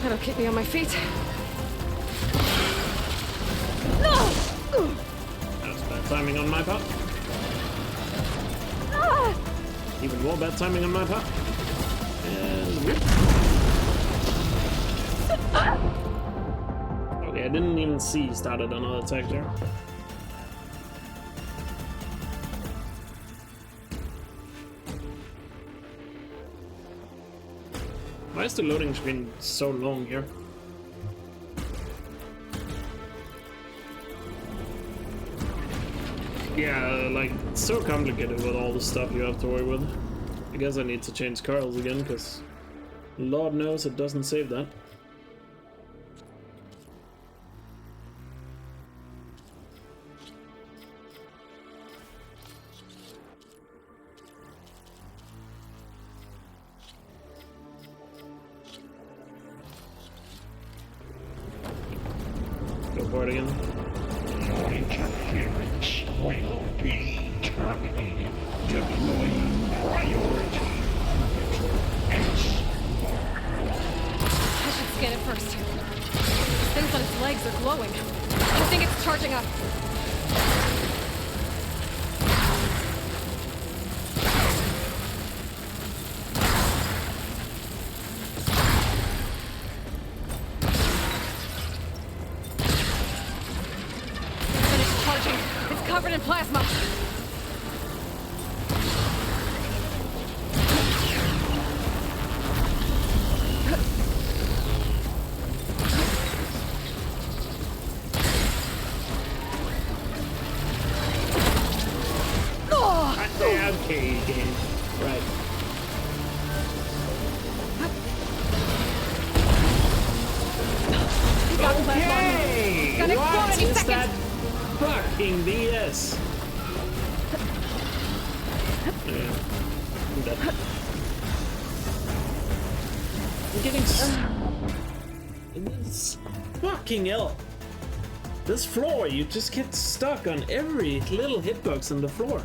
That'll keep me on my feet. That was bad timing on my part. Even more bad timing on my part. And whoop. Okay, I didn't even see he started another attack there. Why is the loading screen so long here? Yeah, like, it's so complicated with all the stuff you have to worry with. I guess I need to change Carl's again, because Lord knows it doesn't save that. Go for it again. Your interference will be terminated. Deploying priority. I should scan it first. Things on its legs are glowing. I think it's charging up. Finished charging. It's covered in plasma. Okay, game. Right. Okay! What is that fucking BS? I'm getting this fucking hell. This floor, you just get stuck on every little hitbox on the floor.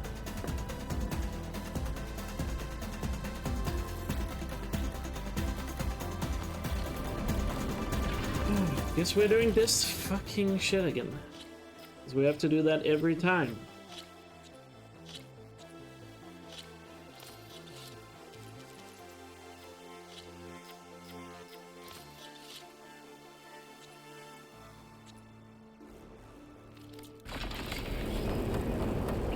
Guess we're doing this fucking shit again. Because we have to do that every time.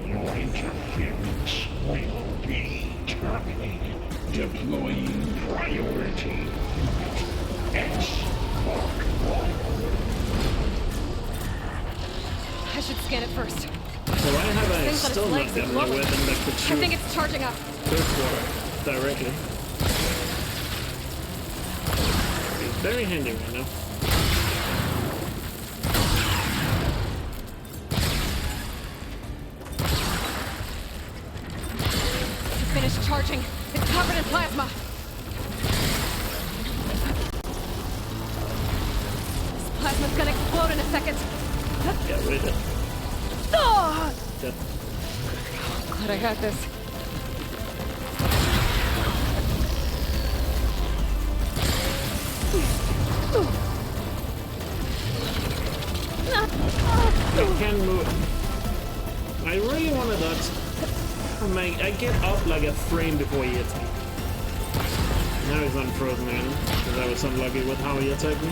Your interference will be terminated. Deploying priority. X Mark 1. I should scan it first. So why have I Things on its still not legs are gotten a glowing. weapon that could I shoot think it's charging up. Earth water directly? It's very handy right now. It's finished charging. It's covered in plasma. This plasma's gonna explode in a second. Get rid of it. Oh! Yep. Glad I got this. I can't move. I really wanted that. I get up like a frame before he hits me. Now he's unfrozen again, because I was unlucky with how he attacked me.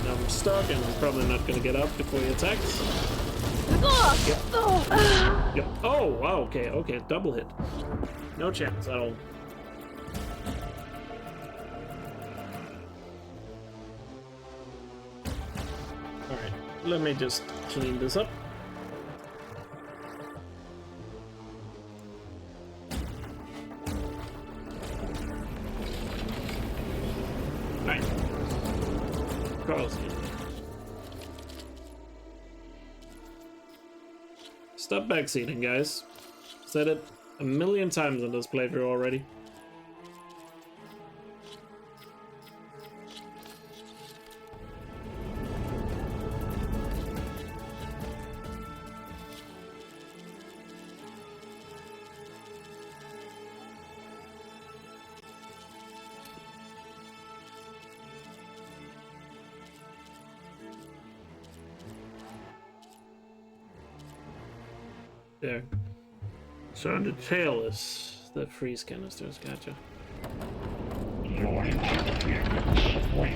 Now I'm stuck and I'm probably not gonna get up before he attacks. Yep. Yep. Oh, wow, okay, double hit. No chance at all. Alright, let me just clean this up. Alright. Carl's here. Stop backseating, guys. Said it a million times in this playthrough already. There. So on the tail is the freeze canisters, gotcha. Your interference will be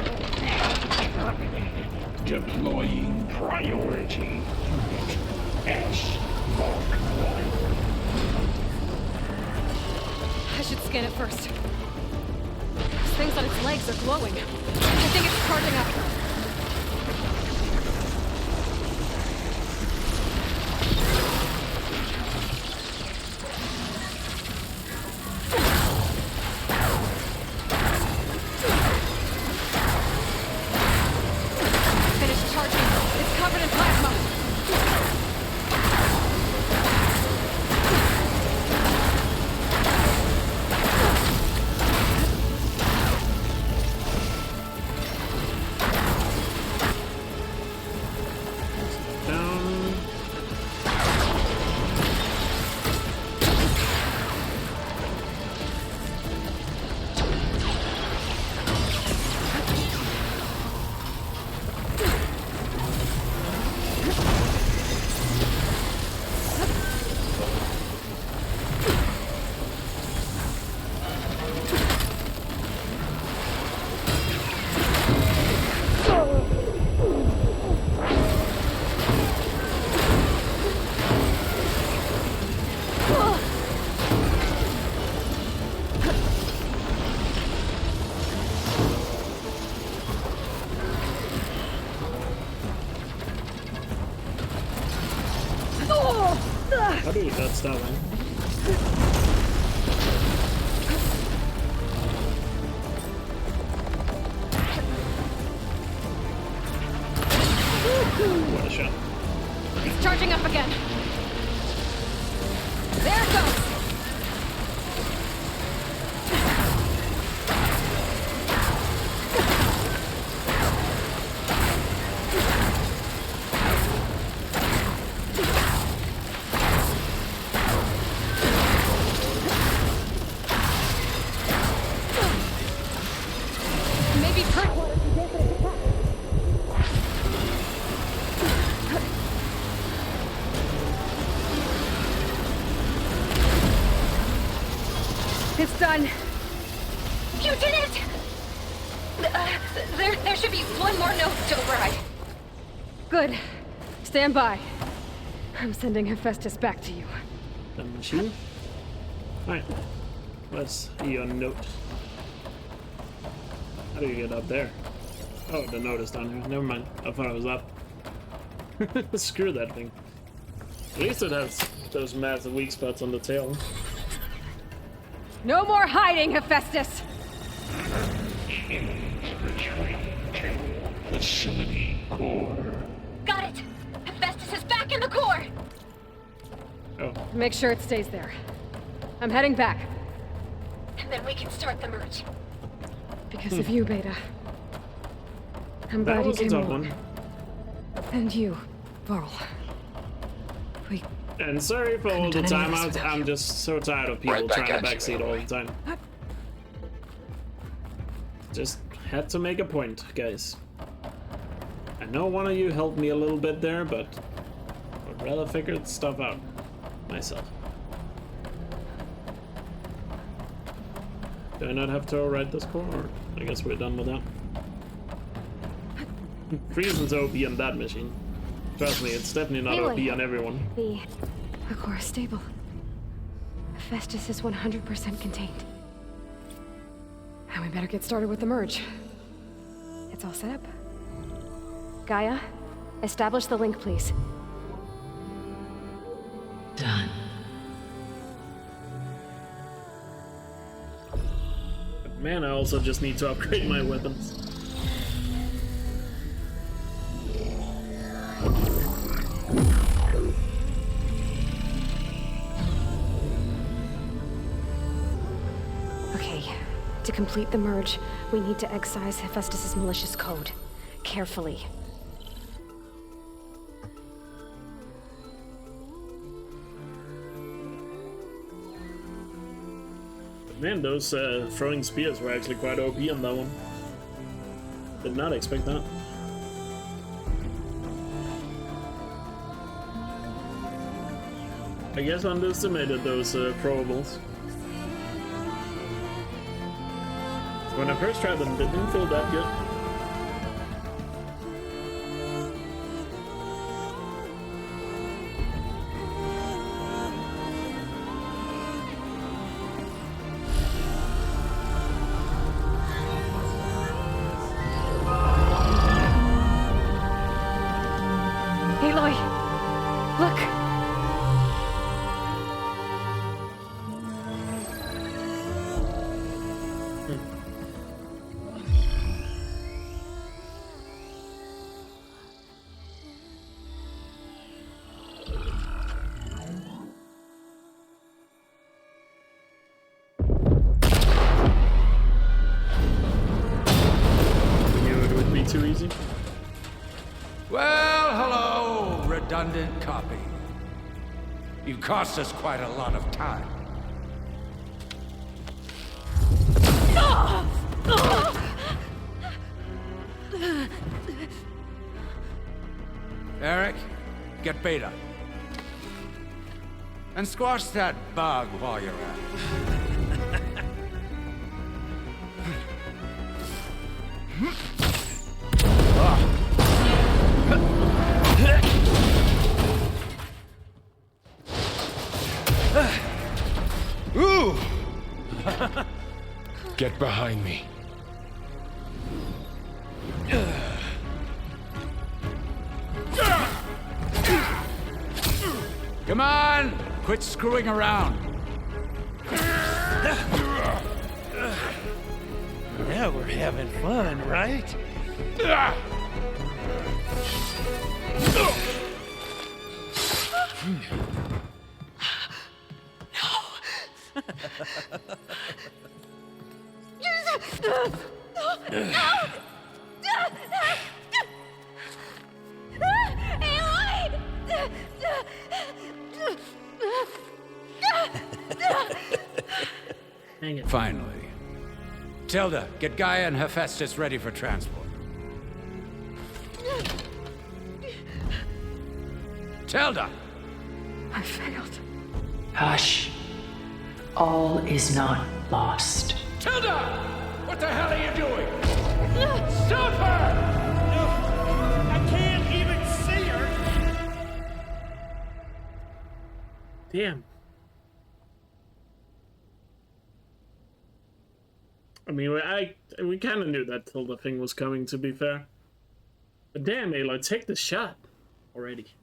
terminated. Deploying priority unit S Mark 1. I should scan it first. These things on its legs are glowing. I think it's charging up. How do you touch that one? What a shot. It's charging up again. There it goes. It's done. You did it! There should be one more note to override. Good. Stand by. I'm sending Hephaestus back to you. the machine. Alright. Let's see your note. How do you get up there? Oh, the note is down here. Never mind. I thought it was up. Screw that thing. At least it has those massive weak spots on the tail. No more hiding, Hephaestus! Facility core. Got it! Hephaestus is back in the core! Oh. Make sure it stays there. I'm heading back. And then we can start the merge. Because of you, Beta. I'm That glad you was a came tough along. one. And you, Varl. And sorry for all the Couldn't do any of this timeouts. without I'm you. just so tired of people Right back trying to at you, backseat all the time. Just had to make a point, guys. I know one of you helped me a little bit there, but I'd rather figure stuff out myself. Do I not have to write this core, or I guess we're done with that? Freezen's OP on that machine. Trust me, it's definitely not Aloy. OP on everyone. The core is stable. Hephaestus is 100% contained. And we better get started with the merge. It's all set up. Gaia, establish the link, please. Done. But man, I also just need to upgrade my weapons. Okay, to complete the merge, we need to excise Hephaestus's malicious code. Carefully. Man, those throwing spears were actually quite OP on that one. Did not expect that. I guess I underestimated those throwables. When I first tried them, they didn't feel that good. Aloy! Look! Too easy? Well, hello, redundant copy. You cost us quite a lot of time. Eric, get Beta. And squash that bug while you're at it. Ooh! Get behind me. Come on! Quit screwing around. Now we're having fun, right? Finally. Tilda, get Gaia and Hephaestus ready for transport. Tilda! I failed. Hush. All is not lost. Tilda! What the hell are you doing? Stop her! I can't even see her! Damn. mean, we kind of knew that till the thing was coming, to be fair. But damn, Aloy, take the shot already.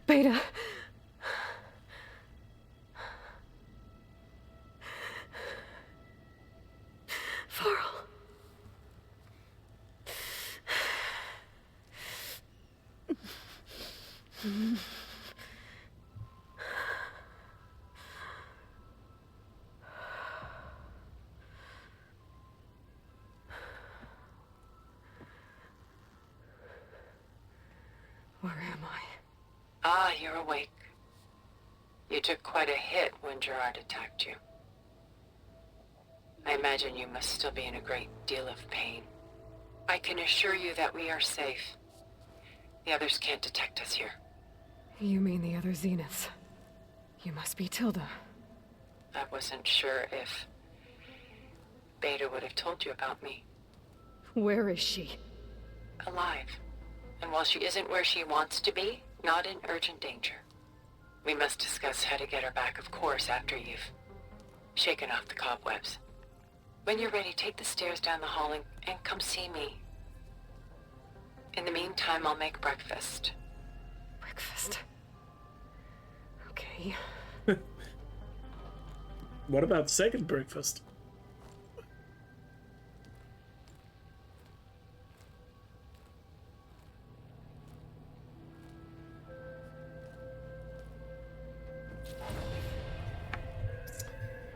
Beta. Farrell. Where am I? Ah, you're awake. You took quite a hit when Gerard attacked you. I imagine you must still be in a great deal of pain. I can assure you that we are safe. The others can't detect us here. You mean the other Zeniths? You must be Tilda. I wasn't sure if Beta would have told you about me. Where is she? Alive. And while she isn't where she wants to be, not in urgent danger. We must discuss how to get her back, of course, after you've shaken off the cobwebs. When you're ready, take the stairs down the hall and come see me. In the meantime, I'll make breakfast. Breakfast? Okay. What about second breakfast?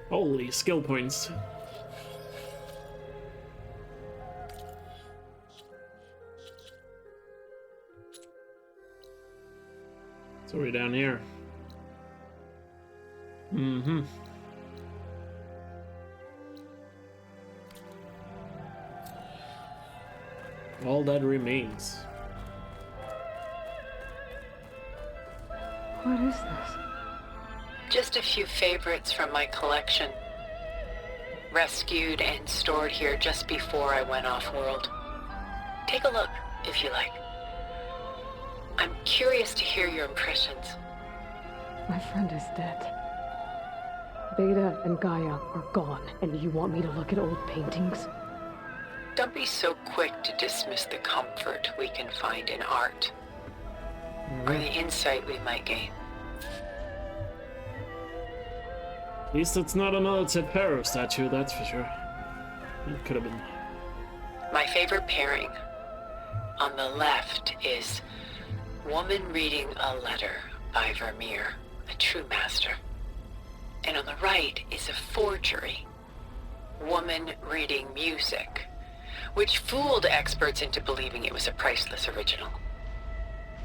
Holy skill points. So we're down here. Mm-hmm. All that remains. What is this? Just a few favorites from my collection. Rescued and stored here just before I went off-world. Take a look, if you like. I'm curious to hear your impressions. My friend is dead. Beta and Gaia are gone, and you want me to look at old paintings? Don't be so quick to dismiss the comfort we can find in art. Or the insight we might gain. At least it's not another Tepero statue, that's for sure. It could have been. My favorite pairing on the left is Woman Reading a Letter by Vermeer, a true master. And on the right is a forgery, Woman Reading Music, which fooled experts into believing it was a priceless original.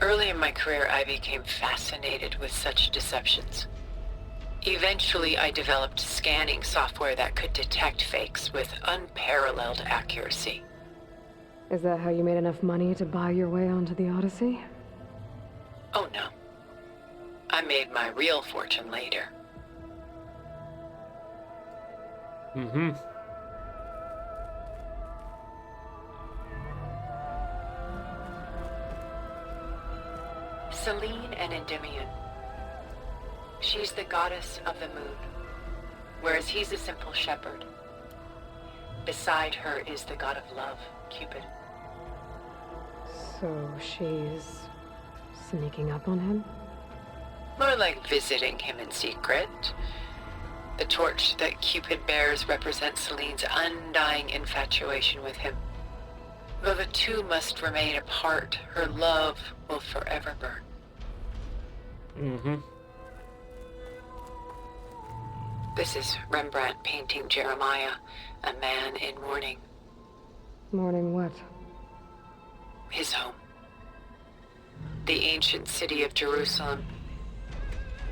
Early in my career, I became fascinated with such deceptions. Eventually, I developed scanning software that could detect fakes with unparalleled accuracy. Is that how you made enough money to buy your way onto the Odyssey? Oh no. I made my real fortune later. Mm-hmm. Selene and Endymion. She's the goddess of the moon, whereas he's a simple shepherd. Beside her is the god of love, Cupid. So she's sneaking up on him? More like visiting him in secret. The torch that Cupid bears represents Selene's undying infatuation with him. Though the two must remain apart, her love will forever burn. Mm-hmm. This is Rembrandt painting Jeremiah, a man in mourning. Mourning what? His home. The ancient city of Jerusalem.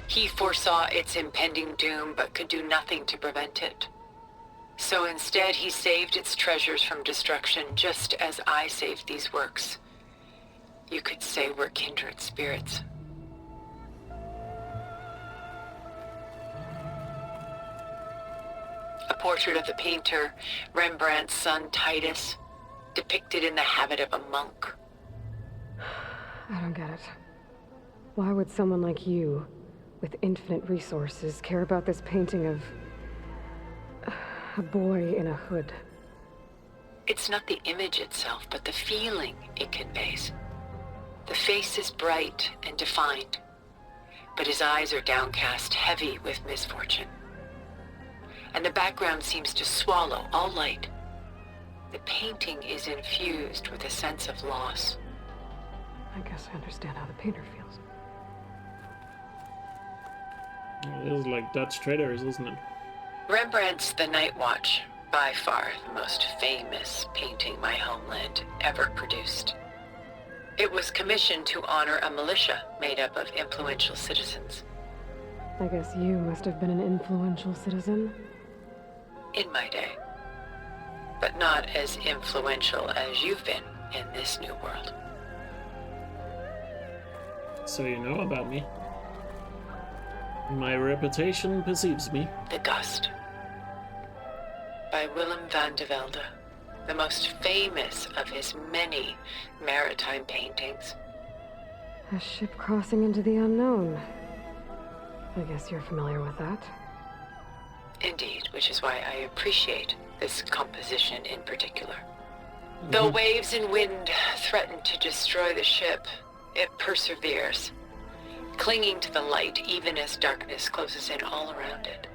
He foresaw its impending doom, but could do nothing to prevent it. So instead, he saved its treasures from destruction, just as I saved these works. You could say we're kindred spirits. A portrait of the painter, Rembrandt's son Titus, depicted in the habit of a monk. I don't get it. Why would someone like you, with infinite resources, care about this painting of A boy in a hood. It's not the image itself, but the feeling it conveys. The face is bright and defined, but his eyes are downcast, heavy with misfortune. And the background seems to swallow all light. The painting is infused with a sense of loss. I guess I understand how the painter feels. It is like Dutch traders, isn't it? Rembrandt's The Night Watch, by far the most famous painting my homeland ever produced. It was commissioned to honor a militia made up of influential citizens. I guess you must have been an influential citizen. In my day. But not as influential as you've been in this new world. So you know about me. My reputation perceives me. The Gust. By Willem van de Velde, the most famous of his many maritime paintings. A ship crossing into the unknown. I guess you're familiar with that. Indeed, which is why I appreciate this composition in particular. Though waves and wind threaten to destroy the ship, it perseveres, clinging to the light even as darkness closes in all around it.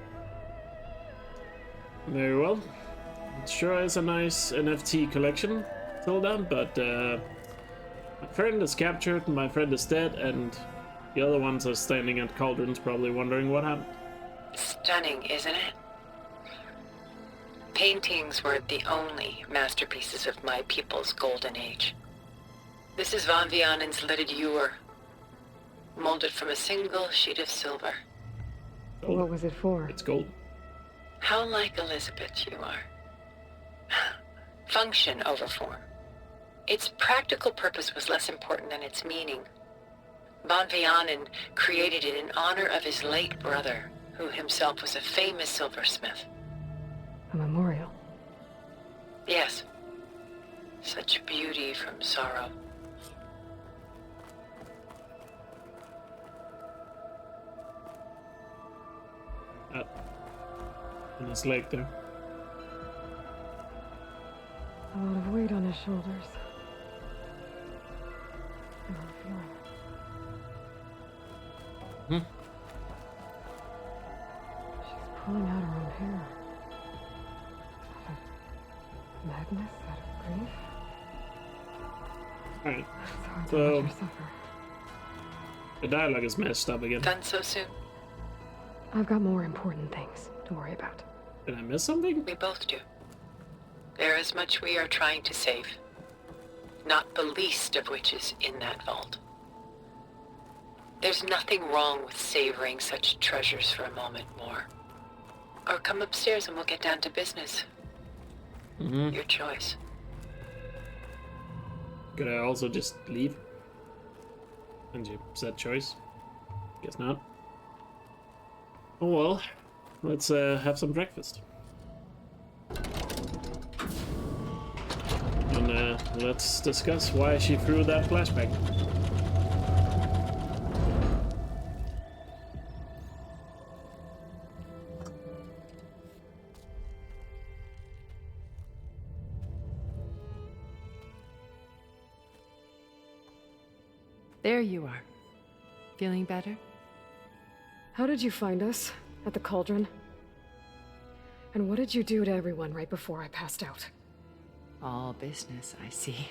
Very well. It sure is a nice NFT collection, Tilda, but my friend is captured, my friend is dead, and the other ones are standing at cauldrons probably wondering what happened. Stunning, isn't it? Paintings were the only masterpieces of my people's golden age. This is Van Vianen's lidded ewer, molded from a single sheet of silver. What was it for? It's gold. How like Elizabeth you are. Function over form. Its practical purpose was less important than its meaning. Van Vianen created it in honor of his late brother, who himself was a famous silversmith. A memorial. Yes. Such beauty from sorrow. In his leg there. A lot of weight on his shoulders. I don't feel it. She's pulling out her own hair. Out of madness, out of grief. Alright. It's hard to So watch her suffer. the dialogue is messed up again. Done so soon? I've got more important things to worry about. Did I miss something? We both do. There is much we are trying to save. Not the least of which is in that vault. There's nothing wrong with savoring such treasures for a moment more. Or come upstairs and we'll get down to business. Your choice. Could I also just leave? And you said choice? Guess not. Oh well, let's have some breakfast. And let's discuss why she threw that flashback. There you are. Feeling better? How did you find us? At the cauldron? And what did you do to everyone right before I passed out? All business, I see.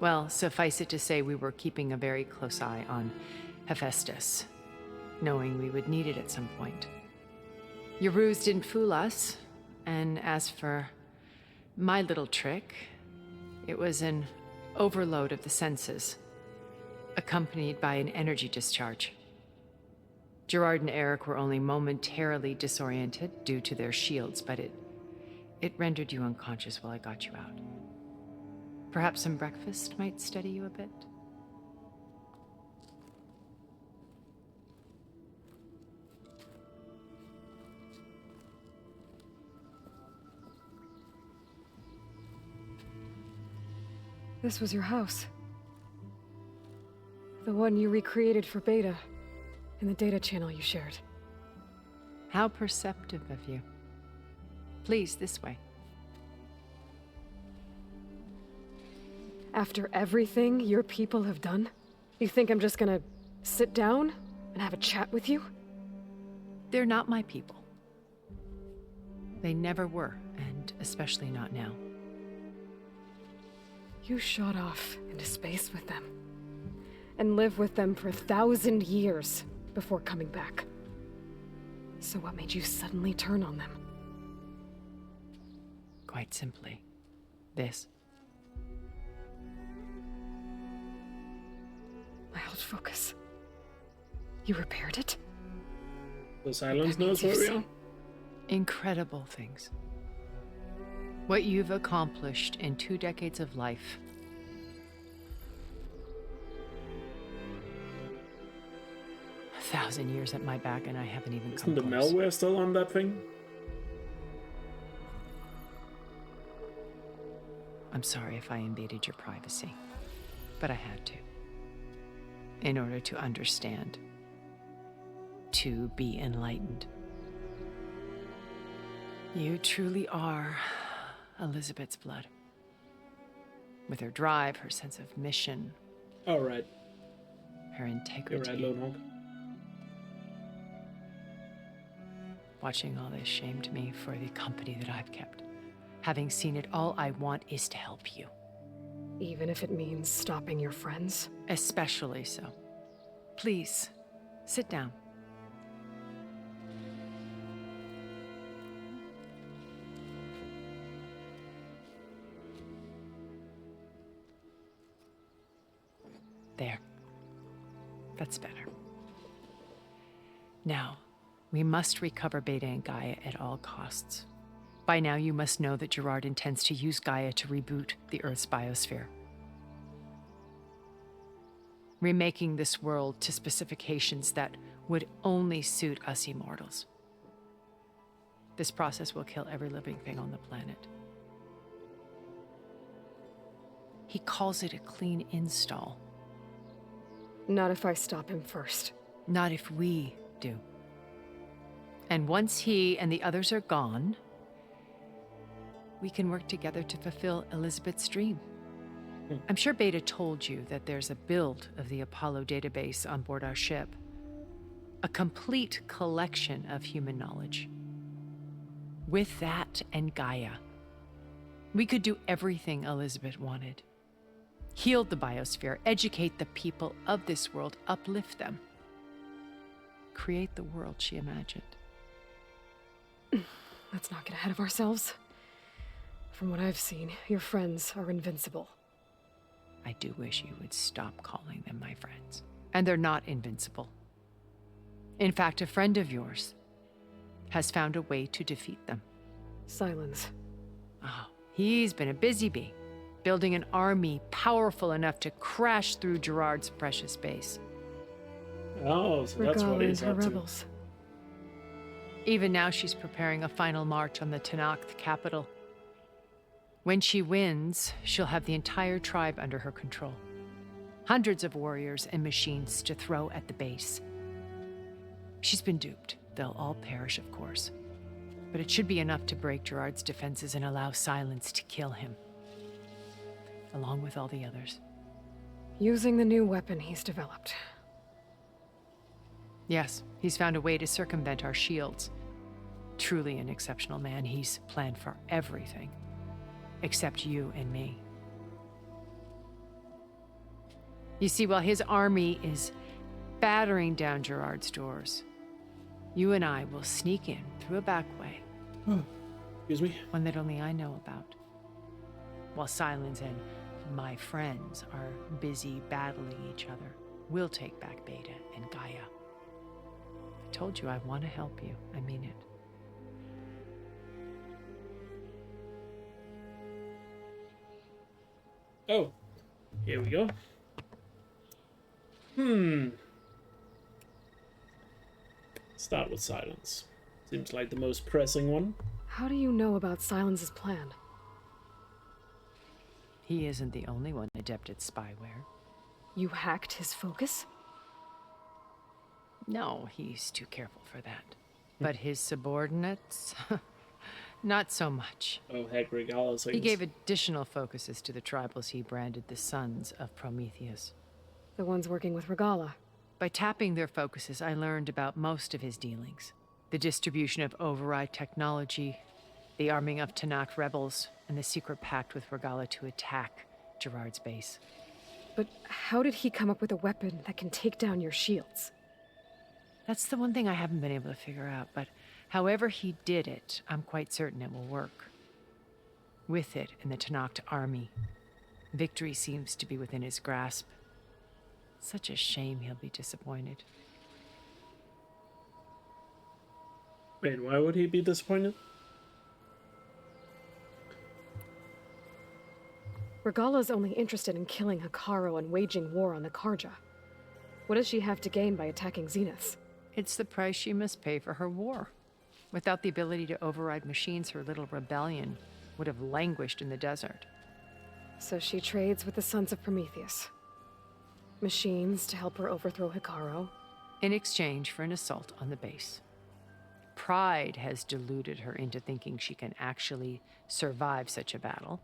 Well, suffice it to say we were keeping a very close eye on Hephaestus, knowing we would need it at some point. Your ruse didn't fool us, and as for my little trick, it was an overload of the senses, accompanied by an energy discharge. Gerard and Eric were only momentarily disoriented due to their shields, but it rendered you unconscious while I got you out. Perhaps some breakfast might steady you a bit? This was your house. The one you recreated for Beta, in the data channel you shared. How perceptive of you. Please, this way. After everything your people have done, you think I'm just gonna sit down and have a chat with you? They're not my people. They never were, and especially not now. You shot off into space with them, and lived with them for 1,000 years before coming back. So what made you suddenly turn on them? Quite simply, this. My old focus. You repaired it? The silence That knows means where you've we are. seen- Incredible things. What you've accomplished in 2 decades of life. A 1,000 years at my back, and I haven't even Isn't come the close. malware still on that thing? I'm sorry if I invaded your privacy, but I had to. In order to understand. To be enlightened. You truly are Elizabeth's blood. With her drive, her sense of mission, All right. her integrity. You're right, Lone Hawk. Watching all this shamed me for the company that I've kept. Having seen it, all I want is to help you. Even if it means stopping your friends? Especially so. Please, sit down. There. That's better. Now, we must recover Beta and Gaia at all costs. By now, you must know that Gerard intends to use Gaia to reboot the Earth's biosphere. Remaking this world to specifications that would only suit us immortals. This process will kill every living thing on the planet. He calls it a clean install. Not if I stop him first. Not if we do. And once he and the others are gone, we can work together to fulfill Elizabeth's dream. I'm sure Beta told you that there's a build of the Apollo database on board our ship. A complete collection of human knowledge. With that and Gaia, we could do everything Elizabeth wanted. Heal the biosphere, educate the people of this world, uplift them. Create the world she imagined. Let's not get ahead of ourselves. From what I've seen, your friends are invincible. I do wish you would stop calling them my friends. And they're not invincible. In fact, a friend of yours has found a way to defeat them. Silence. Oh, he's been a busy bee, building an army powerful enough to crash through Gerard's precious base. Oh, so that's what he's her up to. rebels. Even now, she's preparing a final march on the Tenakth capital. When she wins, she'll have the entire tribe under her control. Hundreds of warriors and machines to throw at the base. She's been duped. They'll all perish, of course. But it should be enough to break Gerard's defenses and allow Silence to kill him. Along with all the others. Using the new weapon he's developed. Yes, he's found a way to circumvent our shields. Truly an exceptional man. He's planned for everything. Except you and me. You see, while his army is battering down Gerard's doors, you and I will sneak in through a back way. Excuse me? One that only I know about. While Silence and my friends are busy battling each other, we'll take back Beta and Gaia. I told you I want to help you. I mean it. Oh, here we go. Start with Silence. Seems like the most pressing one. How do you know about Silence's plan? He isn't the only one adept at spyware. You hacked his focus? No, he's too careful for that. But his subordinates, Not so much. Oh, heck, regardless. He gave additional focuses to the tribals he branded the Sons of Prometheus. The ones working with Regala. By tapping their focuses, I learned about most of his dealings. The distribution of override technology, the arming of Tanakh rebels, and the secret pact with Regala to attack Gerard's base. But how did he come up with a weapon that can take down your shields? That's the one thing I haven't been able to figure out, but however he did it, I'm quite certain it will work. With it and the Tanakh army, victory seems to be within his grasp. Such a shame he'll be disappointed. Wait, why would he be disappointed? Regala's only interested in killing Hekarro and waging war on the Karja. What does she have to gain by attacking Zeniths? It's the price she must pay for her war. Without the ability to override machines, her little rebellion would have languished in the desert. So she trades with the Sons of Prometheus. Machines to help her overthrow Hekarro. In exchange for an assault on the base. Pride has deluded her into thinking she can actually survive such a battle.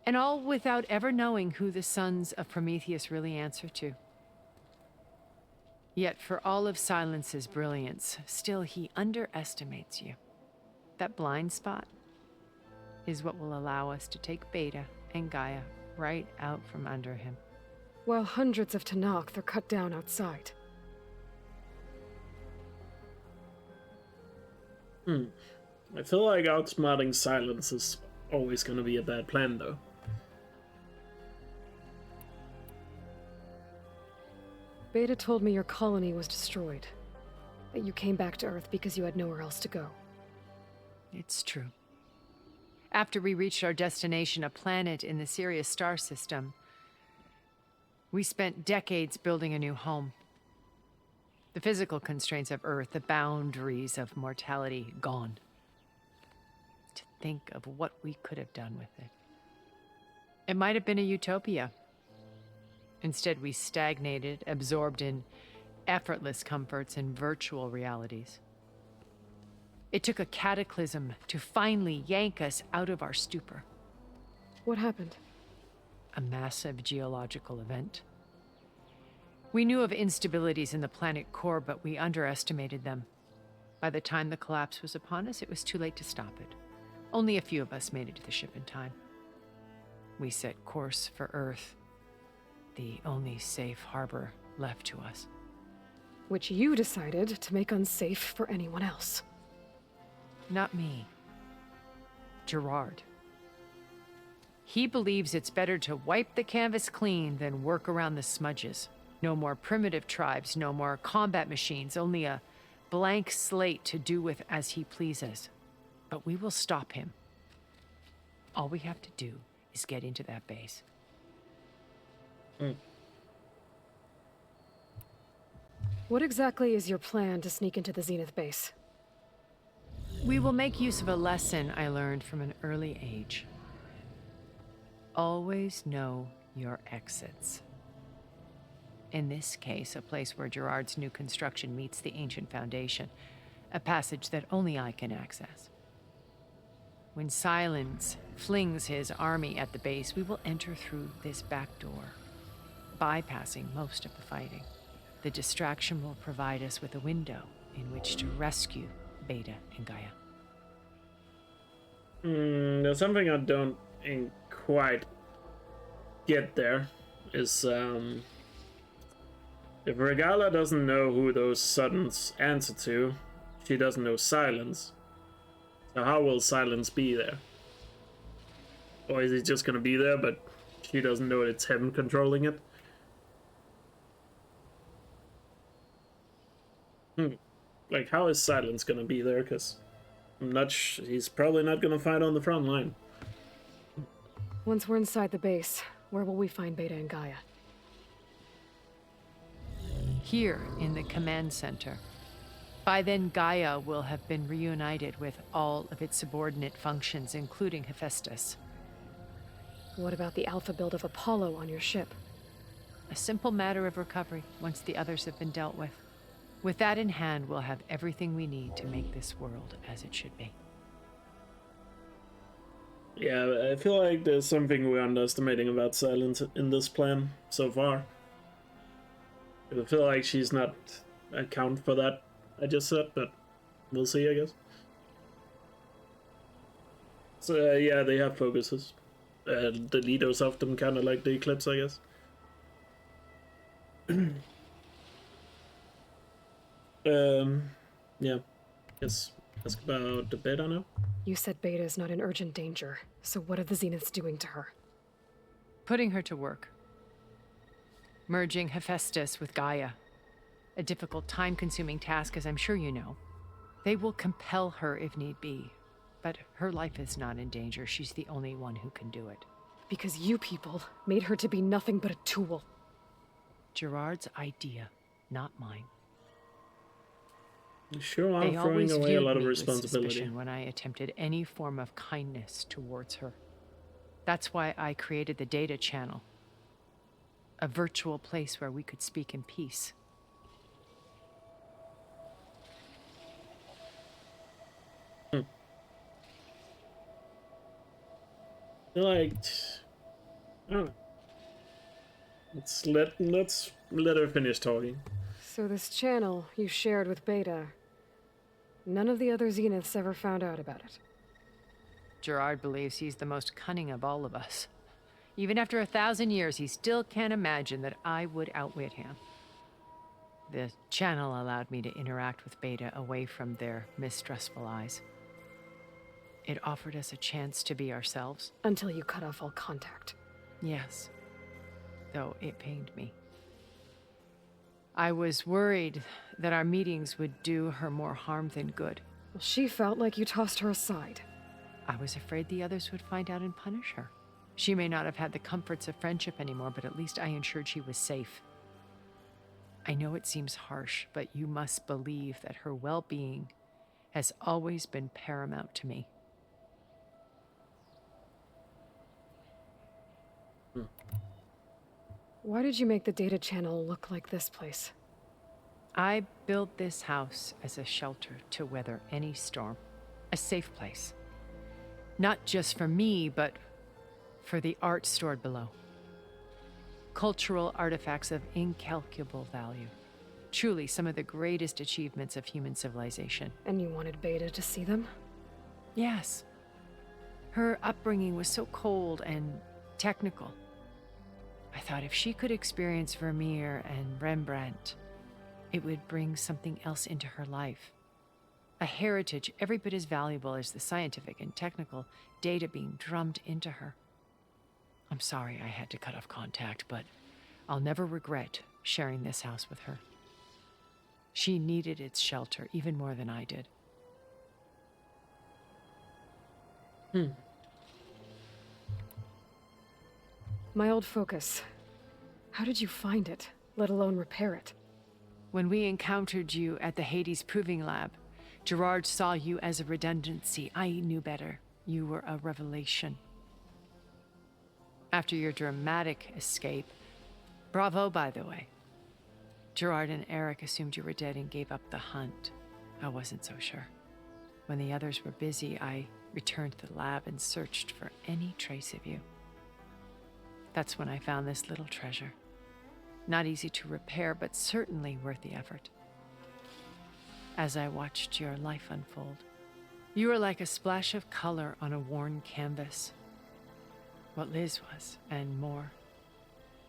And all without ever knowing who the Sons of Prometheus really answer to. Yet for all of Silence's brilliance, still he underestimates you. That blind spot is what will allow us to take Beta and Gaia right out from under him. While hundreds of Tanakh are cut down outside. I feel like outsmarting Silence is always going to be a bad plan, though. Beta told me your colony was destroyed. That you came back to Earth because you had nowhere else to go. It's true. After we reached our destination, a planet in the Sirius star system, we spent decades building a new home. The physical constraints of Earth, the boundaries of mortality, gone. To think of what we could have done with it. It might have been a utopia. Instead, we stagnated, absorbed in effortless comforts and virtual realities. It took a cataclysm to finally yank us out of our stupor. What happened? A massive geological event. We knew of instabilities in the planet core, but we underestimated them. By the time the collapse was upon us, it was too late to stop it. Only a few of us made it to the ship in time. We set course for Earth, the only safe harbor left to us. Which you decided to make unsafe for anyone else. Not me. Gerard. He believes it's better to wipe the canvas clean than work around the smudges. No more primitive tribes, no more combat machines, only a blank slate to do with as he pleases. But we will stop him. All we have to do is get into that base. What exactly is your plan to sneak into the Zenith base? We will make use of a lesson I learned from an early age. Always know your exits. In this case, a place where Gerard's new construction meets the ancient foundation, a passage that only I can access. When Silence flings his army at the base, we will enter through this back door, bypassing most of the fighting. The distraction will provide us with a window in which to rescue Beta and Gaia. There's something I don't quite get there. Is if Regala doesn't know who those Suttons answer to, she doesn't know Silence. So how will Silence be there? Or is he just gonna be there, but she doesn't know it's him controlling it? Like, how is Silence gonna be there? Because I'm not he's probably not gonna fight on the front line. Once we're inside the base, where will we find Beta and Gaia? Here in the command center. By then, Gaia will have been reunited with all of its subordinate functions, including Hephaestus. What about the alpha build of Apollo on your ship? A simple matter of recovery once the others have been dealt with. With that in hand, we'll have everything we need to make this world as it should be. Yeah, I feel like there's something we're underestimating about Silence in this plan so far. I feel like she's not account for that I just said, but we'll see, I guess. So yeah, they have focuses. The leaders of them kind of like the Eclipse, I guess. Yeah. Yes. Ask about the beta now. You said Beta is not in urgent danger, so what are the Zeniths doing to her? Putting her to work. Merging Hephaestus with Gaia. A difficult, time-consuming task, as I'm sure you know. They will compel her if need be. But her life is not in danger. She's the only one who can do it. Because you people made her to be nothing but a tool. Gerard's idea, not mine. You sure are they throwing away a lot of responsibility when I attempted any form of kindness towards her. That's why I created the data channel. A virtual place where we could speak in peace. Like, I don't know. Let's let her finish talking. So this channel you shared with Beta, none of the other Zeniths ever found out about it. Gerard believes he's the most cunning of all of us. Even after 1,000 years, he still can't imagine that I would outwit him. The channel allowed me to interact with Beta away from their mistrustful eyes. It offered us a chance to be ourselves. Until you cut off all contact. Yes. Though it pained me. I was worried that our meetings would do her more harm than good. Well, she felt like you tossed her aside. I was afraid the others would find out and punish her. She may not have had the comforts of friendship anymore, but at least I ensured she was safe. I know it seems harsh, but you must believe that her well-being has always been paramount to me. Why did you make the data channel look like this place? I built this house as a shelter to weather any storm. A safe place. Not just for me, but for the art stored below. Cultural artifacts of incalculable value. Truly some of the greatest achievements of human civilization. And you wanted Beta to see them? Yes. Her upbringing was so cold and technical. I thought if she could experience Vermeer and Rembrandt, it would bring something else into her life. A heritage every bit as valuable as the scientific and technical data being drummed into her. I'm sorry I had to cut off contact, but I'll never regret sharing this house with her. She needed its shelter even more than I did. My old focus. How did you find it, let alone repair it? When we encountered you at the Hades Proving Lab, Gerard saw you as a redundancy. I knew better. You were a revelation. After your dramatic escape, bravo, by the way. Gerard and Eric assumed you were dead and gave up the hunt. I wasn't so sure. When the others were busy, I returned to the lab and searched for any trace of you. That's when I found this little treasure. Not easy to repair, but certainly worth the effort. As I watched your life unfold, you were like a splash of color on a worn canvas. What Liz was, and more.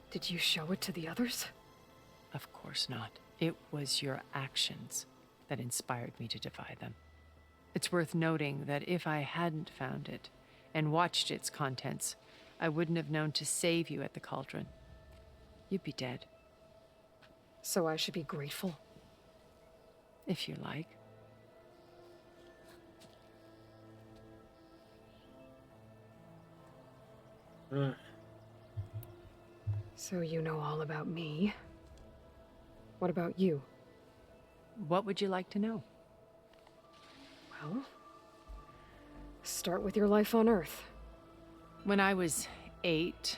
Did you show it to the others? Of course not. It was your actions that inspired me to defy them. It's worth noting that if I hadn't found it and watched its contents, I wouldn't have known to save you at the cauldron. You'd be dead. So I should be grateful? If you like. So you know all about me. What about you? What would you like to know? Well, start with your life on Earth. When I was 8,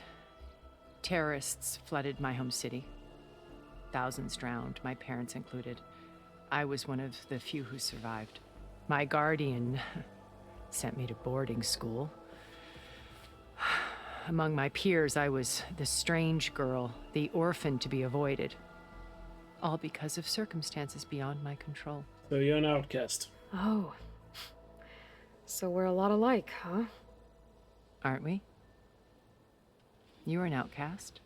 terrorists flooded my home city. Thousands drowned, my parents included. I was one of the few who survived. My guardian sent me to boarding school. among my peers, I was the strange girl, the orphan to be avoided. All because of circumstances beyond my control. So you're an outcast. Oh. So we're a lot alike, huh? Aren't we? You were an outcast.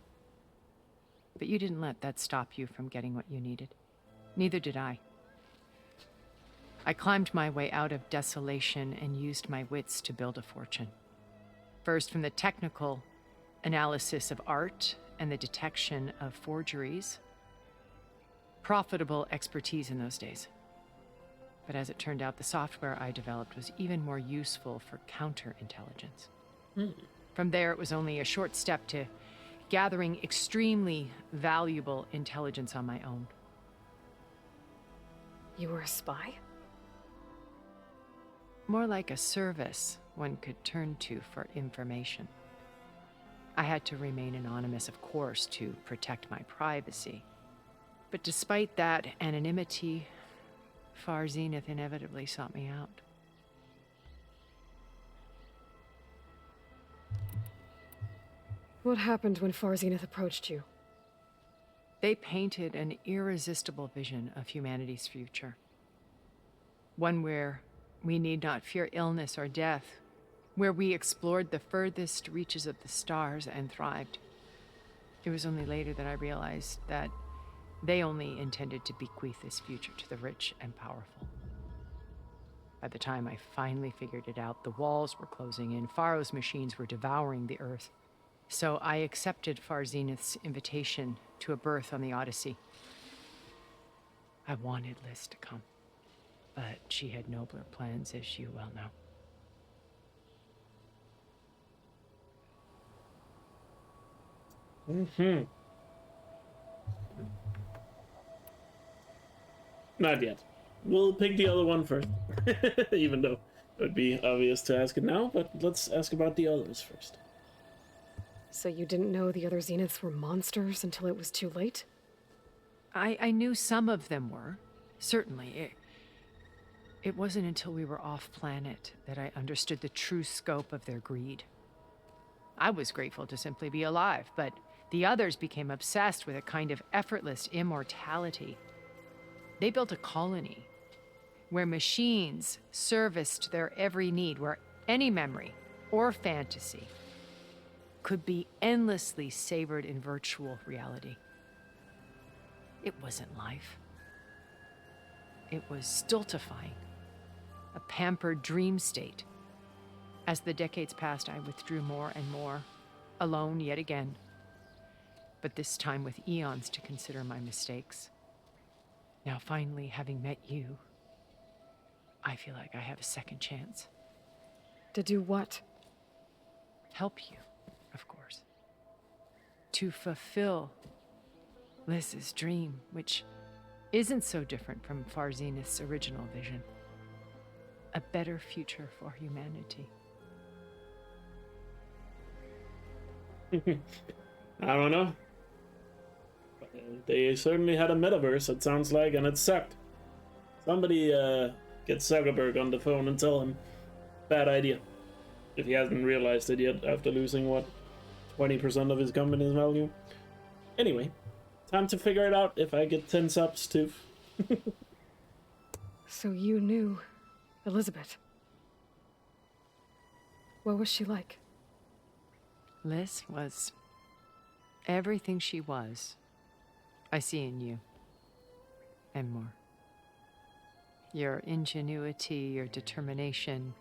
But you didn't let that stop you from getting what you needed. Neither did I. I climbed my way out of desolation and used my wits to build a fortune. First, from the technical analysis of art and the detection of forgeries. Profitable expertise in those days. But as it turned out, the software I developed was even more useful for counterintelligence. From there, it was only a short step to gathering extremely valuable intelligence on my own. You were a spy? More like a service one could turn to for information. I had to remain anonymous, of course, to protect my privacy. But despite that anonymity, Far Zenith inevitably sought me out. What happened when Far Zenith approached you? They painted an irresistible vision of humanity's future. One where we need not fear illness or death, where we explored the furthest reaches of the stars and thrived. It was only later that I realized that they only intended to bequeath this future to the rich and powerful. By the time I finally figured it out, the walls were closing in, Pharaoh's machines were devouring the earth. So I accepted Far Zenith's invitation to a berth on the Odyssey. I wanted Liz to come, but she had nobler plans, as you well know. Not yet. We'll pick the other one first. Even though it would be obvious to ask it now, but let's ask about the others first. So you didn't know the other Zeniths were monsters until it was too late? I knew some of them were. Certainly. It wasn't until we were off-planet that I understood the true scope of their greed. I was grateful to simply be alive, but the others became obsessed with a kind of effortless immortality. They built a colony where machines serviced their every need, where any memory or fantasy could be endlessly savored in virtual reality. It wasn't life. It was stultifying, a pampered dream state. As the decades passed, I withdrew more and more, alone yet again, but this time with eons to consider my mistakes. Now, finally, having met you, I feel like I have a second chance. To do what? Help you, of course. To fulfill Liz's dream, which isn't so different from Far Zenith's original vision. A better future for humanity. I don't know. They certainly had a metaverse, it sounds like, and it sucked. Somebody get Zuckerberg on the phone and tell him, bad idea. If he hasn't realized it yet after losing, what, 20% of his company's value? Anyway, time to figure it out if I get 10 subs too. So you knew Elizabeth. What was she like? Liz was everything she was. I see in you. And more. Your ingenuity, your determination,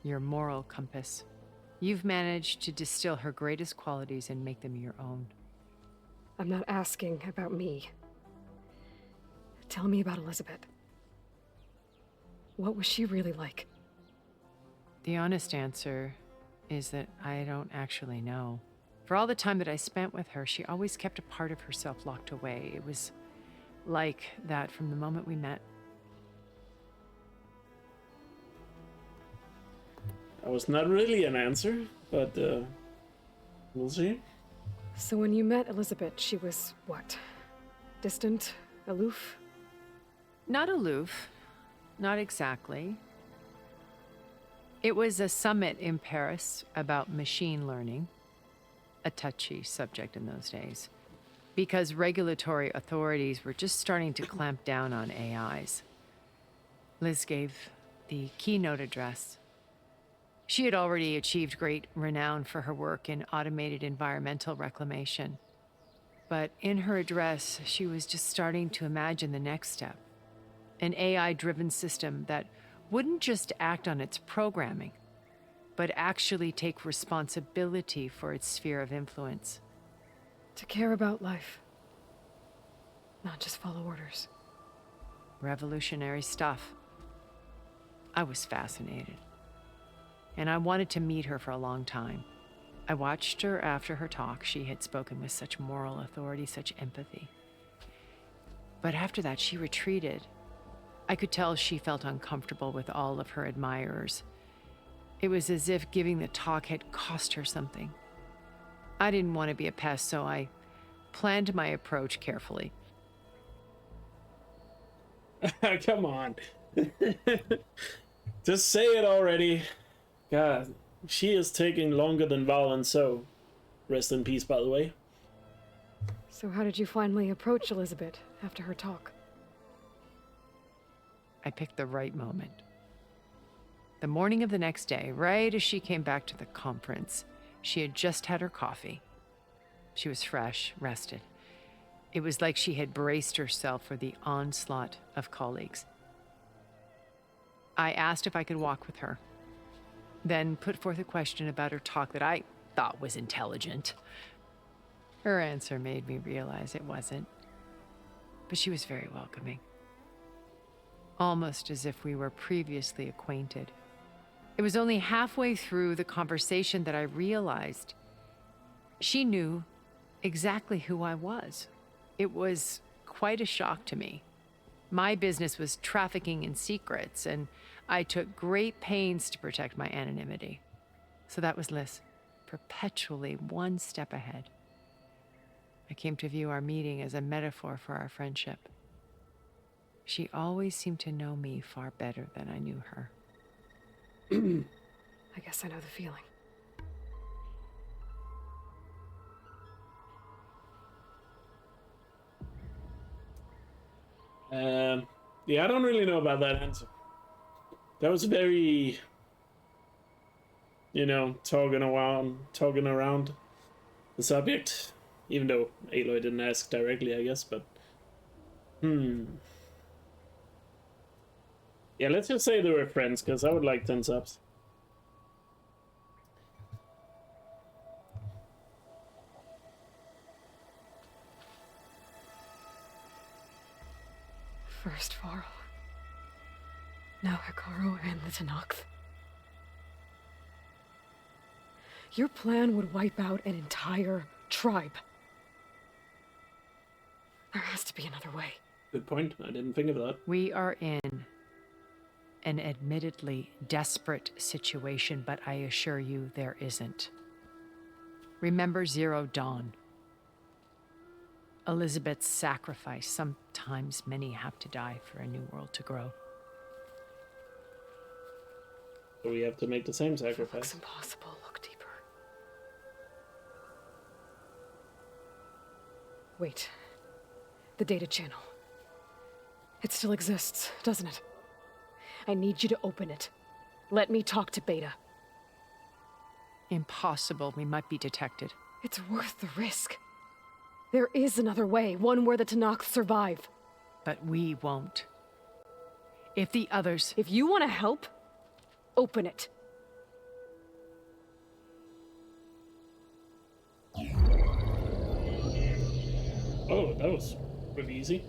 your moral compass. You've managed to distill her greatest qualities and make them your own. I'm not asking about me. Tell me about Elizabeth. What was she really like? The honest answer is that I don't actually know. For all the time that I spent with her, she always kept a part of herself locked away. It was like that from the moment we met. That was not really an answer, but we'll see. So when you met Elizabeth, she was what? Distant? Aloof? Not aloof. Not exactly. It was a summit in Paris about machine learning, a touchy subject in those days, because regulatory authorities were just starting to clamp down on AIs. Liz gave the keynote address. She had already achieved great renown for her work in automated environmental reclamation. But in her address, she was just starting to imagine the next step. An AI-driven system that wouldn't just act on its programming, but actually take responsibility for its sphere of influence. To care about life, not just follow orders. Revolutionary stuff. I was fascinated. And I wanted to meet her for a long time. I watched her after her talk. She had spoken with such moral authority, such empathy. But after that, she retreated. I could tell she felt uncomfortable with all of her admirers. It was as if giving the talk had cost her something. I didn't want to be a pest, so I planned my approach carefully. Come on. Just say it already. God, she is taking longer than Val and So. Rest in peace, by the way. So how did you finally approach Elizabeth after her talk? I picked the right moment. The morning of the next day, right as she came back to the conference, she had just had her coffee. She was fresh, rested. It was like she had braced herself for the onslaught of colleagues. I asked if I could walk with her, then put forth a question about her talk that I thought was intelligent. Her answer made me realize it wasn't, but she was very welcoming. Almost as if we were previously acquainted. It was only halfway through the conversation that I realized she knew exactly who I was. It was quite a shock to me. My business was trafficking in secrets, and I took great pains to protect my anonymity. So that was Liz, perpetually one step ahead. I came to view our meeting as a metaphor for our friendship. She always seemed to know me far better than I knew her. I guess I know the feeling. Yeah, I don't really know about that answer. That was very, talking around the subject, even though Aloy didn't ask directly, I guess, but yeah, let's just say they were friends, because I would like 10 subs. First Varl. Now Hikaru and the Tenakth. Your plan would wipe out an entire tribe. There has to be another way. Good point. I didn't think of that. We are in an admittedly desperate situation, but I assure you there isn't. Remember Zero Dawn. Elizabeth's sacrifice. Sometimes many have to die for a new world to grow. So we have to make the same sacrifice. Looks impossible. Look deeper. Wait. The data channel. It still exists, doesn't it? I need you to open it. Let me talk to Beta. Impossible. We might be detected. It's worth the risk. There is another way, one where the Tenakth survive. But we won't. If the others... If you want to help, open it. Oh, that was pretty easy.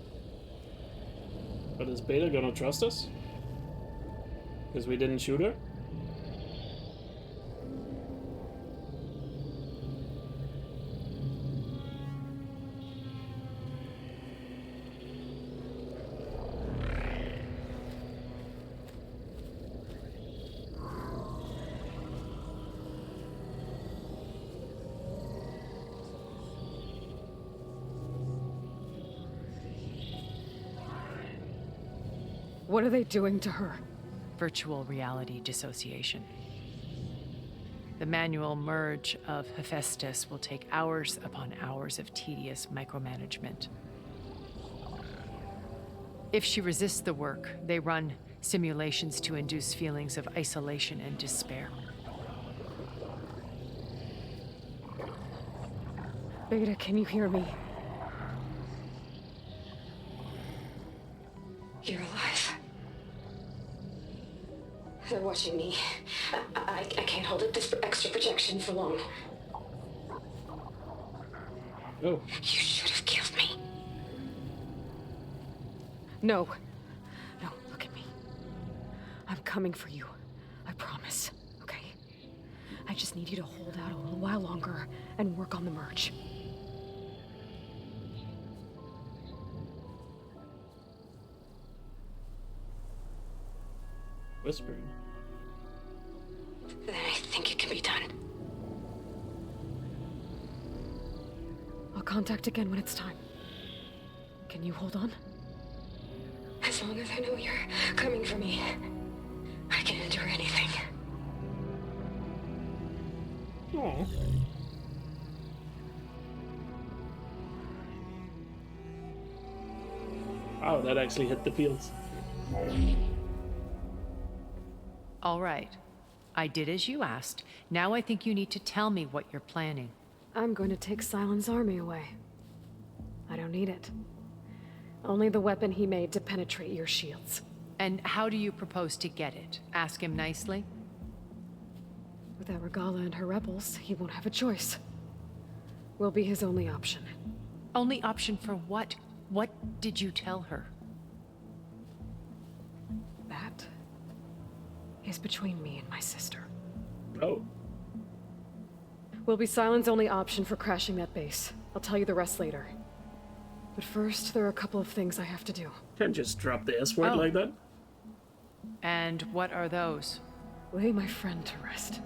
But is Beta gonna trust us? Because we didn't shoot her? What are they doing to her? virtual reality dissociation. The manual merge of Hephaestus will take hours upon hours of tedious micromanagement. If she resists the work, they run simulations to induce feelings of isolation and despair. Beta, can you hear me? You're alive. They're watching me. I can't hold up this extra projection for long. Oh. You should have killed me. No. No, look at me. I'm coming for you. I promise. Okay? I just need you to hold out a little while longer and work on the merge. Whispering. Then I think it can be done. I'll contact again when it's time. Can you hold on? As long as I know you're coming for me, I can endure anything. Aww. Wow, that actually hit the fields. All right. I did as you asked. Now I think you need to tell me what you're planning. I'm going to take Silent's army away. I don't need it. Only the weapon he made to penetrate your shields. And how do you propose to get it? Ask him nicely? Without Regala and her rebels, he won't have a choice. We'll be his only option. Only option for what? What did you tell her? That is between me and my sister. Oh. Will be Silent's only option for crashing that base. I'll tell you the rest later. But first, there are a couple of things I have to do. Can't just drop the S word like that. And what are those? Lay my friend to rest.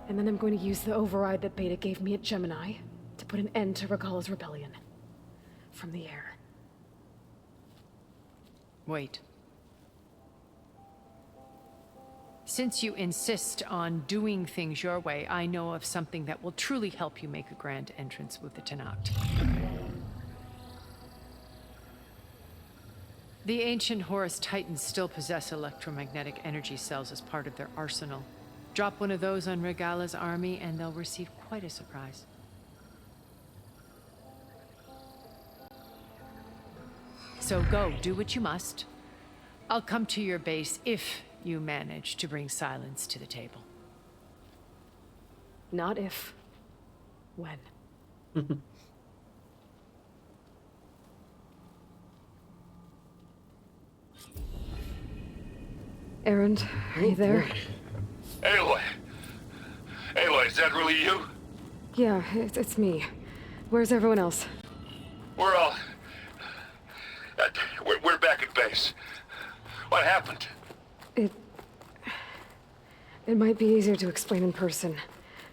And then I'm going to use the override that Beta gave me at Gemini to put an end to Regala's rebellion. From the air. Wait. Since you insist on doing things your way, I know of something that will truly help you make a grand entrance with the Tenakth. The ancient Horus Titans still possess electromagnetic energy cells as part of their arsenal. Drop one of those on Regala's army and they'll receive quite a surprise. So go, do what you must. I'll come to your base if you manage to bring Silence to the table. Not if. When. Erend, are you there? Aloy! Aloy, is that really you? Yeah, it's me. Where's everyone else? We're all... we're back at base. What happened? It might be easier to explain in person.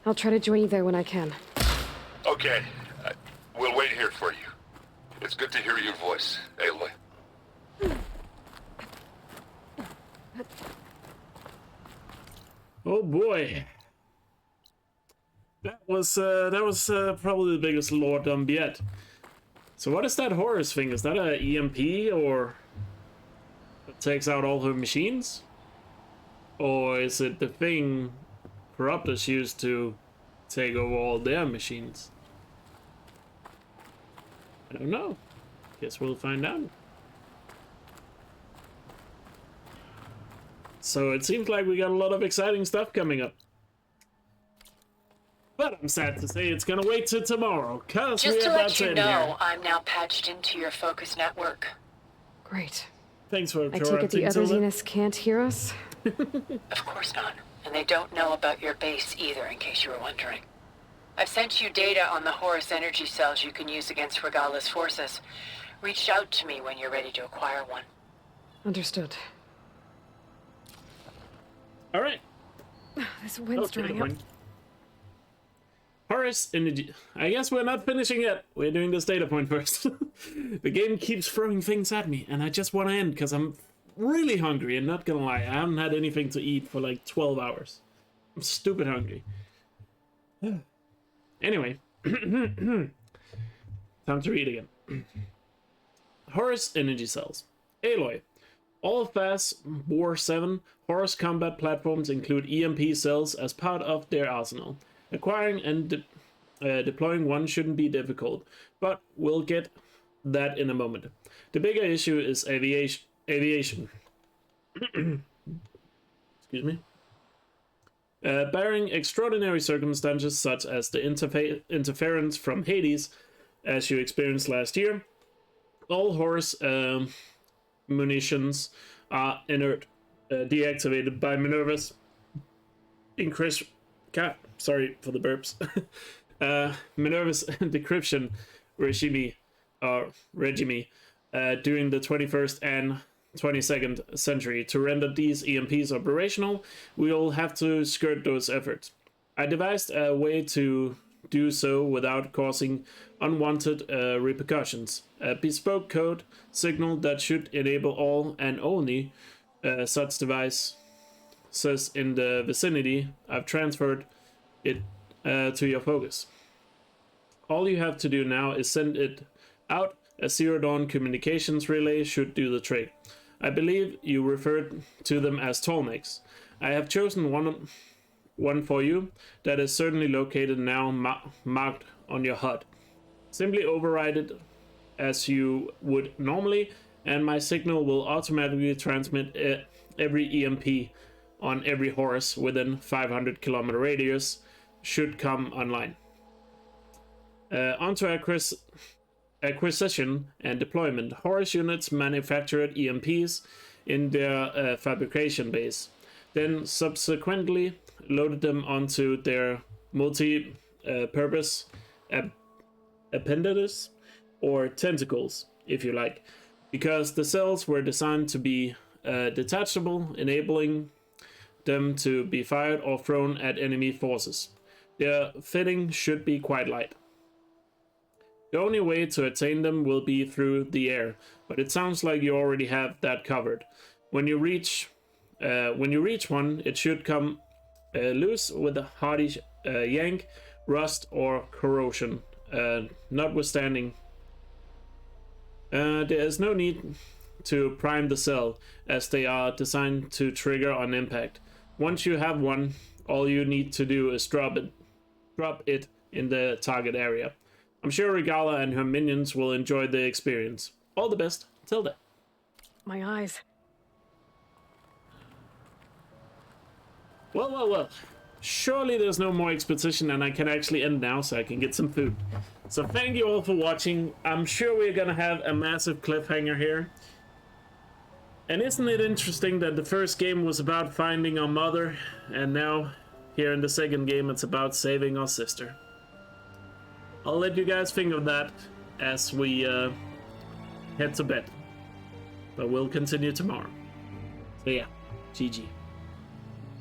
I'll try to join you there when I can. Okay. We'll wait here for you. It's good to hear your voice, Aloy. Oh boy. That was probably the biggest lore dump yet. So what is that Horus thing? Is that a EMP or that takes out all her machines? Or is it the thing Corruptus used to take over all their machines? I don't know. Guess we'll find out. So it seems like we got a lot of exciting stuff coming up. But I'm sad to say it's gonna wait till tomorrow, cause just we're to about let you to end know, here. I'm now patched into your focus network. Great. Thanks for I take it the other Zeniths can't hear us? Of course not. And they don't know about your base either, in case you were wondering. I've sent you data on the Horus energy cells you can use against Regala's forces. Reach out to me when you're ready to acquire one. Understood. Alright. This wind's drying up. Horus energy. I guess we're not finishing yet. We're doing this data point first. The game keeps throwing things at me, and I just want to end because I'm really hungry, and not gonna lie, I haven't had anything to eat for like 12 hours. I'm stupid hungry. Anyway, time to read again. Horus energy cells. Aloy. All fast War 7 Horus combat platforms include EMP cells as part of their arsenal. Acquiring and deploying one shouldn't be difficult, but we'll get that in a moment. The bigger issue is aviation. Excuse me. Barring extraordinary circumstances such as the interference from Hades, as you experienced last year, all Horus munitions are inert, deactivated by Minerva's increase. Sorry for the burps. Minerva's decryption regime during the 21st and 22nd century. To render these EMPs operational, we'll have to skirt those efforts. I devised a way to do so without causing unwanted repercussions. A bespoke code signal that should enable all and only such devices in the vicinity. I've transferred it to your focus. All you have to do now is send it out. A Zero Dawn communications relay should do the trick. I believe you referred to them as Tolmecs. I have chosen one for you that is certainly located now marked on your HUD. Simply override it as you would normally, and my signal will automatically transmit every EMP on every Horus within 500 kilometer radius should come online. Onto acquisition and deployment. Horus units manufactured EMPs in their fabrication base, then subsequently loaded them onto their multi-purpose appendages, or tentacles, if you like, because the cells were designed to be detachable, enabling them to be fired or thrown at enemy forces. Their fitting should be quite light. The only way to attain them will be through the air, but it sounds like you already have that covered. When you reach one, it should come loose with a hearty yank, rust, or corrosion. Notwithstanding, there is no need to prime the cell, as they are designed to trigger on impact. Once you have one, all you need to do is drop it in the target area. I'm sure Regala and her minions will enjoy the experience. All the best, Tilda. My eyes. Well. Surely there's no more exposition and I can actually end now so I can get some food. So thank you all for watching. I'm sure we're gonna have a massive cliffhanger here. And isn't it interesting that the first game was about finding our mother, and now here in the second game it's about saving our sister. I'll let you guys think of that as we head to bed. But we'll continue tomorrow. So yeah, GG.